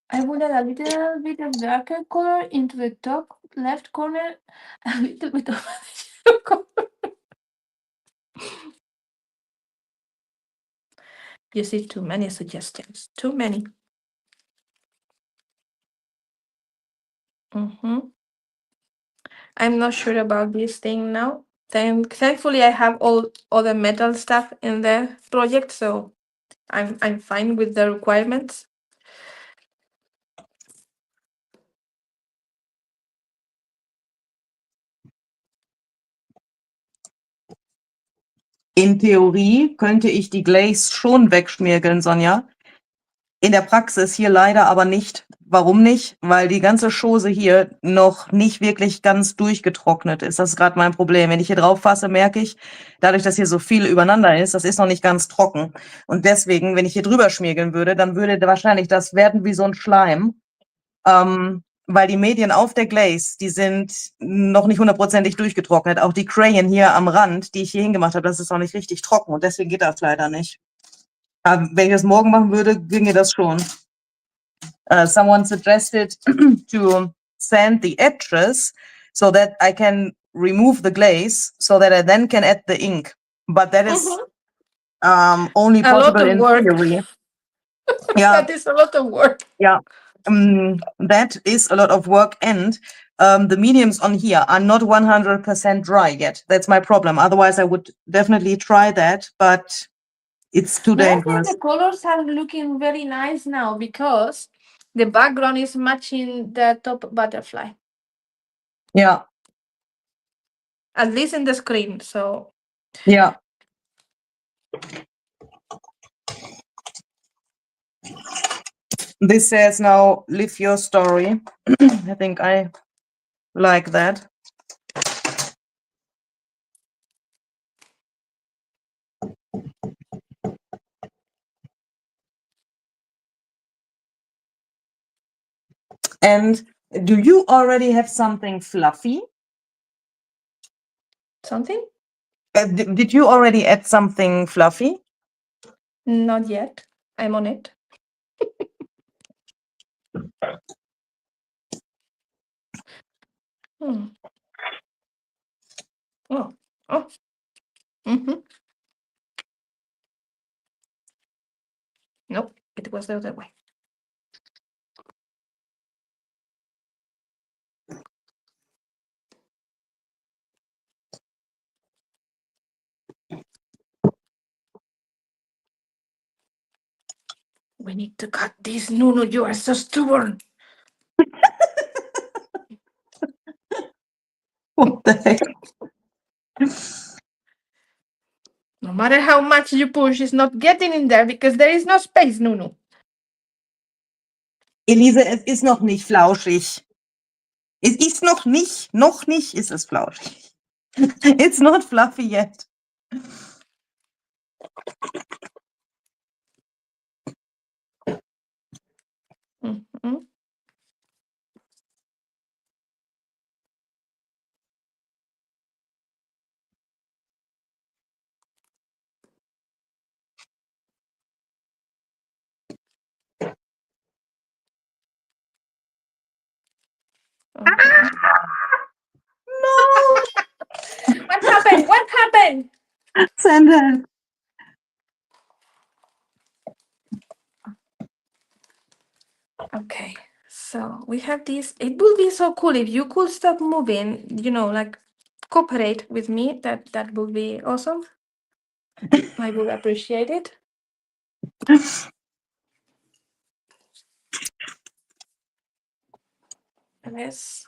I would add a little bit of darker color into the top left corner, a little bit of color. You see too many suggestions. Too many. I'm not sure about this thing now. Thankfully, I have all other metal stuff in the project, so I'm fine with the requirements. In Theorie könnte ich die Glaze schon wegschmirgeln, Sonja. In der Praxis hier leider aber nicht. Warum nicht? Weil die ganze Chose hier noch nicht wirklich ganz durchgetrocknet ist. Das ist gerade mein Problem. Wenn ich hier drauf fasse, merke ich, dadurch, dass hier so viel übereinander ist, das ist noch nicht ganz trocken. Und deswegen, wenn ich hier drüber schmiergeln würde, dann würde wahrscheinlich das werden wie so ein Schleim. Weil die Medien auf der Glaze, die sind noch nicht hundertprozentig durchgetrocknet. Auch die Crayon hier am Rand, die ich hier hingemacht habe, das ist noch nicht richtig trocken. Und deswegen geht das leider nicht. Aber wenn ich das morgen machen würde, ginge das schon. Someone suggested to sand the edges so that I can remove the glaze so that I then can add the ink. But that is only A lot possible of in work. theory. Yeah, That is a lot of work. yeah. That is a lot of work, and the mediums on here are not 100% dry yet. That's my problem. Otherwise, I would definitely try that, but it's too But I think dangerous. the colors are looking very nice now because the background is matching the top butterfly, Yeah, at least in the screen. So yeah. This says now, live your story. I think I like that. And do you already have something fluffy? something? Did you already add something fluffy? Not yet. I'm on it. Hmm. Oh, oh. Nope, it was the other way. We need to cut this. Nuno, you are so stubborn. What the heck? No matter how much you push, it's not getting in there because there is no space, Nuno. Elise, es ist noch nicht flauschig. Es ist noch nicht ist es flauschig. It's not fluffy yet. Mhm. Okay. No, What happened? What happened? Sandra. Okay. So we have this. It would be so cool if you could stop moving, like cooperate with me. That would be awesome. I would appreciate it. Let's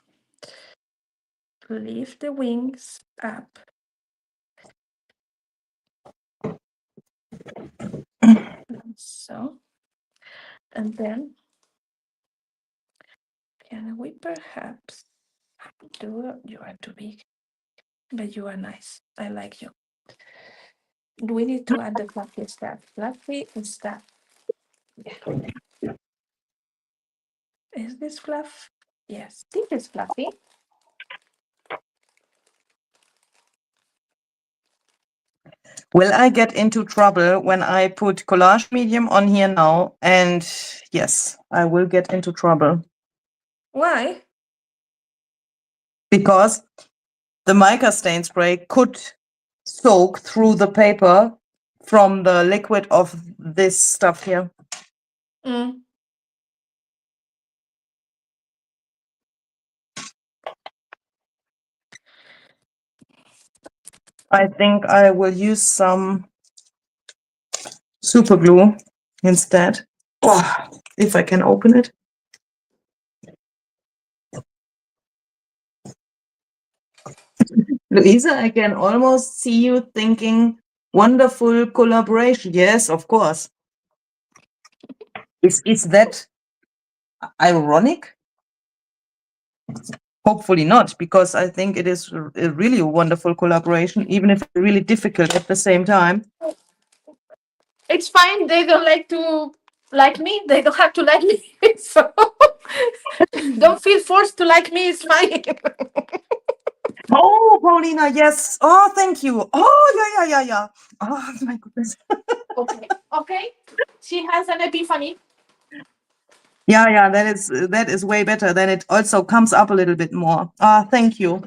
lift the wings up. So, and then can we perhaps you are too big, but you are nice. I like you. We need to add the fluffy stuff. Fluffy stuff. Yeah. Is this fluff? Yes, this is fluffy. Will I get into trouble when I put collage medium on here now? And yes, I will get into trouble Why? because the mica stain spray could soak through the paper from the liquid of this stuff here. Mm. I think I will use some super glue instead. Oh, if I can open it. Luisa, I can almost see you thinking wonderful collaboration. Yes, of course. Is that ironic? Hopefully not, because I think it is a really wonderful collaboration, even if it's really difficult at the same time. It's fine. They don't like me. They don't have to like me. So don't feel forced to like me. It's fine. Oh, Paulina, yes. Oh, thank you. Oh, yeah. Oh, my goodness. Okay. Okay. She has an epiphany. Yeah, that is way better. Then it also comes up a little bit more. Ah, thank you.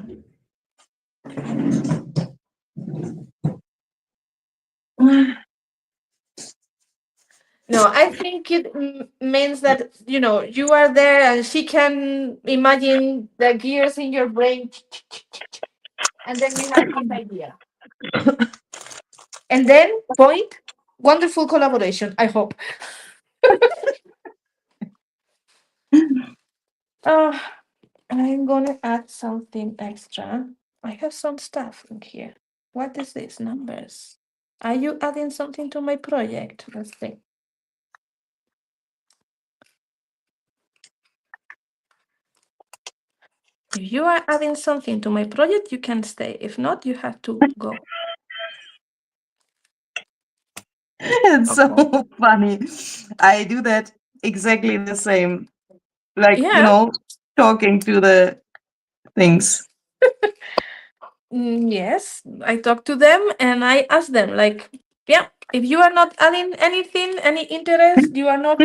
No, I think it means that you are there and she can imagine the gears in your brain, and then we have this idea. And then point, wonderful collaboration. I hope. Uh, I'm gonna add something extra. I have some stuff in here. What is this? Numbers. Are you adding something to my project? Let's see. If you are adding something to my project, you can stay. If not, you have to go. It's so Okay. funny. I do that exactly the same. Like, Yeah. talking to the things. Yes, I talk to them and I ask them, like, yeah, if you are not adding anything, any interest, you are not,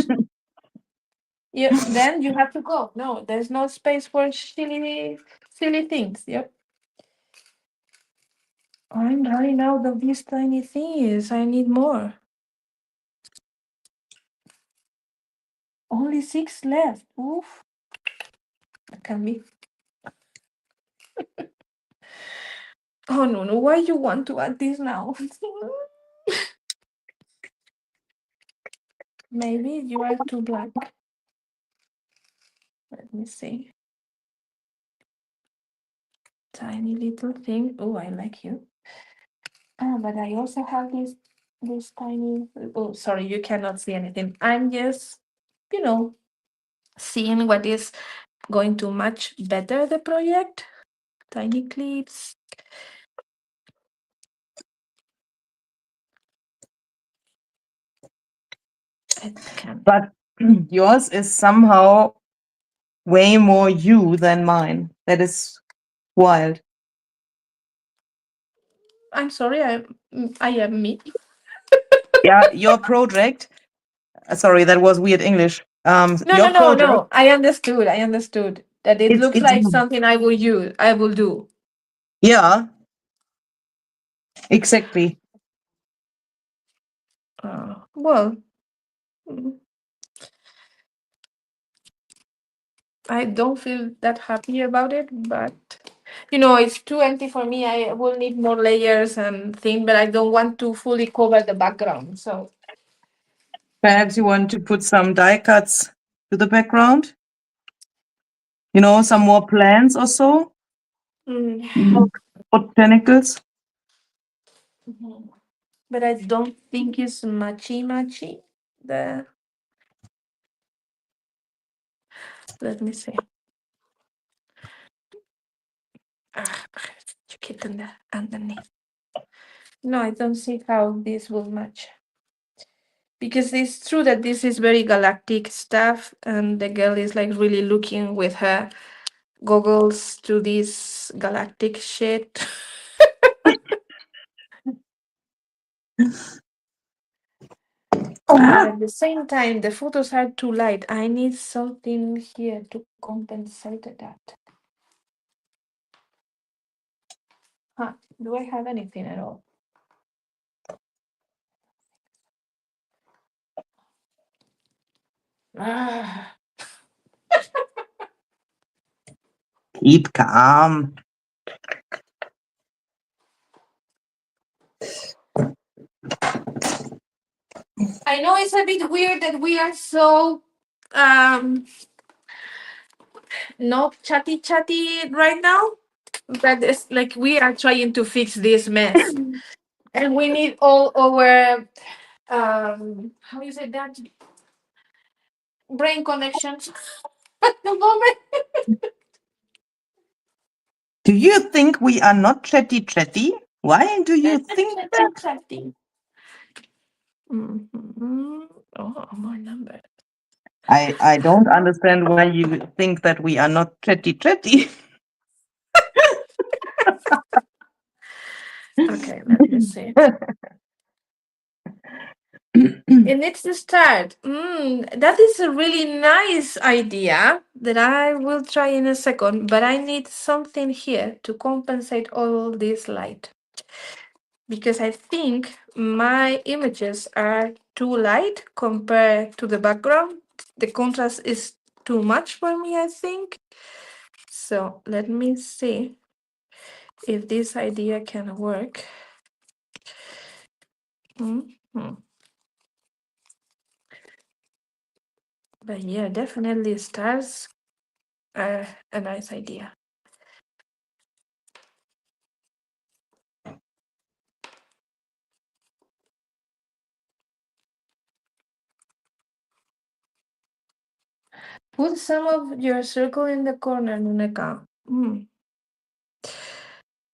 yeah, then you have to go. No, there's no space for silly things. Yep. I'm running out of these tiny things. I need more. Only 6 left. Oof. That can be. Oh no, why you want to add this now? Maybe you are too black. Let me see. Tiny little thing. Oh, I like you. But I also have this tiny. Oh, sorry, you cannot see anything. I'm just, seeing what is going to match better the project. Tiny clips. It can. But yours is somehow way more you than mine. That is wild. I'm sorry. I am me. Yeah, your project. Sorry, that was weird English. No, Your no, no, project. no. I understood. that it looks it's like something I will do. yeah, exactly. Well, mm, I don't feel that happy about it, but it's too empty for me. I will need more layers and things, but I don't want to fully cover the background. So Perhaps you want to put some die cuts to the background. Some more plants or so. mm, More botanicals. but I don't think it's matchy. The Let me see. Check it underneath. No, I don't see how this will match. Because it's true that this is very galactic stuff, and the girl is like really looking with her goggles to this galactic shit. But at the same time, the photos are too light. I need something here to compensate that. Huh? Do I have anything at all? Ah. Keep calm. I know it's a bit weird that we are so not chatty right now, but it's like we are trying to fix this mess, and we need all our how you say that, brain connections at the moment. Do you think we are not chatty? Why do you think that? Chatty. Mm-hmm. Oh, more number. I don't understand why you think that we are not chatty. Okay, let me see. It needs to start. That is a really nice idea that I will try in a second, but I need something here to compensate all this light. Because I think my images are too light compared to the background. The contrast is too much for me, I think. So let me see if this idea can work. Mhm. But yeah, definitely stars are a nice idea. Put some of your circle in the corner, Nuneka.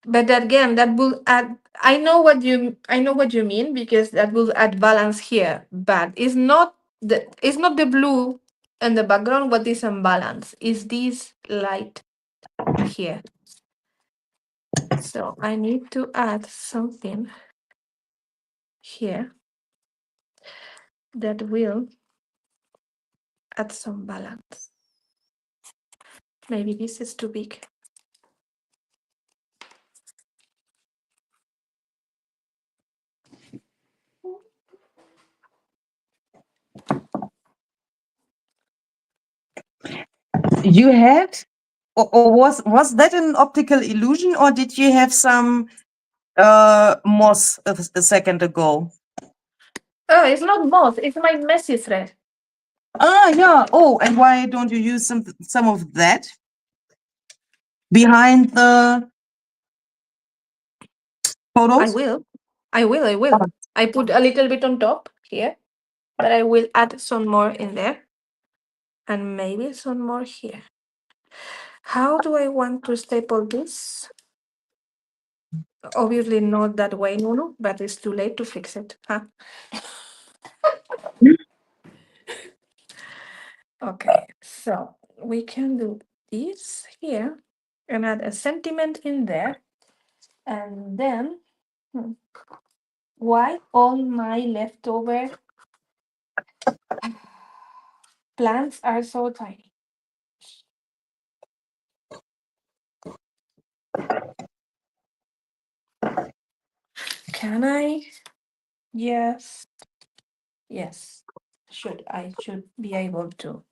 But again, that will add. I know what you mean, because that will add balance here. But it's not the blue and the background. What is unbalanced is this light here. So I need to add something here that will add some balance. Maybe this is too big. You had, or was that an optical illusion, or did you have some moss a second ago? Oh, it's not moth. It's my messy thread. Ah, yeah. Oh, and why don't you use some of that behind the photos? I will. I put a little bit on top here, but I will add some more in there, and maybe some more here. How do I want to staple this? Obviously not that way, Nunu, but it's too late to fix it. Huh? Okay, so we can do this here and add a sentiment in there. And then, why all my leftover plants are so tiny? Can I? Yes. Yes. I should be able to.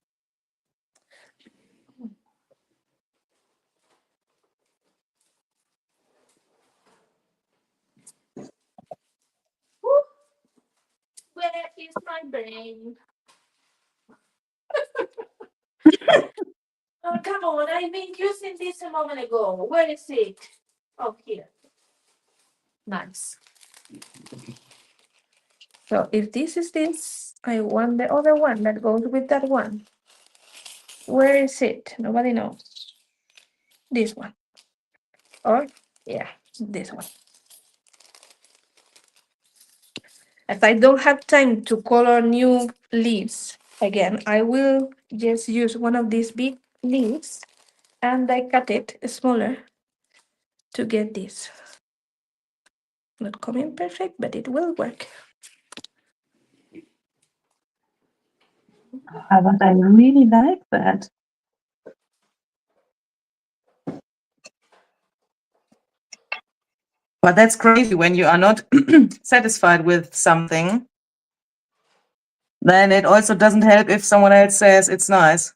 Where is my brain? Oh, come on. I've been using this a moment ago. Where is it? Oh, here. Nice. So if this is this, I want the other one that goes with that one. Where is it? Nobody knows. This one. Or, yeah, this one. If I don't have time to color new leaves again, I will just use one of these big leaves and I cut it smaller to get this. Not coming perfect, but it will work. But I really like that. But that's crazy when you are not satisfied with something. Then it also doesn't help if someone else says it's nice.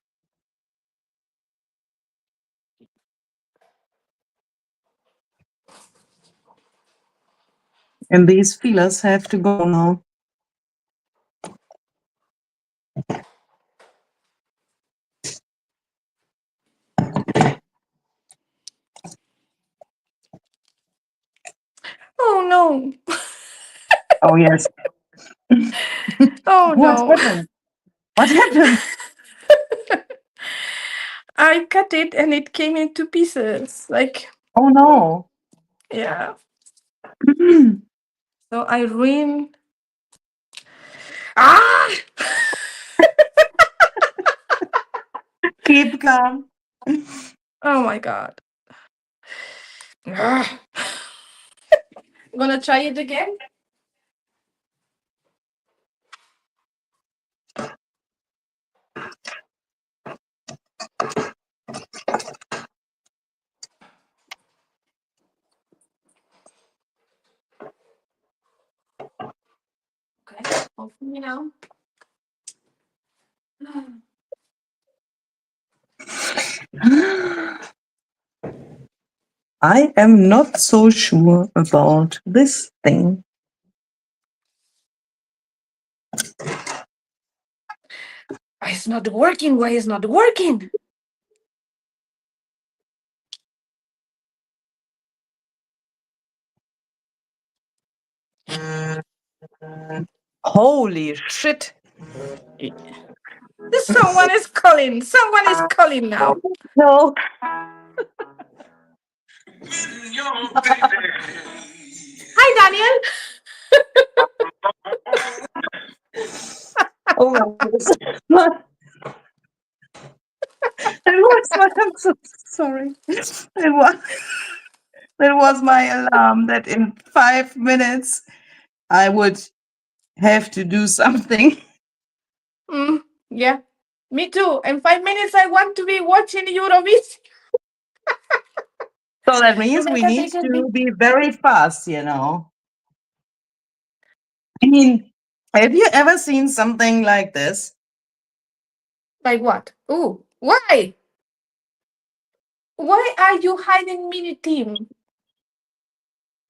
And these feelers have to go now. Oh no. Oh, yes. Oh What no. happened? What happened? I cut it and it came into pieces. Like, Oh, no. yeah. So I ruined. Ah! Keep calm. Oh my god. Ah. Gonna try it again? Okay, hopefully now. I am not so sure about this thing. It's not working. Why is not working? Holy shit. Someone is calling. Someone is calling now. No. Hi, Daniel. Oh my goodness. I'm so sorry. That was my alarm that in 5 minutes I would have to do something. Yeah, me too. In 5 minutes, I want to be watching Eurovision. So that means we Nuneka, need take a to big. be very fast, I mean, have you ever seen something like this? Like what? Ooh, why? Why are you hiding mini team?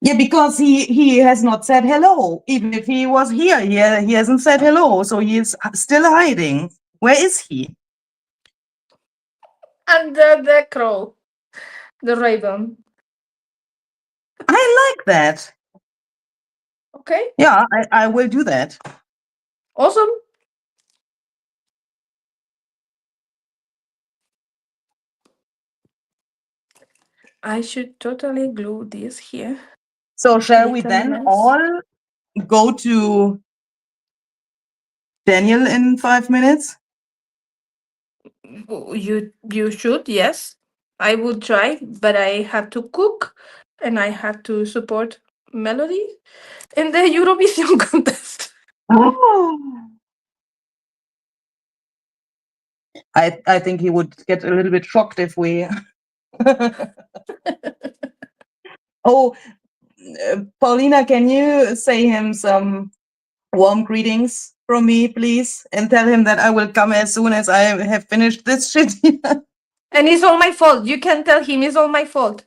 Yeah, because he has not said hello. Even if he was here, he hasn't said hello. So he is still hiding. Where is he? Under the crow, the raven. I like that. Okay, Yeah, I will do that. awesome. I should totally glue this here. So shall we Little then less. all go to Daniel in 5 minutes? You should, yes. I would try, but I have to cook and I have to support Melody in the Eurovision contest. Oh. I think he would get a little bit shocked if we. Oh, Paulina, can you say him some warm greetings from me, please? And tell him that I will come as soon as I have finished this shit. And it's all my fault. You can tell him it's all my fault.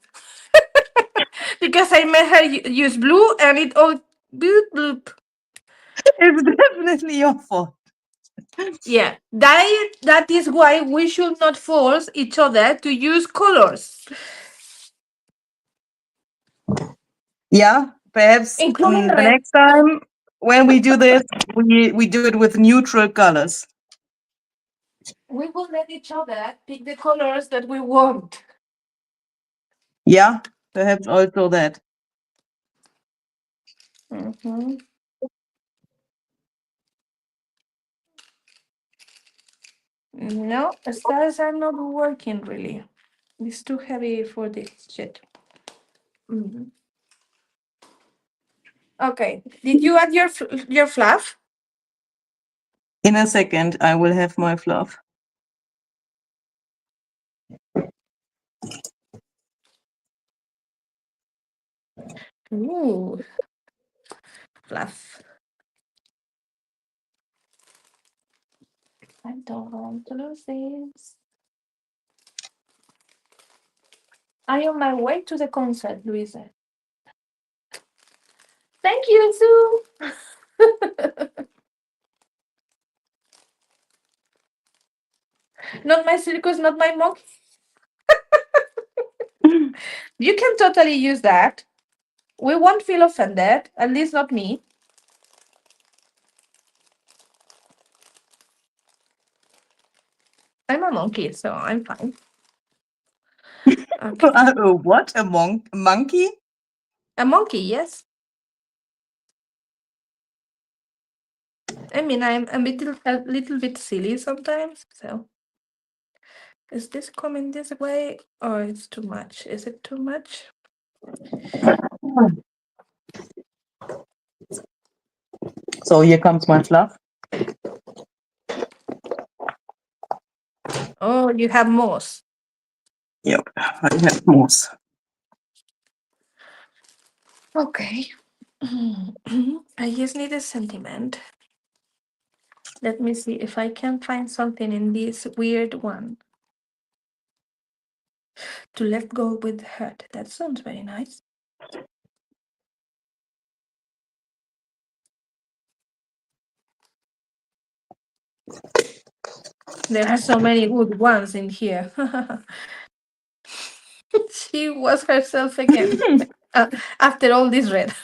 Because I made her use blue and it all bloop bloop. It's definitely your fault. Yeah, that is why we should not force each other to use colors, Yeah, perhaps including the red. next time when we do this, we do it with neutral colors. We will let each other pick the colors that we want. Yeah, perhaps also that. Mhm. No, stars are not working really. It's too heavy for this shit. Mhm. Okay, did you add your fluff? In a second, I will have my fluff. Ooh, fluff. I don't want to lose this. I am on my way to the concert, Luise. Thank you, Sue. Not my circus, not my monkey. You can totally use that. We won't feel offended, at least not me. I'm a monkey, so I'm fine. Okay. What? A monkey? A monkey, yes. I mean, I'm a little bit silly sometimes, so. Is this coming this way or it's too much? Is it too much? So here comes my fluff. Oh, you have moss. Yep, I have moose. Okay. I just need a sentiment. Let me see if I can find something in this weird one. To let go with the hurt. That sounds very nice. There are so many good ones in here. She was herself again. After all this red.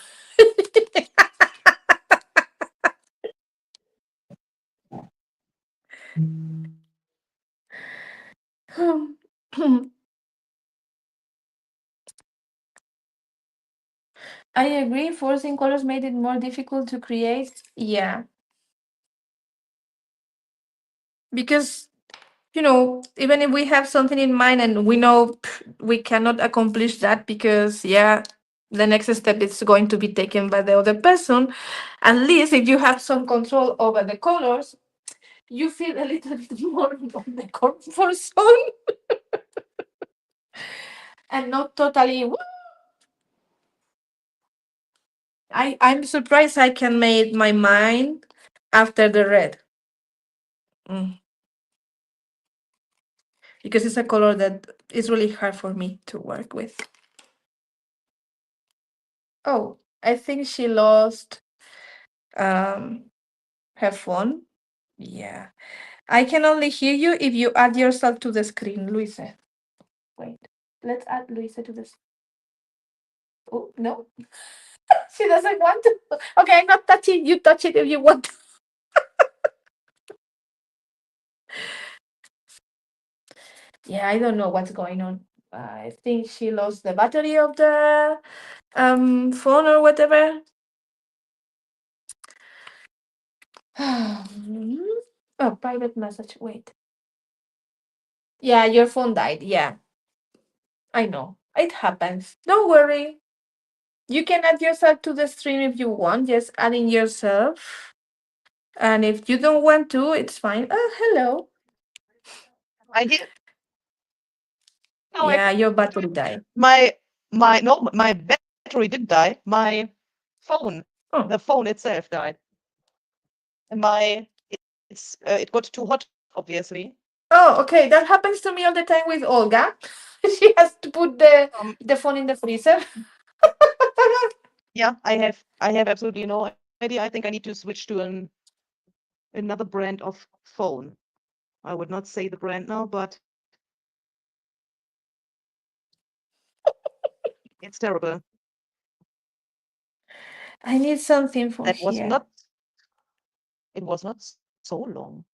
I agree, forcing colors made it more difficult to create. Yeah. Because, even if we have something in mind and we know we cannot accomplish that because, yeah, the next step is going to be taken by the other person, at least if you have some control over the colors, you feel a little bit more on the comfort zone and not totally. I'm surprised I can make my mind after the red. Because it's a color that is really hard for me to work with. Oh, I think she lost her phone. Yeah. I can only hear you if you add yourself to the screen, Luise. Wait, let's add Luise to this. Oh, no. She doesn't want to. Okay, I'm not touching. You touch it if you want to. Yeah, I don't know what's going on. I think she lost the battery of the phone or whatever. Oh, private message. Wait. Yeah, your phone died. Yeah, I know. It happens. Don't worry. You can add yourself to the stream if you want, just adding yourself. And if you don't want to, it's fine. Oh, hello. I did. No, Yeah, your battery died. my battery battery didn't die. My phone, Oh. the phone itself died. And it got too hot, obviously. Oh, okay. That happens to me all the time with Olga. She has to put the Um, the phone in the freezer. yeah, I have absolutely no idea. I think I need to switch to another brand of phone. I would not say the brand now, but it's terrible. I need something for That was here. not. It was not so long.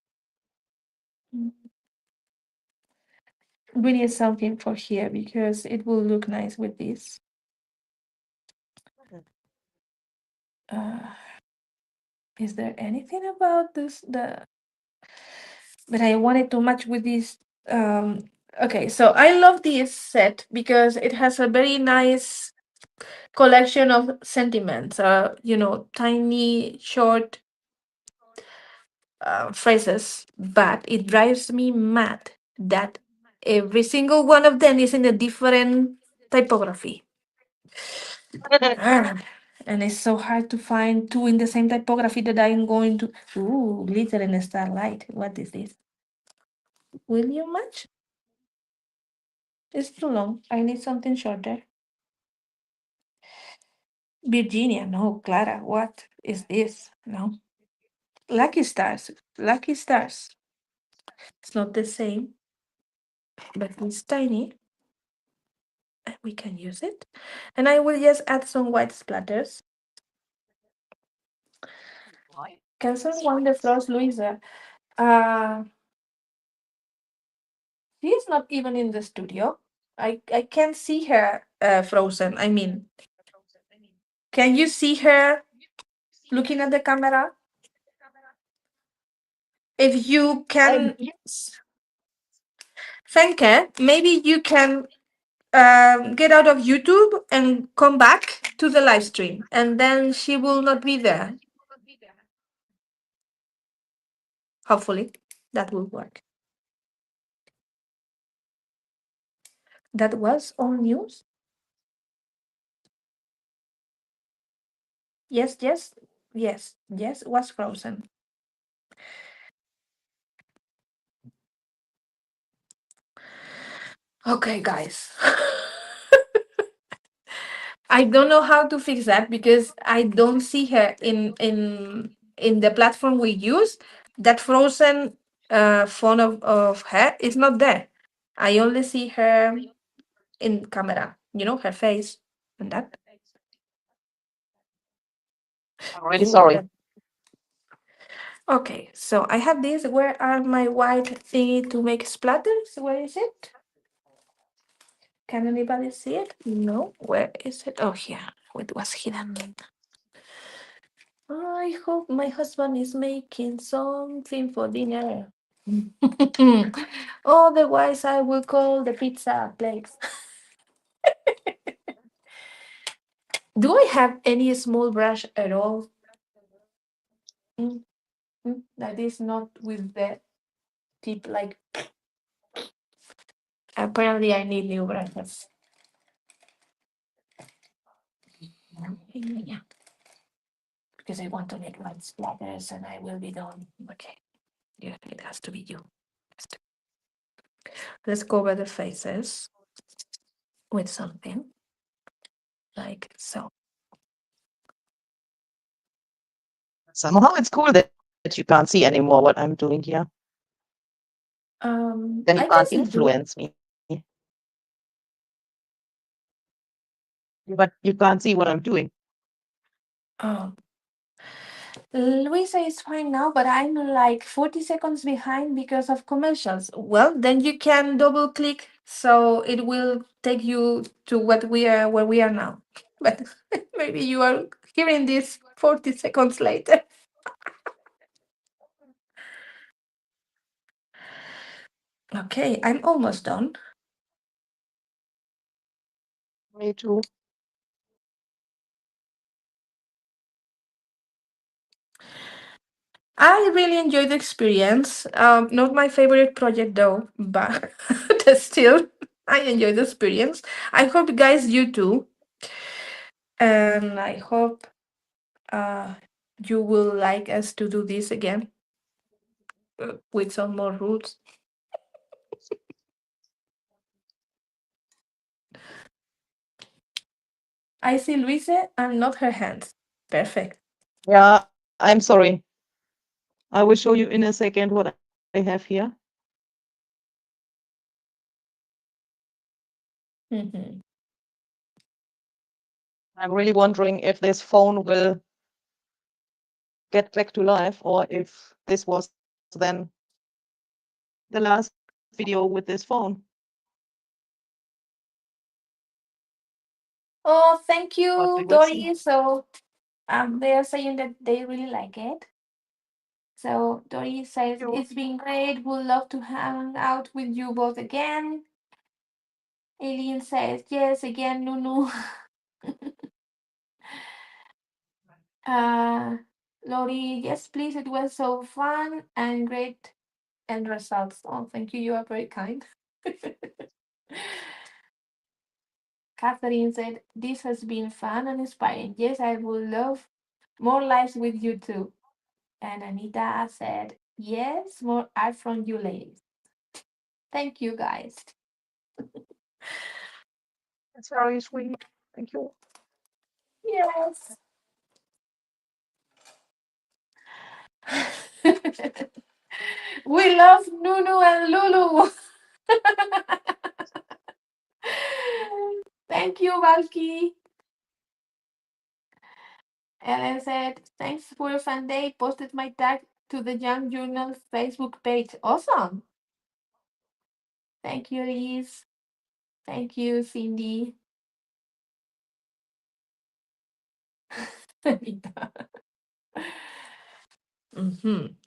We need something for here because it will look nice with this. Mhm. Uh, is there anything about this? But I wanted to match with this. Okay, so I love this set because it has a very nice collection of sentiments. Tiny, short phrases, but it drives me mad that every single one of them is in a different typography. Ah, and it's so hard to find two in the same typography that I'm going to. Ooh, glitter and starlight. What is this? Will you match? It's too long. I need something shorter. Virginia, no. Clara, what is this? No. Lucky stars. Lucky stars. It's not the same, but it's tiny. And we can use it. And I will just add some white splatters. Why? Can someone the floors, Luisa? Uh, she is not even in the studio. I can't see her frozen. I mean, can you see her looking at the camera? If you I'm can, Fenke, maybe you can get out of YouTube and come back to the live stream, and then she will not be there. Hopefully, that will work. That was all news. Yes, yes, yes, yes, was frozen. Okay, guys. I don't know how to fix that because I don't see her in the platform we use. That frozen phone of her is not there. I only see her in camera, her face and that. really Ooh, sorry. that- Okay, so I have this. Where are my white thingy to make splatters? Where is it? Can anybody see it? No. Where is it? Oh, here. It was hidden. I hope my husband is making something for dinner. Otherwise, I will call the pizza place. Do I have any small brush at all? Mm, that is not with the tip like. Apparently, I need new brushes. Yeah, because I want to make white splatters and I will be done. Okay, yeah, it has to be you. Let's cover the faces with something like so. Somehow it's cool that you can't see anymore what I'm doing here. Then you I can't can see you. influence me. But you can't see what I'm doing. Oh, Luisa is fine now, but I'm like 40 seconds behind because of commercials. Well, then you can double click so it will take you to where we are now. But maybe you are hearing this 40 seconds later. Okay, I'm almost done. Me too. I really enjoyed the experience. Not my favorite project though, but still, I enjoyed the experience. I hope, guys, you too. And I hope you will like us to do this again with some more rules. I see Luise and not her hands. Perfect. Yeah, I'm sorry. I will show you in a second what I have here. Mhm. I'm really wondering if this phone will get back to life or if this was then the last video with this phone. Oh, thank But we you, will see. Dory. So they are saying that they really like it. So Dory says, Thank you. it's been great. Would love to hang out with you both again. Aileen says, yes, again, Nunu. Lori, yes, please. It was so fun and great end results. Oh, thank you. You are very kind. Catherine said, this has been fun and inspiring. Yes, I would love more lives with you too. And Anita said, yes, more art from you ladies. Thank you, guys. It's very sweet. Thank you. Yes. We love Nunu and Lulu. Thank you, Valky. Ellen said, thanks for a fun day. Posted my tag to the Young Journal Facebook page. Awesome. Thank you, Liz. Thank you, Cindy.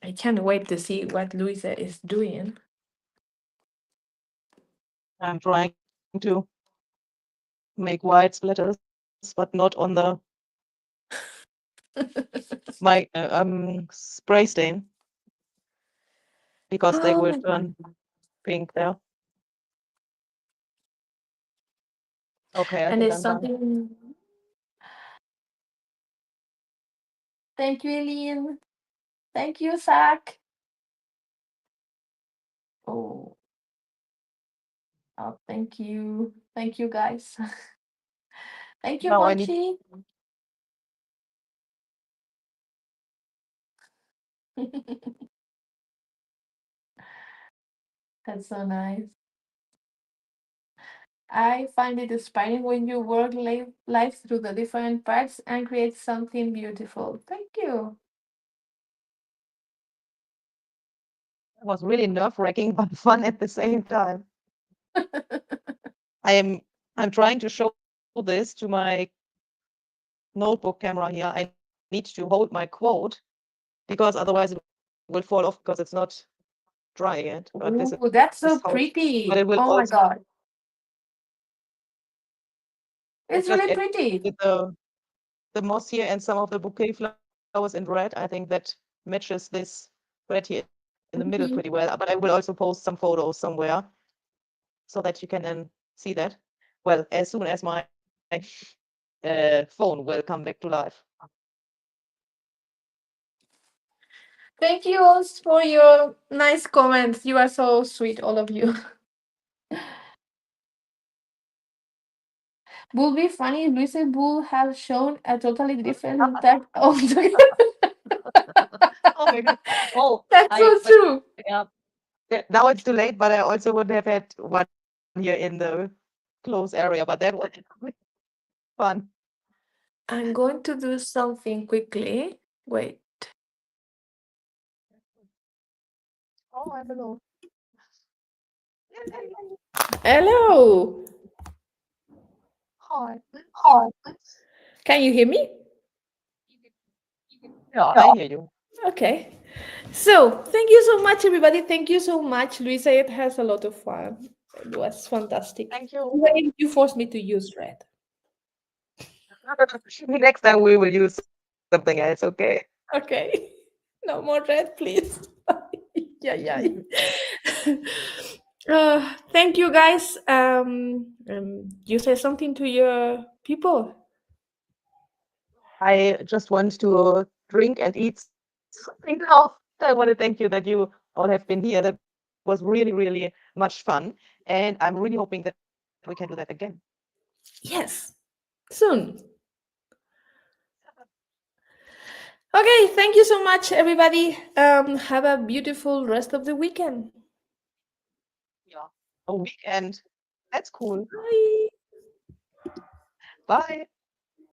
I can't wait to see what Luisa is doing. I'm trying to make white splatters, but not on the my spray stain because they will turn pink there. Okay, I And think it's I'm done. something. Thank you, Eileen. Thank you, Zach. Oh, thank you. Thank you, guys. Thank you, Now I need Monchi. That's so nice. I find it inspiring when you work life through the different parts and create something beautiful. Thank you. it was really nerve-wracking but fun at the same time. I'm trying to show this to my notebook camera here. I need to hold my quote because otherwise it will fall off because it's not dry yet. But this Ooh, that's is so how but pretty. it will Oh my also God. it's It's just really pretty. the moss here and some of the bouquet flowers in red. I think that matches this red here in the middle Mhm. pretty well. But I will also post some photos somewhere so that you can then see that. Well, as soon as my phone will come back to life. Thank you all for your nice comments. You are so sweet, all of you. Would be funny if Luisa would have shown a totally different type of. Oh my god! Oh, That's so true. yeah. Now it's too late, but I also would have had one here in the close area, but that was fun. I'm going to do something quickly. Wait. Oh, I don't know. Hello. Hi. Can you hear me? Yeah, I hear you. Okay. So, thank you so much, everybody. Thank you so much, Luisa. It has a lot of fun. It was fantastic. Thank you. Wait, you forced me to use red. Next time we will use something else, okay? Okay. No more red, please. Yeah. Thank you, guys. You say something to your people. I just want to drink and eat something now. I want to thank you that you all have been here. That was really, really much fun. And I'm really hoping that we can do that again. Yes, soon. Okay, thank you so much, everybody. Have a beautiful rest of the weekend. Yeah. A weekend. That's cool. Bye. Bye.